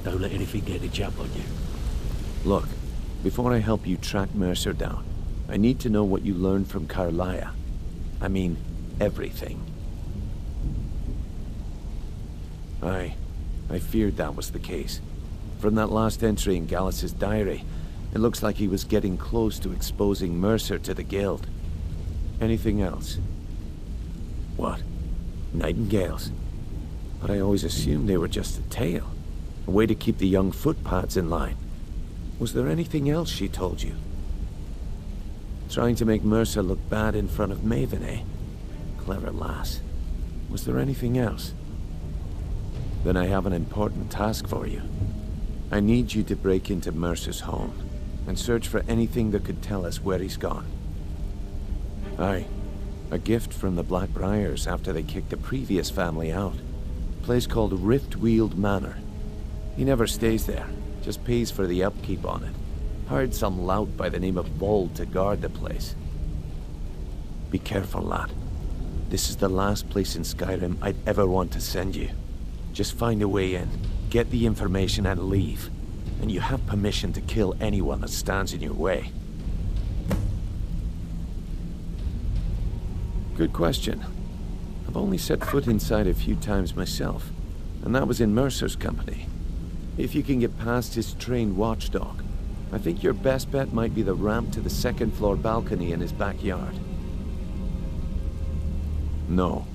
Don't let anything get a jump on you. Look, before I help you track Mercer down, I need to know what you learned from Carlia. I mean, everything. I feared that was the case. From that last entry in Gallus's diary, it looks like he was getting close to exposing Mercer to the guild. Anything else? What? Nightingales? But I always assumed they were just a tale. A way to keep the young footpads in line. Was there anything else she told you? Trying to make Mercer look bad in front of Maven, eh? Clever lass. Was there anything else? Then I have an important task for you. I need you to break into Mercer's home and search for anything that could tell us where he's gone. Aye, a gift from the Blackbriars after they kicked the previous family out. A place called Riftweald Manor. He never stays there, just pays for the upkeep on it. Hired some lout by the name of Vold to guard the place. Be careful, lad. This is the last place in Skyrim I'd ever want to send you. Just find a way in, get the information and leave. And you have permission to kill anyone that stands in your way. Good question. I've only set foot inside a few times myself, and that was in Mercer's company. If you can get past his trained watchdog, I think your best bet might be the ramp to the second-floor balcony in his backyard. No.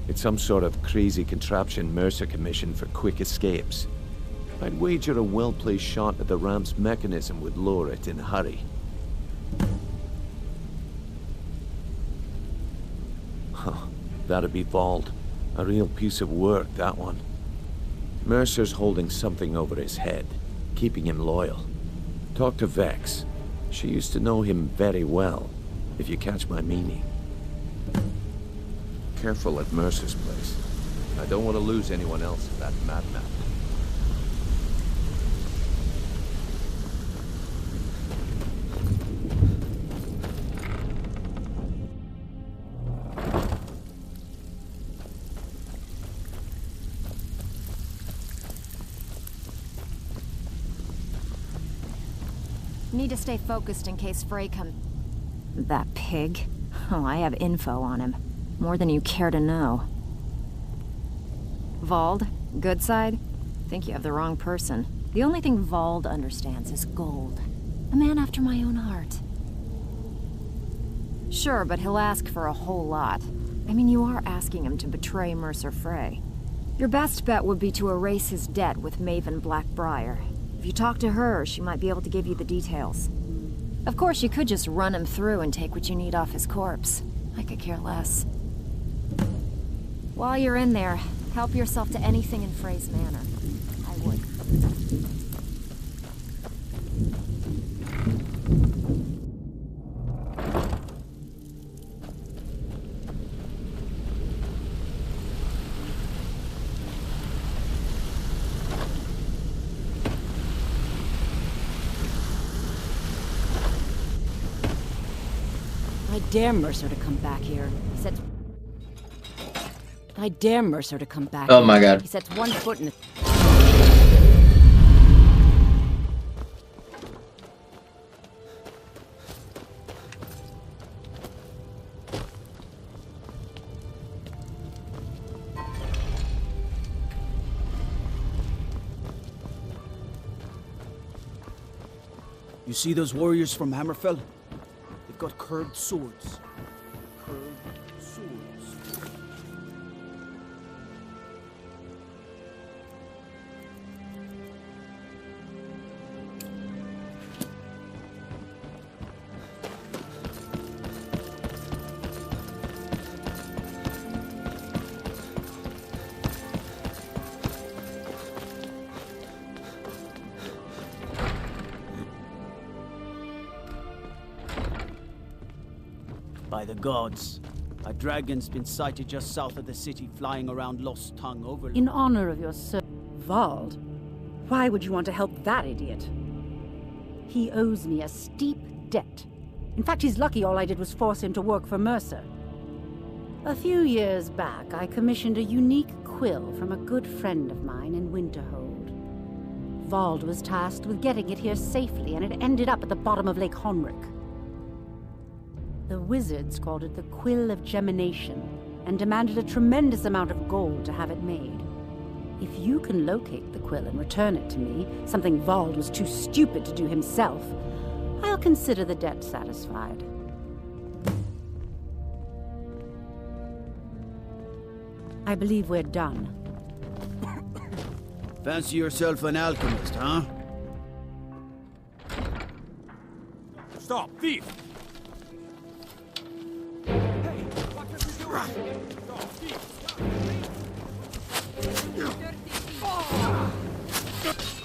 It's some sort of crazy contraption Mercer commissioned for quick escapes. I'd wager a well-placed shot at the ramp's mechanism would lower it in a hurry. Huh. That'd be Vold. A real piece of work, that one. Mercer's holding something over his head, keeping him loyal. Talk to Vex. She used to know him very well, if you catch my meaning. Careful at Mercer's place. I don't want to lose anyone else to that madman. Need to stay focused in case Frey comes. That pig. Oh, I have info on him. More than you care to know. Vald, good side? Think you have the wrong person. The only thing Vald understands is gold. A man after my own heart. Sure, but he'll ask for a whole lot. I mean, you are asking him to betray Mercer Frey. Your best bet would be to erase his debt with Maven Blackbriar. If you talk to her, she might be able to give you the details. Of course, you could just run him through and take what you need off his corpse. I could care less. While you're in there, help yourself to anything in Frey's manor. I would. I dare Mercer to come back here. He said... I dare Mercer to come back Oh here. my god. He sets one foot in the... You see those warriors from Hammerfell? They've got curved swords. Curved swords. By the gods, a dragon's been sighted just south of the city, flying around Lost Tongue Overlook. In honor of your sir, Vald, why would you want to help that idiot? He owes me a steep debt. In fact, he's lucky all I did was force him to work for Mercer. A few years back, I commissioned a unique quill from a good friend of mine in Winterhold. Vald was tasked with getting it here safely, and it ended up at the bottom of Lake Honrick. The wizards called it the Quill of Gemination, and demanded a tremendous amount of gold to have it made. If you can locate the quill and return it to me, something Vald was too stupid to do himself, I'll consider the debt satisfied. I believe we're done. Fancy yourself an alchemist, huh? Stop, thief!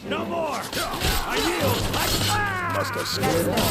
No more! I yield! Must have scared off.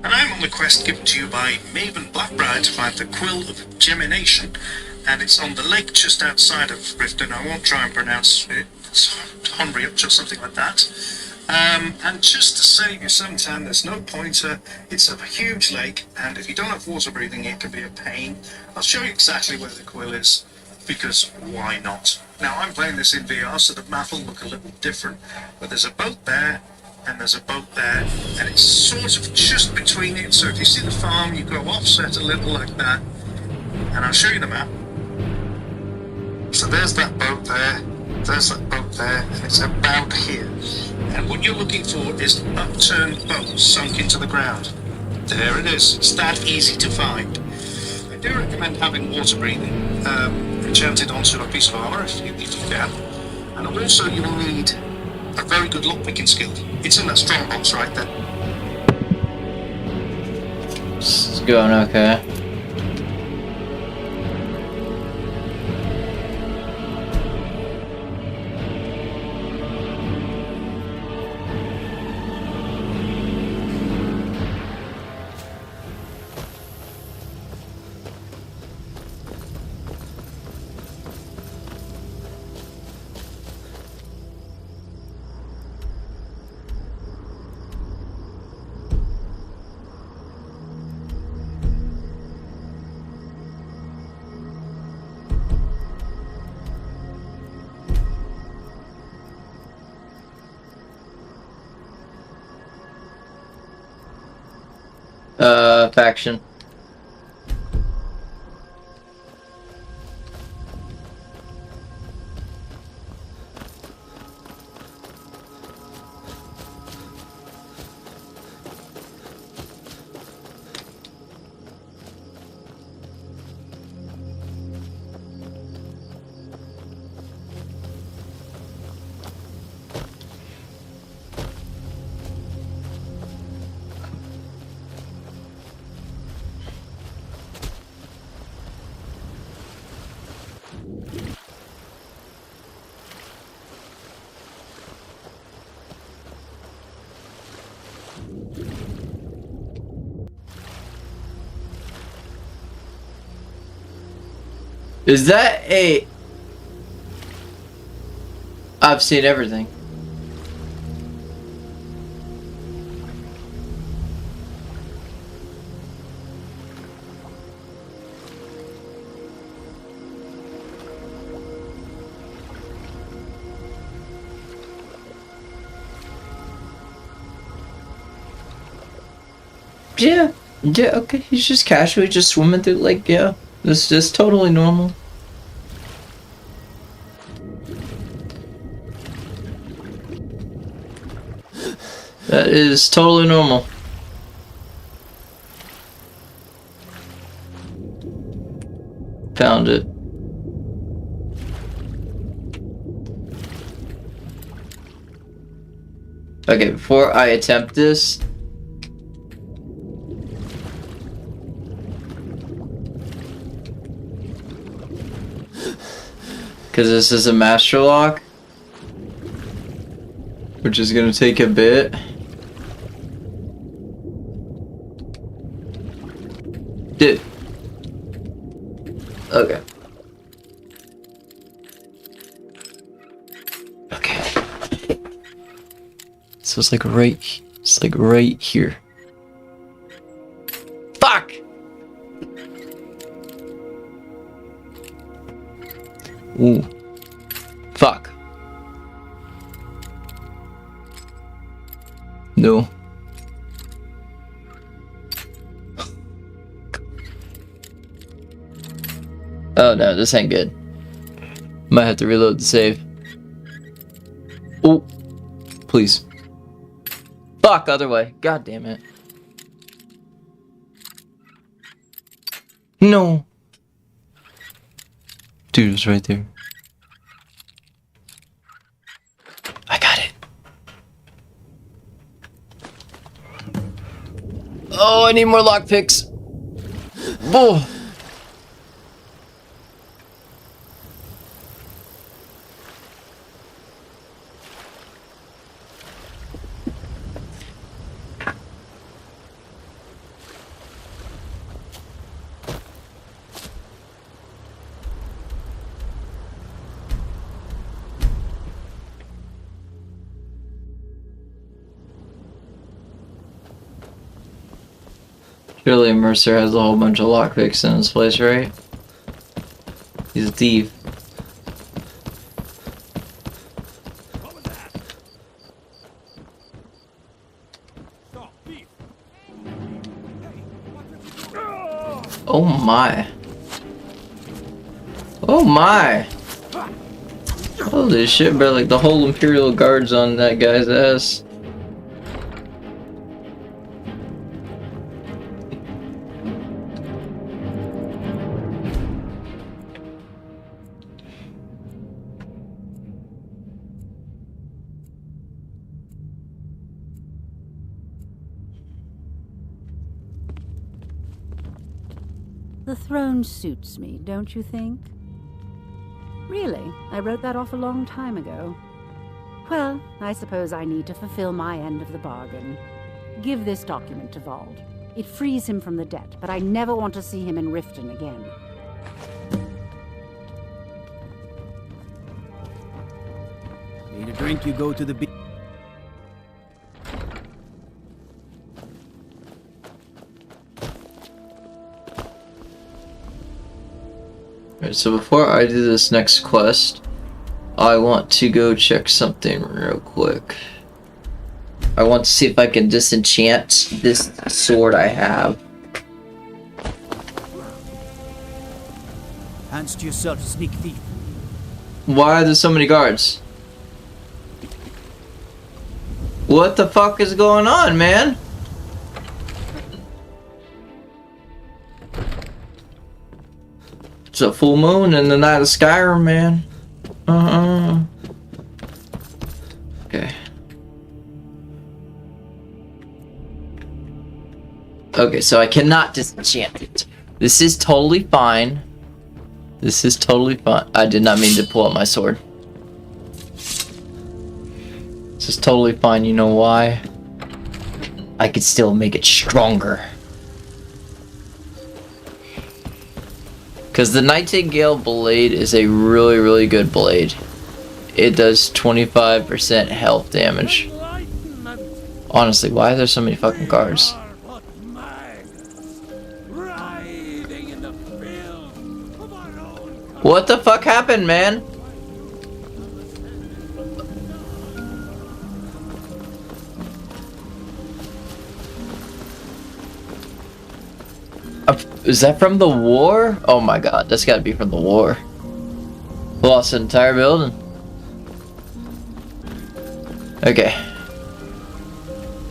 And I'm on the quest given to you by Maven Blackbriar to find the Quill of Gemination, and it's on the lake just outside of Riften. I won't try and pronounce it. It's Honriach or something like that. And just to save you some time, there's no pointer. It's a huge lake, and if you don't have water breathing, it can be a pain. I'll show you exactly where the quill is, because why not? Now, I'm playing this in VR, so the map will look a little different, but there's a boat there, and there's a boat there, and it's sort of just between it. So if you see the farm, you go offset a little like that, and I'll show you the map. So there's that boat there, there's that boat there, and it's about here. And what you're looking for is an upturned boat sunk into the ground. There it is. It's that easy to find. And do recommend having water breathing enchanted onto a piece of armor if you can. And also you will need a very good lockpicking skill. It's in that strong box right there. It's going okay. Faction. Is that a... I've seen everything. Yeah, okay, he's just casually just swimming through, like, yeah, this is totally normal. That is totally normal. Found it. Okay, before I attempt this, because this is a master lock, which is gonna take a bit. Dude. Okay. Okay. So it's like right here. Fuck! Ooh. Fuck. No. Oh no, this ain't good. Might have to reload the save. Oh, please. Fuck, other way. God damn it. No. Dude, it was right there. I got it. Oh, I need more lockpicks. Oh. Surely Mercer has a whole bunch of lockpicks in his place, right? He's a thief. Oh my. Oh my. Holy shit, bro, like the whole Imperial Guard's on that guy's ass. The throne suits me, don't you think? Really, I wrote that off a long time ago. Well, I suppose I need to fulfill my end of the bargain. Give this document to Vald. It frees him from the debt, but I never want to see him in Riften again. Need a drink, you go to the beach. Alright, so before I do this next quest, I want to go check something real quick. I want to see if I can disenchant this sword I have. Hands to yourself, sneak thief. Why are there so many guards? What the fuck is going on, man? It's a full moon in the night of Skyrim, man. Okay. Okay, so I cannot disenchant it. This is totally fine. This is totally fine. I did not mean to pull out my sword. This is totally fine. You know why? I could still make it stronger. Because the Nightingale blade is a really, really good blade. It does 25% health damage. Honestly, why are there so many fucking guards? What the fuck happened, man? Is that from the war? Oh my god, that's gotta be from the war. Lost an entire building. Okay.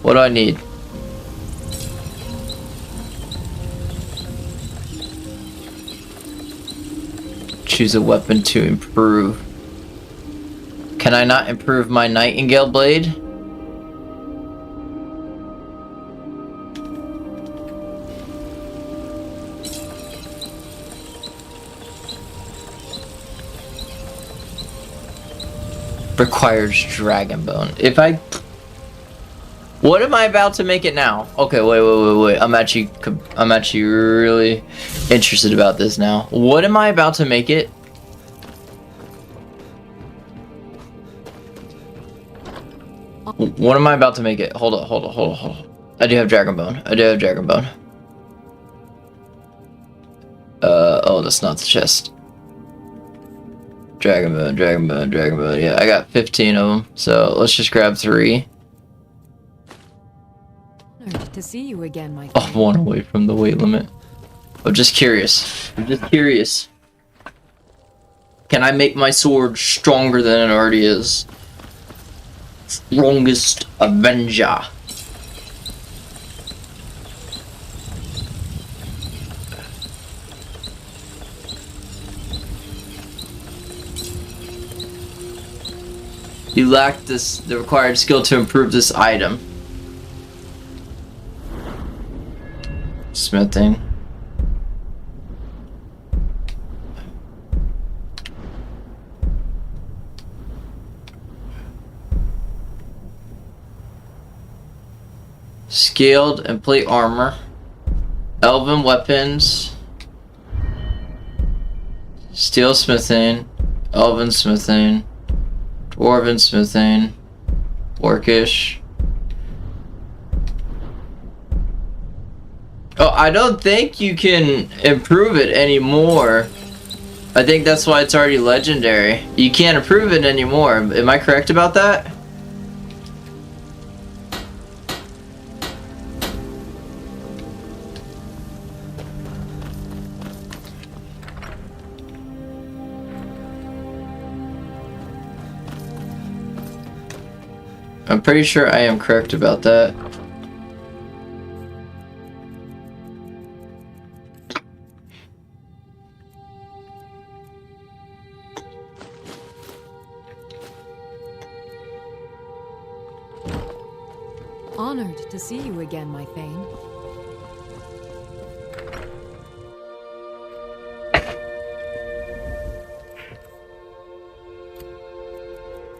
What do I need? Choose a weapon to improve. Can I not improve my Nightingale blade? Requires dragon bone. If I... What am I about to make it now? Okay, wait. I'm actually really interested about this now. What am I about to make it? What am I about to make it? Hold on. I do have dragon bone. Oh, that's not the chest. Dragon bone. Yeah, I got 15 of them. So let's just grab 3. To see you again, my friend. Oh, 1 away from the weight limit. I'm just curious. Can I make my sword stronger than it already is? Strongest Avenger. You lack the required skill to improve this item. Smithing. Scaled and plate armor. Elven weapons. Steel smithing. Elven smithing. Dwarven smithing. Orcish. Oh, I don't think you can improve it anymore. I think that's why it's already legendary. You can't improve it anymore. Am I correct about that? I'm pretty sure I am correct about that. Honored to see you again, my Thane.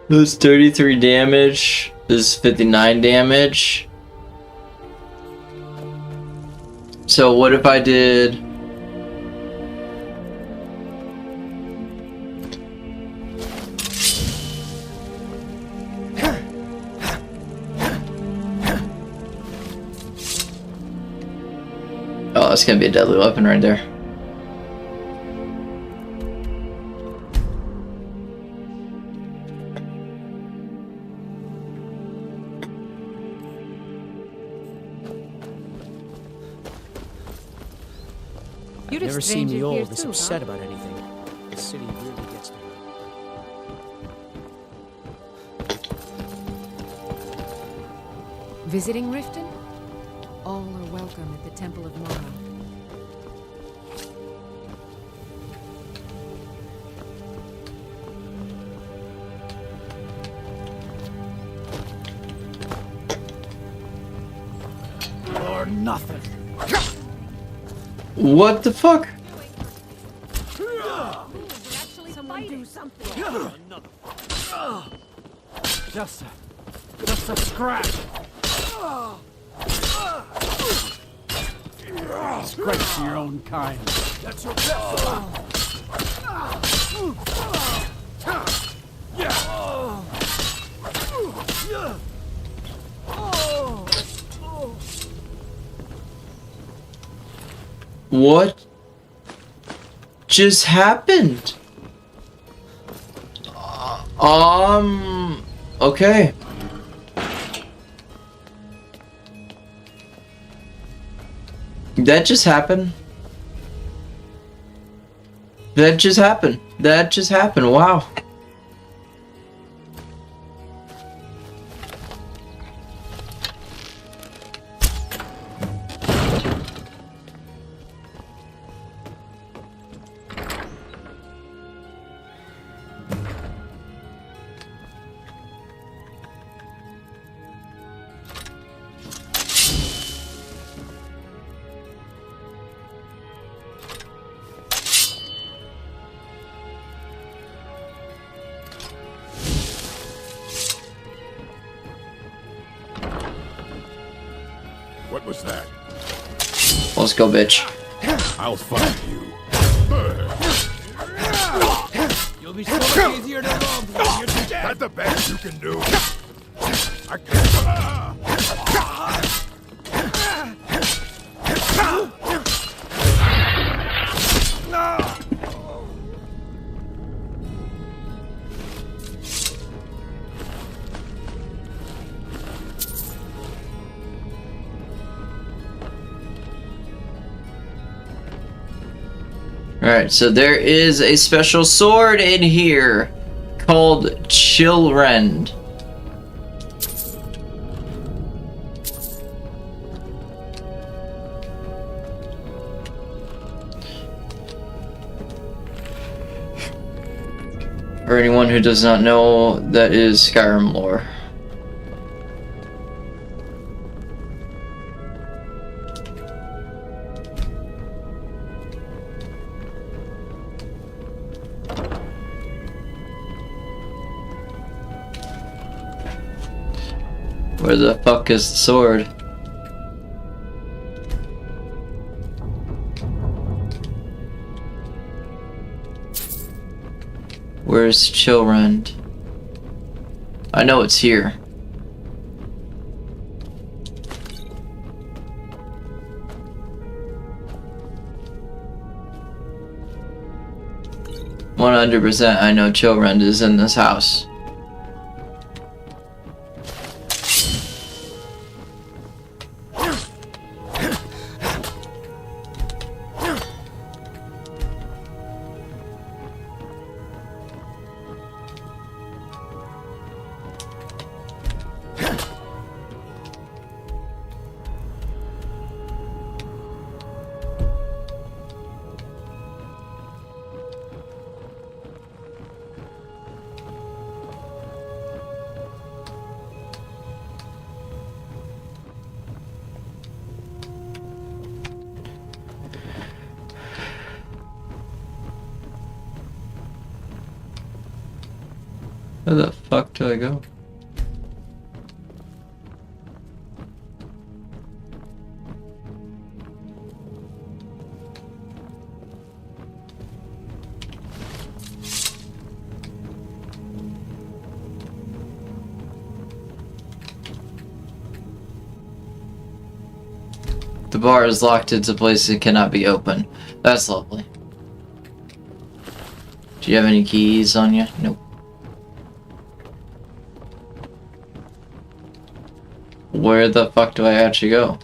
This is 33 damage. This is 59 damage. So what if I did... Oh, that's gonna be a deadly weapon right there. I've never seen the old this upset about anything. The city really gets me. Visiting Riften? All are welcome at the Temple of Mara. Or nothing. What the fuck? Someone do something. Just a scratch. Scratch your own kind. That's your best. What just happened? Okay. That just happened. That just happened. That just happened. Wow. What was that? Let's go, bitch. I'll find you. You'll be so much easier to rob when you're dead. That's the best you can do. I can't. Alright, so there is a special sword in here called Chillrend. For anyone who does not know, that is Skyrim lore. Where the fuck is the sword? Where's Chillrend? I know it's here. %, I know Chillrend is in this house. Where the fuck do I go? The bar is locked into a place that cannot be opened. That's lovely. Do you have any keys on you? Nope. Where the fuck do I actually go?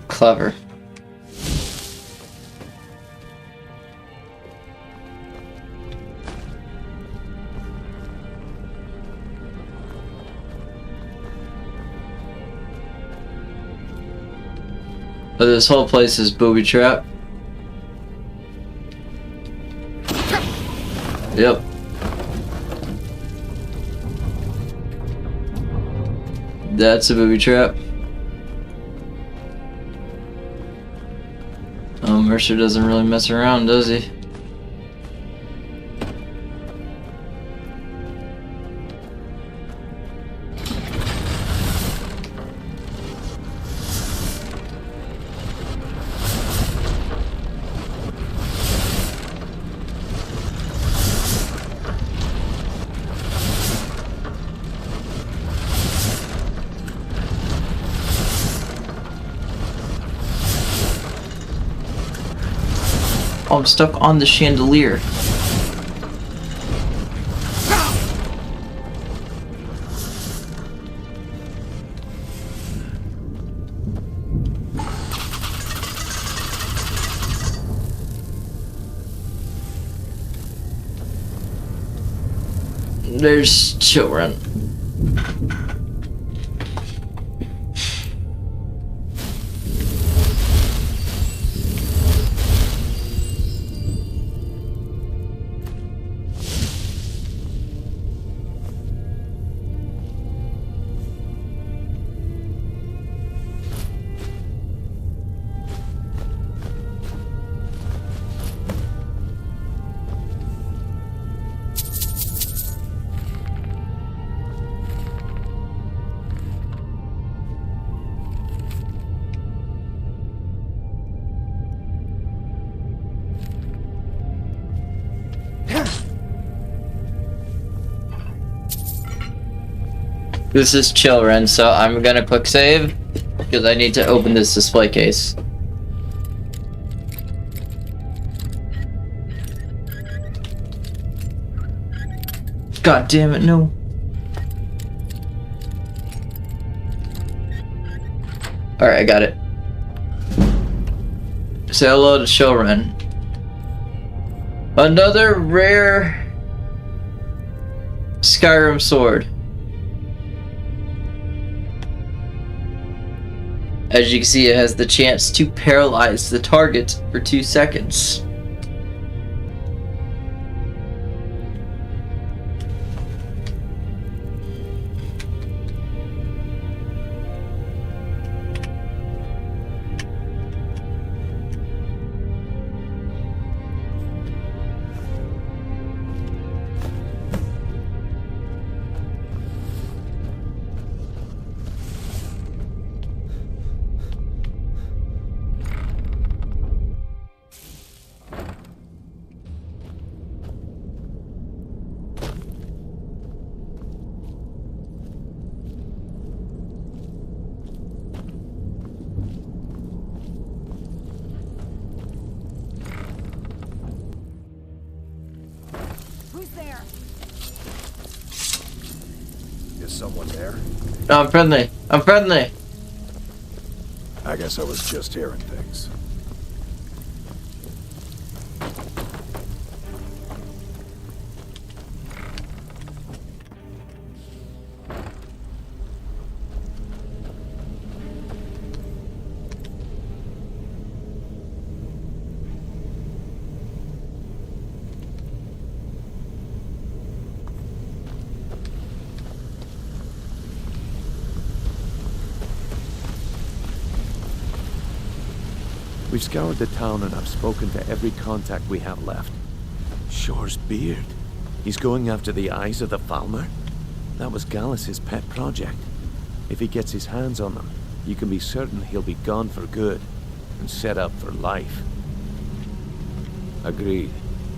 Clever. But this whole place is booby trap. Yep. That's a booby trap. Mercer doesn't really mess around, does he? Oh, I'm stuck on the chandelier. There's children. This is children, so I'm gonna quick save because I need to open this display case. God damn it, no. Alright, I got it. Say hello to children. Another rare Skyrim sword. As you can see, it has the chance to paralyze the target for 2 seconds. Someone there? No, I'm friendly. I'm friendly. I guess I was just hearing things. We've scoured the town and I've spoken to every contact we have left. Shore's beard. He's going after the eyes of the Falmer? That was Gallus's pet project. If he gets his hands on them, you can be certain he'll be gone for good and set up for life. Agreed.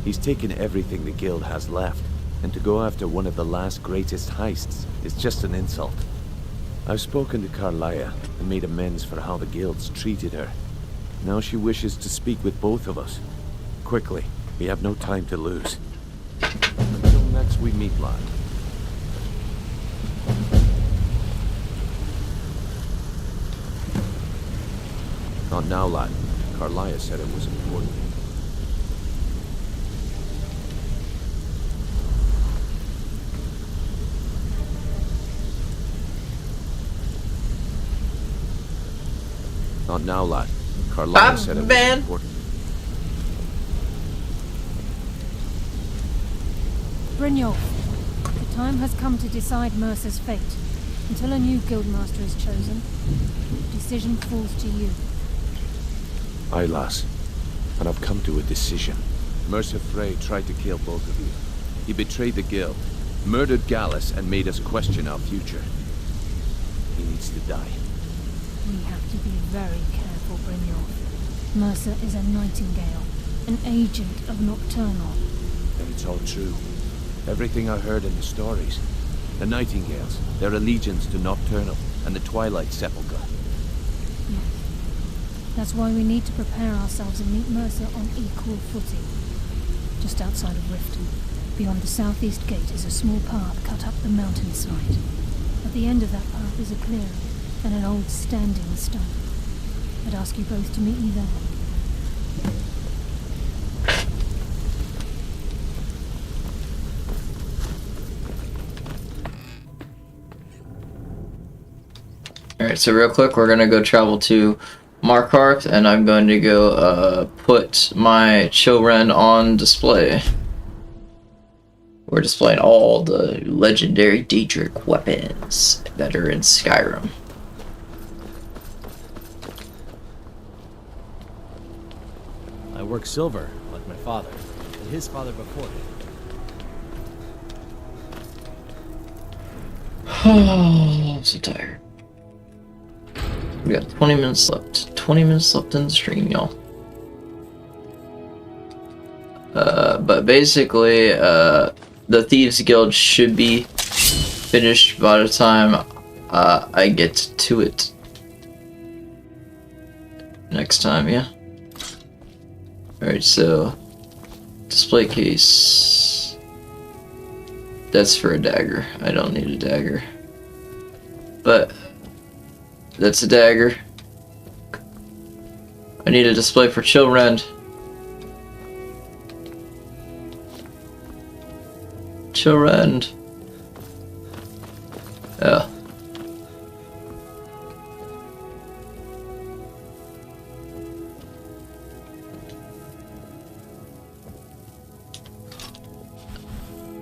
He's taken everything the guild has left, and to go after one of the last greatest heists is just an insult. I've spoken to Carlia and made amends for how the guild's treated her. Now she wishes to speak with both of us. Quickly, we have no time to lose. Until next we meet, lad. Not now, lad. Carlia said it was important. Not now, lad. Carlia said it was important. Brynjolf, the time has come to decide Mercer's fate. Until a new guildmaster is chosen, the decision falls to you. Aye, lass. And I've come to a decision. Mercer Frey tried to kill both of you. He betrayed the guild, murdered Gallus, and made us question our future. He needs to die. We have to be very careful, Brynjolf. Mercer is a Nightingale, an agent of Nocturnal. And it's all true. Everything I heard in the stories. The Nightingales, their allegiance to Nocturnal, and the Twilight Sepulchre. Yes. That's why we need to prepare ourselves and meet Mercer on equal footing. Just outside of Riften, beyond the southeast gate, is a small path cut up the mountainside. At the end of that path is a clearing, and an old standing stone. I'd ask you both to meet me there. Alright, so real quick, we're gonna go travel to Markarth, and I'm going to go put my Chilren on display. We're displaying all the legendary Daedric weapons that are in Skyrim. I work silver, like my father, and his father before him. Oh, I'm so tired. We got 20 minutes left. 20 minutes left in the stream, y'all. But basically, the Thieves Guild should be finished by the time I get to it. Next time, yeah. Alright, so display case. That's for a dagger. I don't need a dagger. But that's a dagger. I need a display for Chilrend. Chilrend. Oh.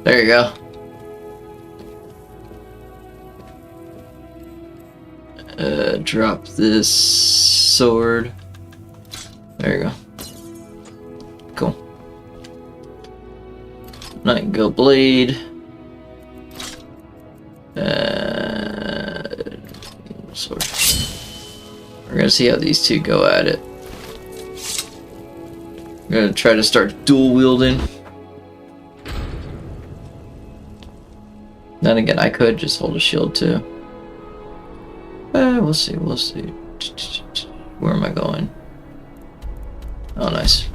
There you go. Drop this sword. There you go. Cool. Nightingale blade. Sword. We're gonna see how these two go at it. We're gonna try to start dual wielding. Then again, I could just hold a shield too. We'll see, we'll see. Where am I going? Oh, nice.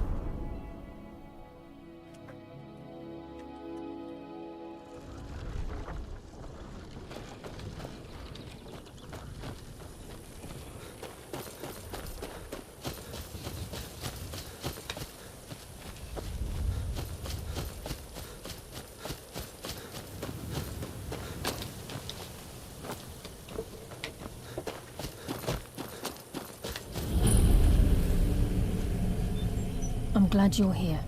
glad you're here.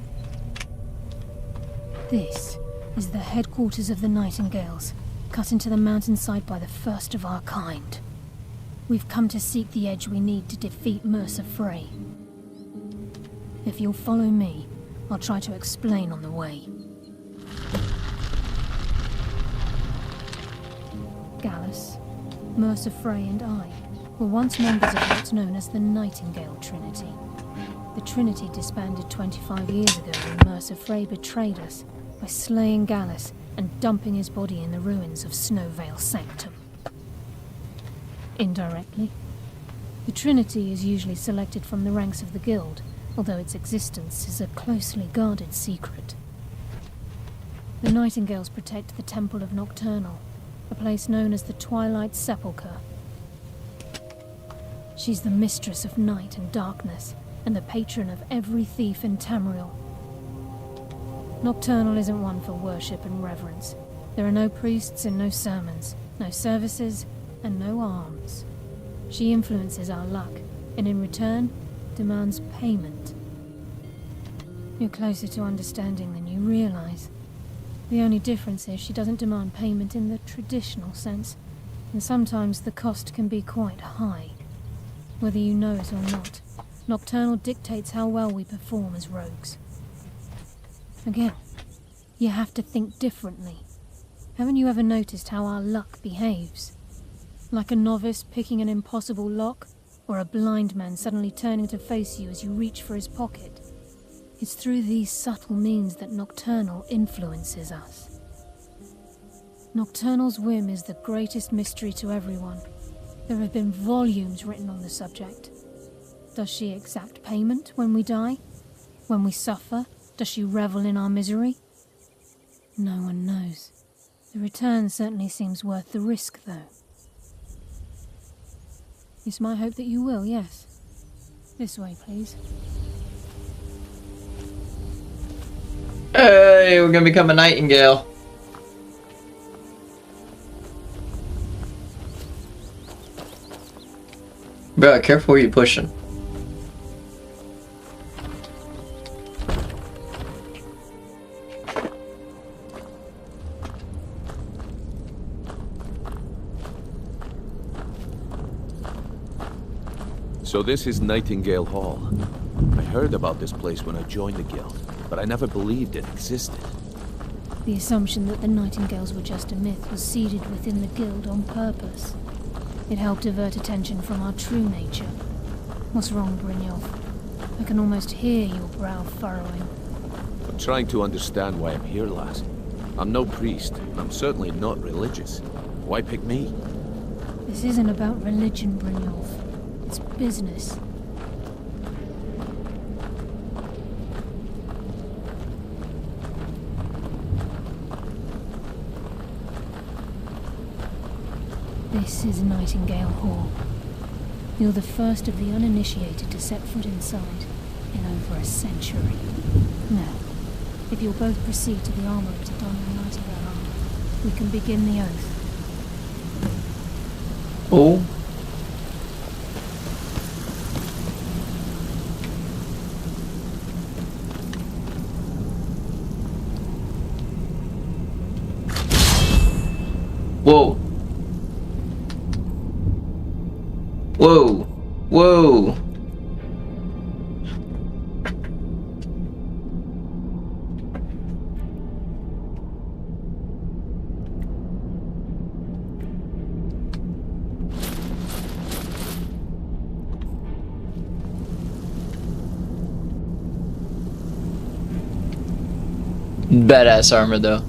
This is the headquarters of the Nightingales, cut into the mountainside by the first of our kind. We've come to seek the edge we need to defeat Mercer Frey. If you'll follow me, I'll try to explain on the way. Gallus, Mercer Frey and I were once members of what's known as the Nightingale Trinity. The Trinity disbanded 25 years ago when Mercer Frey betrayed us by slaying Gallus and dumping his body in the ruins of Snowvale Sanctum. Indirectly, the Trinity is usually selected from the ranks of the Guild, although its existence is a closely guarded secret. The Nightingales protect the Temple of Nocturnal, a place known as the Twilight Sepulchre. She's the mistress of night and darkness, and the patron of every thief in Tamriel. Nocturnal isn't one for worship and reverence. There are no priests and no sermons, no services, and no alms. She influences our luck, and in return, demands payment. You're closer to understanding than you realize. The only difference is she doesn't demand payment in the traditional sense, and sometimes the cost can be quite high. Whether you know it or not, Nocturnal dictates how well we perform as rogues. Again, you have to think differently. Haven't you ever noticed how our luck behaves? Like a novice picking an impossible lock, or a blind man suddenly turning to face you as you reach for his pocket. It's through these subtle means that Nocturnal influences us. Nocturnal's whim is the greatest mystery to everyone. There have been volumes written on the subject. Does she exact payment when we die? When we suffer, does she revel in our misery? No one knows. The return certainly seems worth the risk, though. It's my hope that you will, yes. This way, please. Hey, we're gonna become a Nightingale. Bro, careful where you're pushing. So this is Nightingale Hall. I heard about this place when I joined the guild, but I never believed it existed. The assumption that the Nightingales were just a myth was seeded within the guild on purpose. It helped divert attention from our true nature. What's wrong, Brynjolf? I can almost hear your brow furrowing. I'm trying to understand why I'm here, lass. I'm no priest, and I'm certainly not religious. Why pick me? This isn't about religion, Brynjolf. It's business. This is Nightingale Hall. You're the first of the uninitiated to set foot inside in over a century. Now, if you'll both proceed to the armory to don your Nightingale armor, we can begin the oath. Oh. Whoa. Whoa. Whoa. Badass armor though.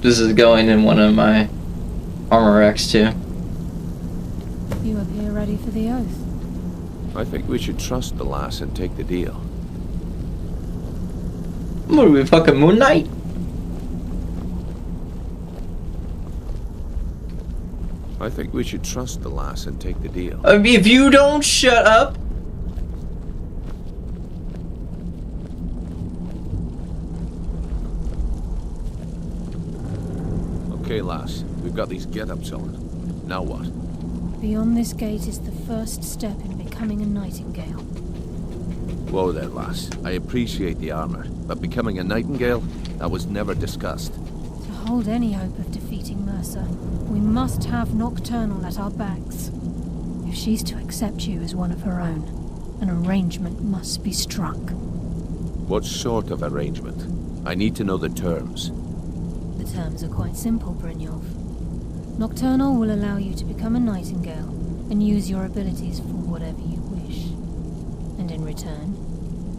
This is going in one of my armor racks too. You appear ready for the oath. I think we should trust the lass and take the deal. What are we, fucking Moon Knight? I think we should trust the lass and take the deal. If you don't shut up. Okay, lass. We've got these get-ups on. Now what? Beyond this gate is the first step in becoming a nightingale. Whoa there, lass. I appreciate the armor, but becoming a nightingale? That was never discussed. To hold any hope of defeating Mercer, we must have Nocturnal at our backs. If she's to accept you as one of her own, an arrangement must be struck. What sort of arrangement? I need to know the terms. The terms are quite simple, Brynjolf. Nocturnal will allow you to become a nightingale and use your abilities for whatever you wish. And in return,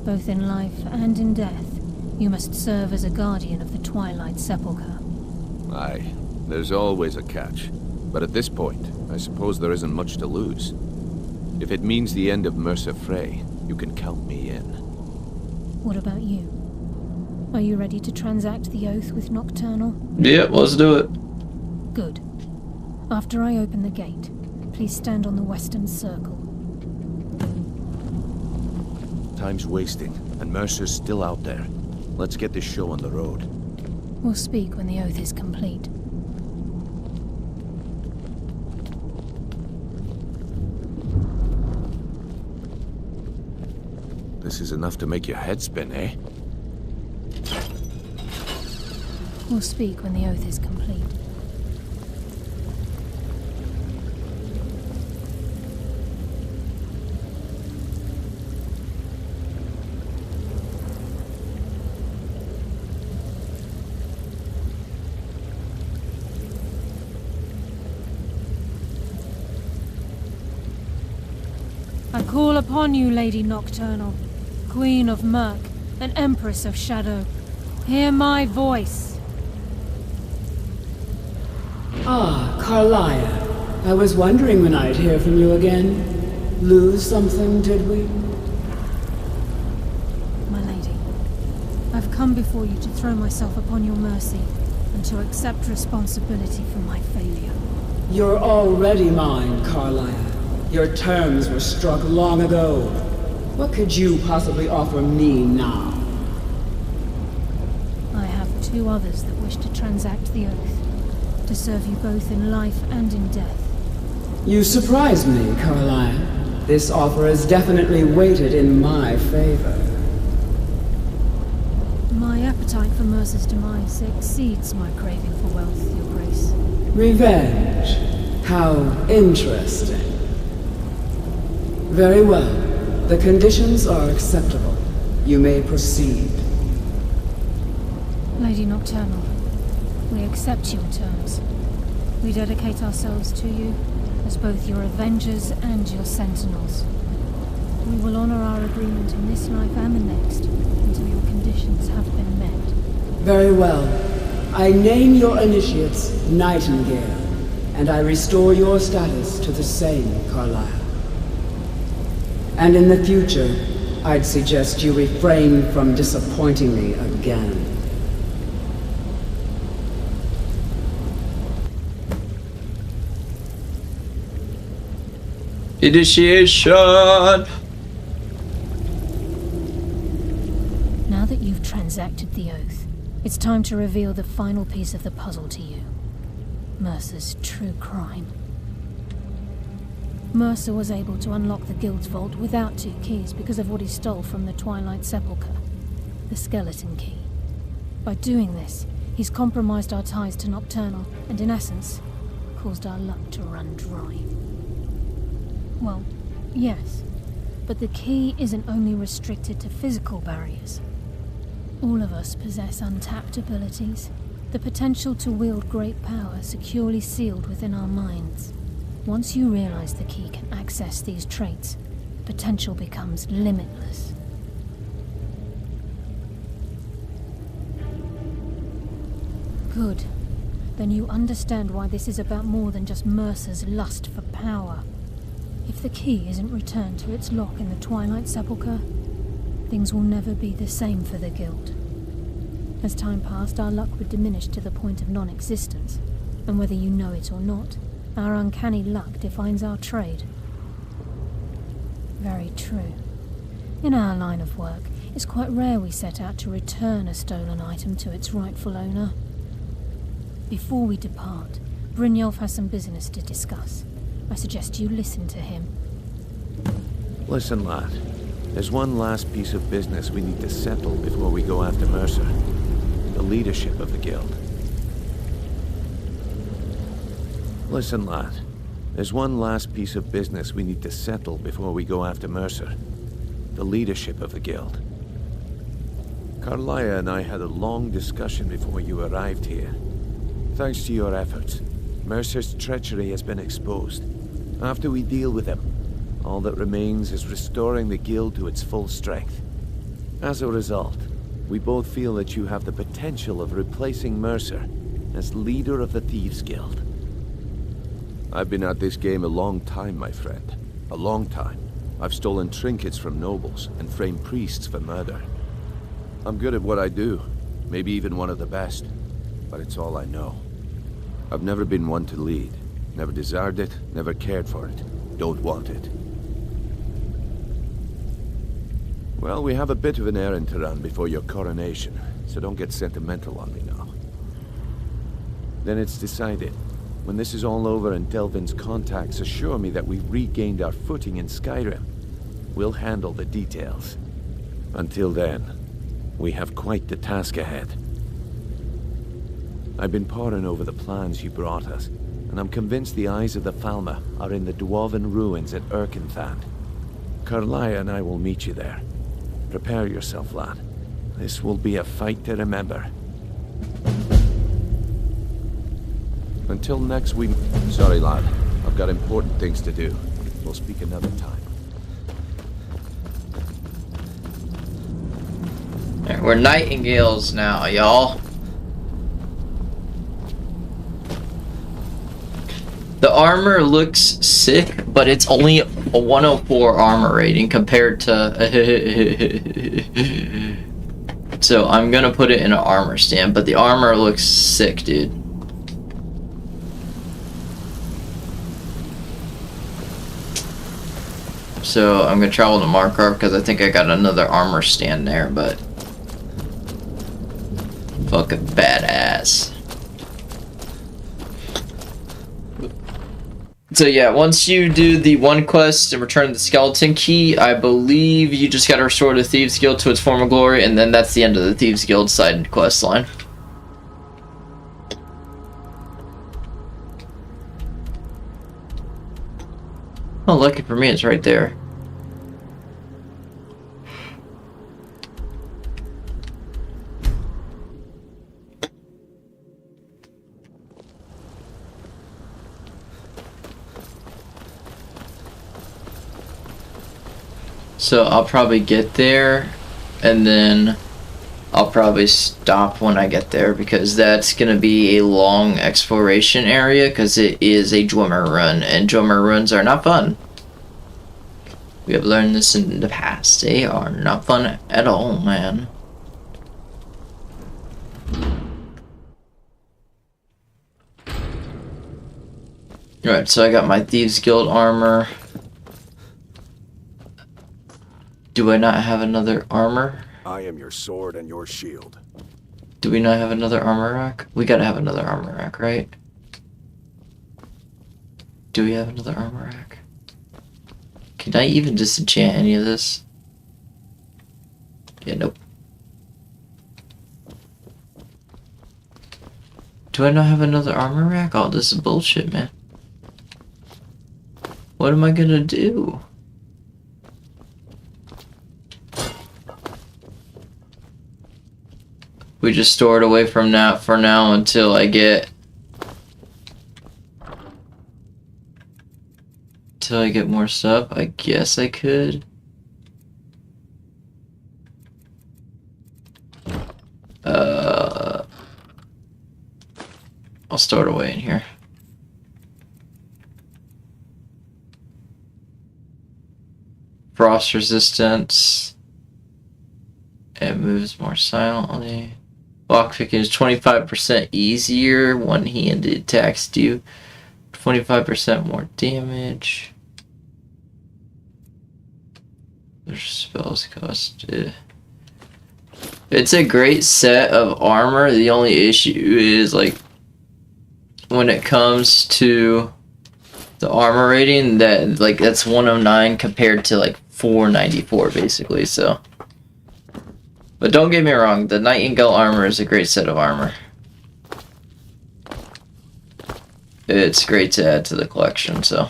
both in life and in death, you must serve as a guardian of the Twilight Sepulchre. Aye, there's always a catch. But at this point, I suppose there isn't much to lose. If it means the end of Mercer Frey, you can count me in. What about you? Are you ready to transact the oath with Nocturnal? Yeah, let's do it. Good. After I open the gate, please stand on the western circle. Time's wasting, and Mercer's still out there. Let's get this show on the road. We'll speak when the oath is complete. This is enough to make your head spin, eh? We'll speak when the oath is complete. I call upon you, Lady Nocturnal, Queen of Murk, and Empress of Shadow. Hear my voice. Ah, Carlia. I was wondering when I'd hear from you again. Lose something, did we? My lady, I've come before you to throw myself upon your mercy and to accept responsibility for my failure. You're already mine, Carlia. Your terms were struck long ago. What could you possibly offer me now? I have two others that wish to transact the oath, to serve you both in life and in death. You surprise me, Caroline. This offer is definitely weighted in my favor. My appetite for Mercer's demise exceeds my craving for wealth, Your Grace. Revenge. How interesting. Very well. The conditions are acceptable. You may proceed. Lady Nocturnal, we accept your terms. We dedicate ourselves to you as both your avengers and your sentinels. We will honor our agreement in this life and the next until your conditions have been met. Very well. I name your initiates Nightingale, and I restore your status to the same, Carlisle. And in the future, I'd suggest you refrain from disappointing me again. Initiation! Now that you've transacted the oath, it's time to reveal the final piece of the puzzle to you. Mercer's true crime. Mercer was able to unlock the Guild's vault without 2 keys because of what he stole from the Twilight Sepulchre, the skeleton key. By doing this, he's compromised our ties to Nocturnal and, in essence, caused our luck to run dry. Well, yes, but the key isn't only restricted to physical barriers. All of us possess untapped abilities, the potential to wield great power securely sealed within our minds. Once you realize the key can access these traits, potential becomes limitless. Good. Then you understand why this is about more than just Mercer's lust for power. If the key isn't returned to its lock in the Twilight Sepulchre, things will never be the same for the Guild. As time passed, our luck would diminish to the point of non-existence, and whether you know it or not, our uncanny luck defines our trade. Very true. In our line of work, it's quite rare we set out to return a stolen item to its rightful owner. Before we depart, Brynjolf has some business to discuss. I suggest you listen to him. Listen, lad. There's one last piece of business we need to settle before we go after Mercer. The leadership of the guild. Listen, lad. There's one last piece of business we need to settle before we go after Mercer. The leadership of the guild. Carlia and I had a long discussion before you arrived here. Thanks to your efforts, Mercer's treachery has been exposed. After we deal with him, all that remains is restoring the guild to its full strength. As a result, we both feel that you have the potential of replacing Mercer as leader of the Thieves' Guild. I've been at this game a long time, my friend. A long time. I've stolen trinkets from nobles and framed priests for murder. I'm good at what I do, maybe even one of the best, but it's all I know. I've never been one to lead. Never desired it, never cared for it. Don't want it. Well, we have a bit of an errand to run before your coronation, so don't get sentimental on me now. Then it's decided. When this is all over and Delvin's contacts assure me that we've regained our footing in Skyrim, we'll handle the details. Until then, we have quite the task ahead. I've been poring over the plans you brought us, and I'm convinced the eyes of the Falmer are in the Dwarven ruins at Erkenthand. Carlia and I will meet you there. Prepare yourself, lad. This will be a fight to remember. Until next week... Sorry, lad. I've got important things to do. We'll speak another time. Alright, we're nightingales now, y'all. The armor looks sick, but it's only a 104 armor rating compared to... So I'm gonna put it in an armor stand, but the armor looks sick, dude. So I'm gonna travel to Markarth because I think I got another armor stand there, but fucking badass. So yeah, once you do the one quest and return the skeleton key, I believe you just gotta restore the Thieves Guild to its former glory, and then that's the end of the Thieves Guild side quest line. Oh, lucky for me, it's right there. So I'll probably get there, and then I'll probably stop when I get there, because that's going to be a long exploration area, because it is a Dwemer run, and Dwemer runs are not fun. We have learned this in the past. They are not fun at all, man. Alright, so I got my Thieves Guild armor. Do I not have another armor? I am your sword and your shield. Do we not have another armor rack? We gotta have another armor rack, right? Do we have another armor rack? Can I even disenchant any of this? Yeah, nope. Do I not have another armor rack? Oh, this is bullshit, man. What am I gonna do? We just store it away from now for now until I get more stuff. I guess I could. I'll store it away in here. Frost resistance. It moves more silently. Lockpicking is 25% easier. One-handed attacks do 25% more damage. Their spells cost. It's a great set of armor. The only issue is, like, when it comes to The armor rating, that's 109 compared to like 494 basically, so. But don't get me wrong, the Nightingale armor is a great set of armor. It's great to add to the collection, so.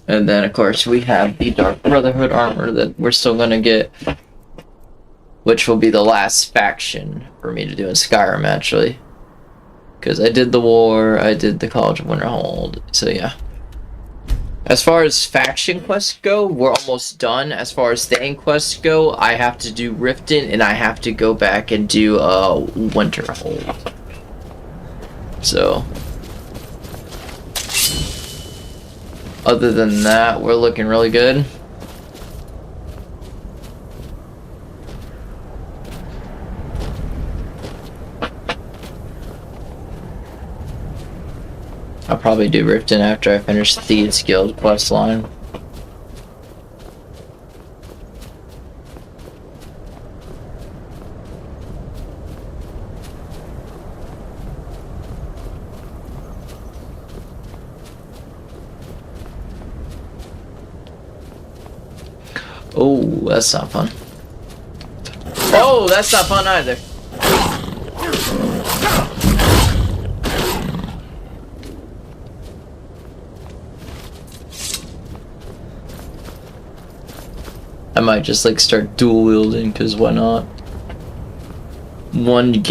And then of course we have the Dark Brotherhood armor that we're still gonna get, which will be the last faction for me to do in Skyrim actually. Because I did the war, I did the College of Winterhold, so yeah. As far as faction quests go, we're almost done. As far as thane quests go, I have to do Riften, and I have to go back and do Winterhold. So, other than that, we're looking really good. I'll probably do Riften after I finish the Thieves Guild quest line. Oh, that's not fun. Oh, that's not fun either. I might just like start dual wielding, because why not? One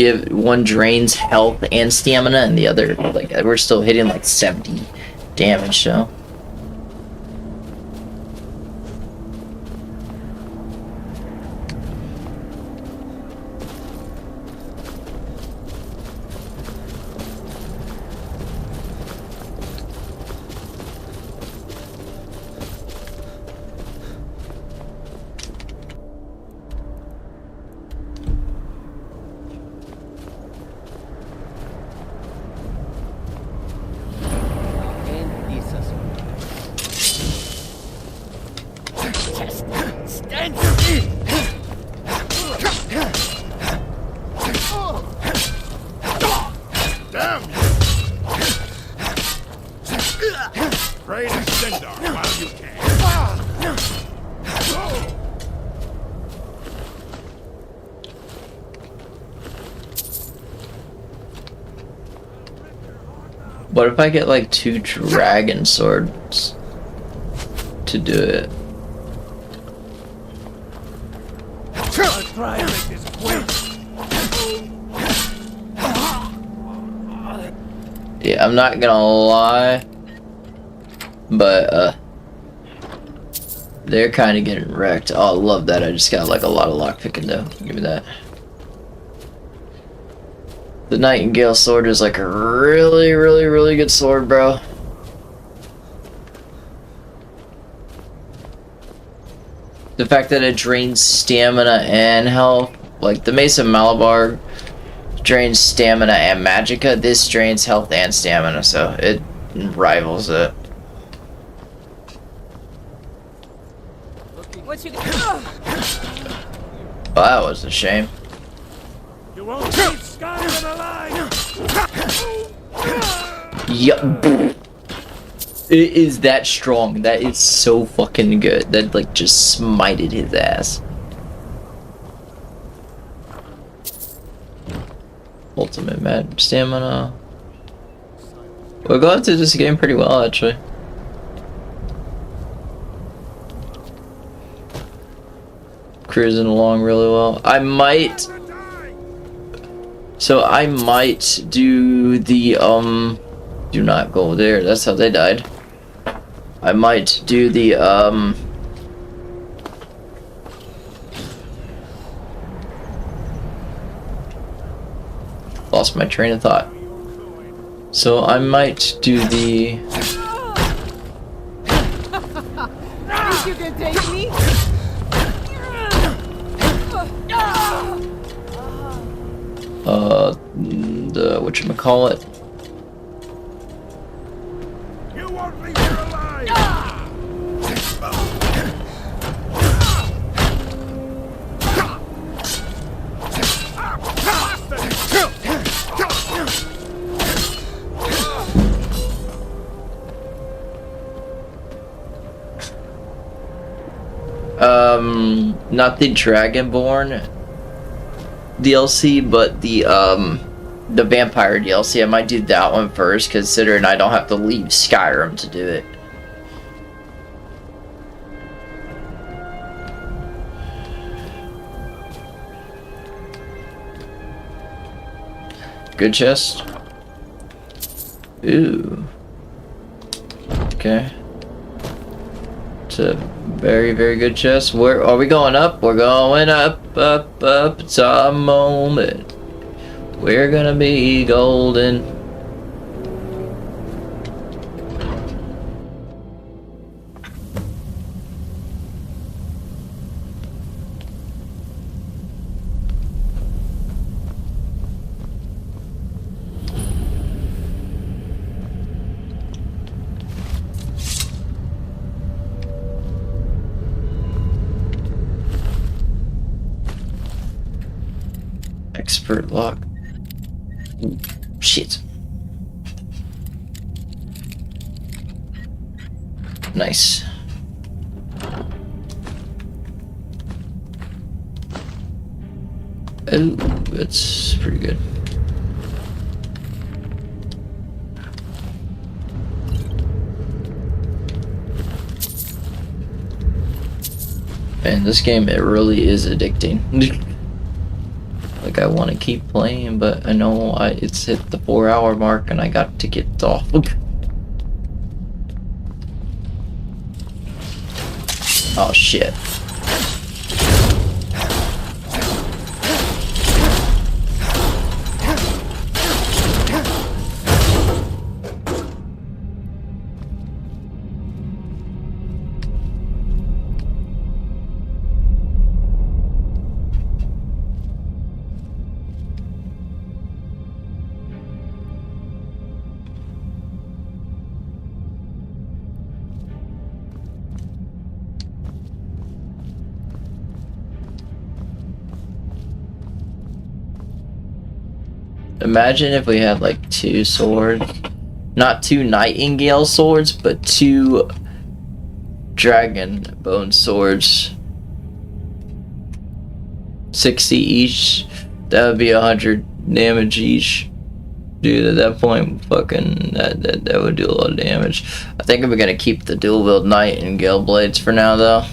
drains health and stamina, and the other, like, we're still hitting like 70 damage, so. What if I get like 2 dragon swords to do it? I'll try and make this quick. Yeah, I'm not gonna lie, but they're kind of getting wrecked. Oh, I love that. I just got like a lot of lockpicking though. Give me that. The Nightingale sword is like a really, really, really good sword, bro. The fact that it drains stamina and health, like the Mace of Malabar drains stamina and magicka, this drains health and stamina, so it rivals it. What you Oh, that was a shame. You won't keep Skyrim alive! Yup. It is that strong. That is so fucking good. That like just smited his ass. Ultimate mad stamina. We're going through this game pretty well actually. Cruising along really well. I might do the do not go there, that's how they died. I might do the lost my train of thought. So I might do the Think you can take me? the whatchamacallit. You won't leave here alive! Not the Dragonborn DLC, but the Vampire DLC. I might do that one first, considering I don't have to leave Skyrim to do it. Good chest. Ooh. Okay. It's a very, very good chest. Where are we going up? We're going up, up, up. It's our moment. We're gonna be golden. Expert lock. Ooh, shit. Nice. Oh, that's pretty good. Man, this game, it really is addicting. Like, I want to keep playing, but I know it's hit the 4-hour mark and I got to get off. Oh shit. Imagine if we had like 2 swords. Not 2 Nightingale swords, but 2 Dragon Bone swords. 60 each. That would be 100 damage each. Dude, at that point, fucking, that would do a lot of damage. I think I'm gonna keep the dual wield Nightingale blades for now, though.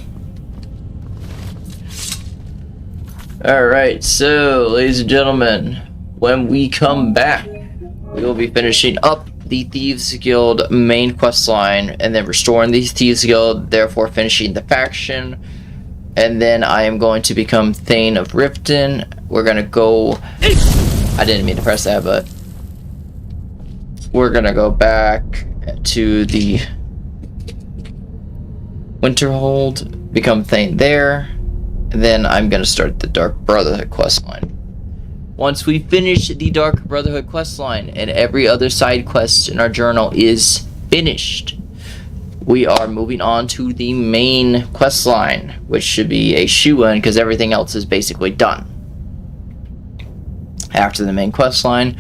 Alright, so, ladies and gentlemen, when we come back, we will be finishing up the Thieves Guild main quest line, and then restoring the Thieves Guild, therefore finishing the faction. And then I am going to become Thane of Riften. We're gonna go... I didn't mean to press that, but... we're gonna go back to the Winterhold, become Thane there, and then I'm gonna start the Dark Brotherhood questline. Once we finish the Dark Brotherhood questline and every other side quest in our journal is finished, we are moving on to the main questline, which should be a shoo-in because everything else is basically done. After the main questline,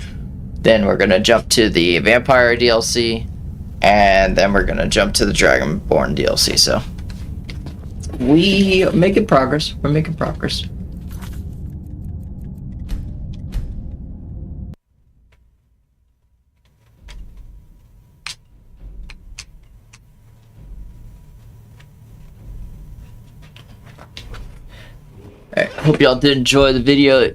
then we're gonna jump to the Vampire DLC, and then we're gonna jump to the Dragonborn DLC. So we're making progress. Alright, hope y'all did enjoy the video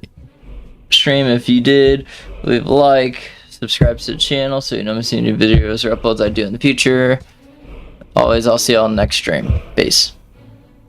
stream. If you did, leave a like, subscribe to the channel so you don't miss any new videos or uploads I do in the future. Always, I'll see y'all in the next stream. Peace.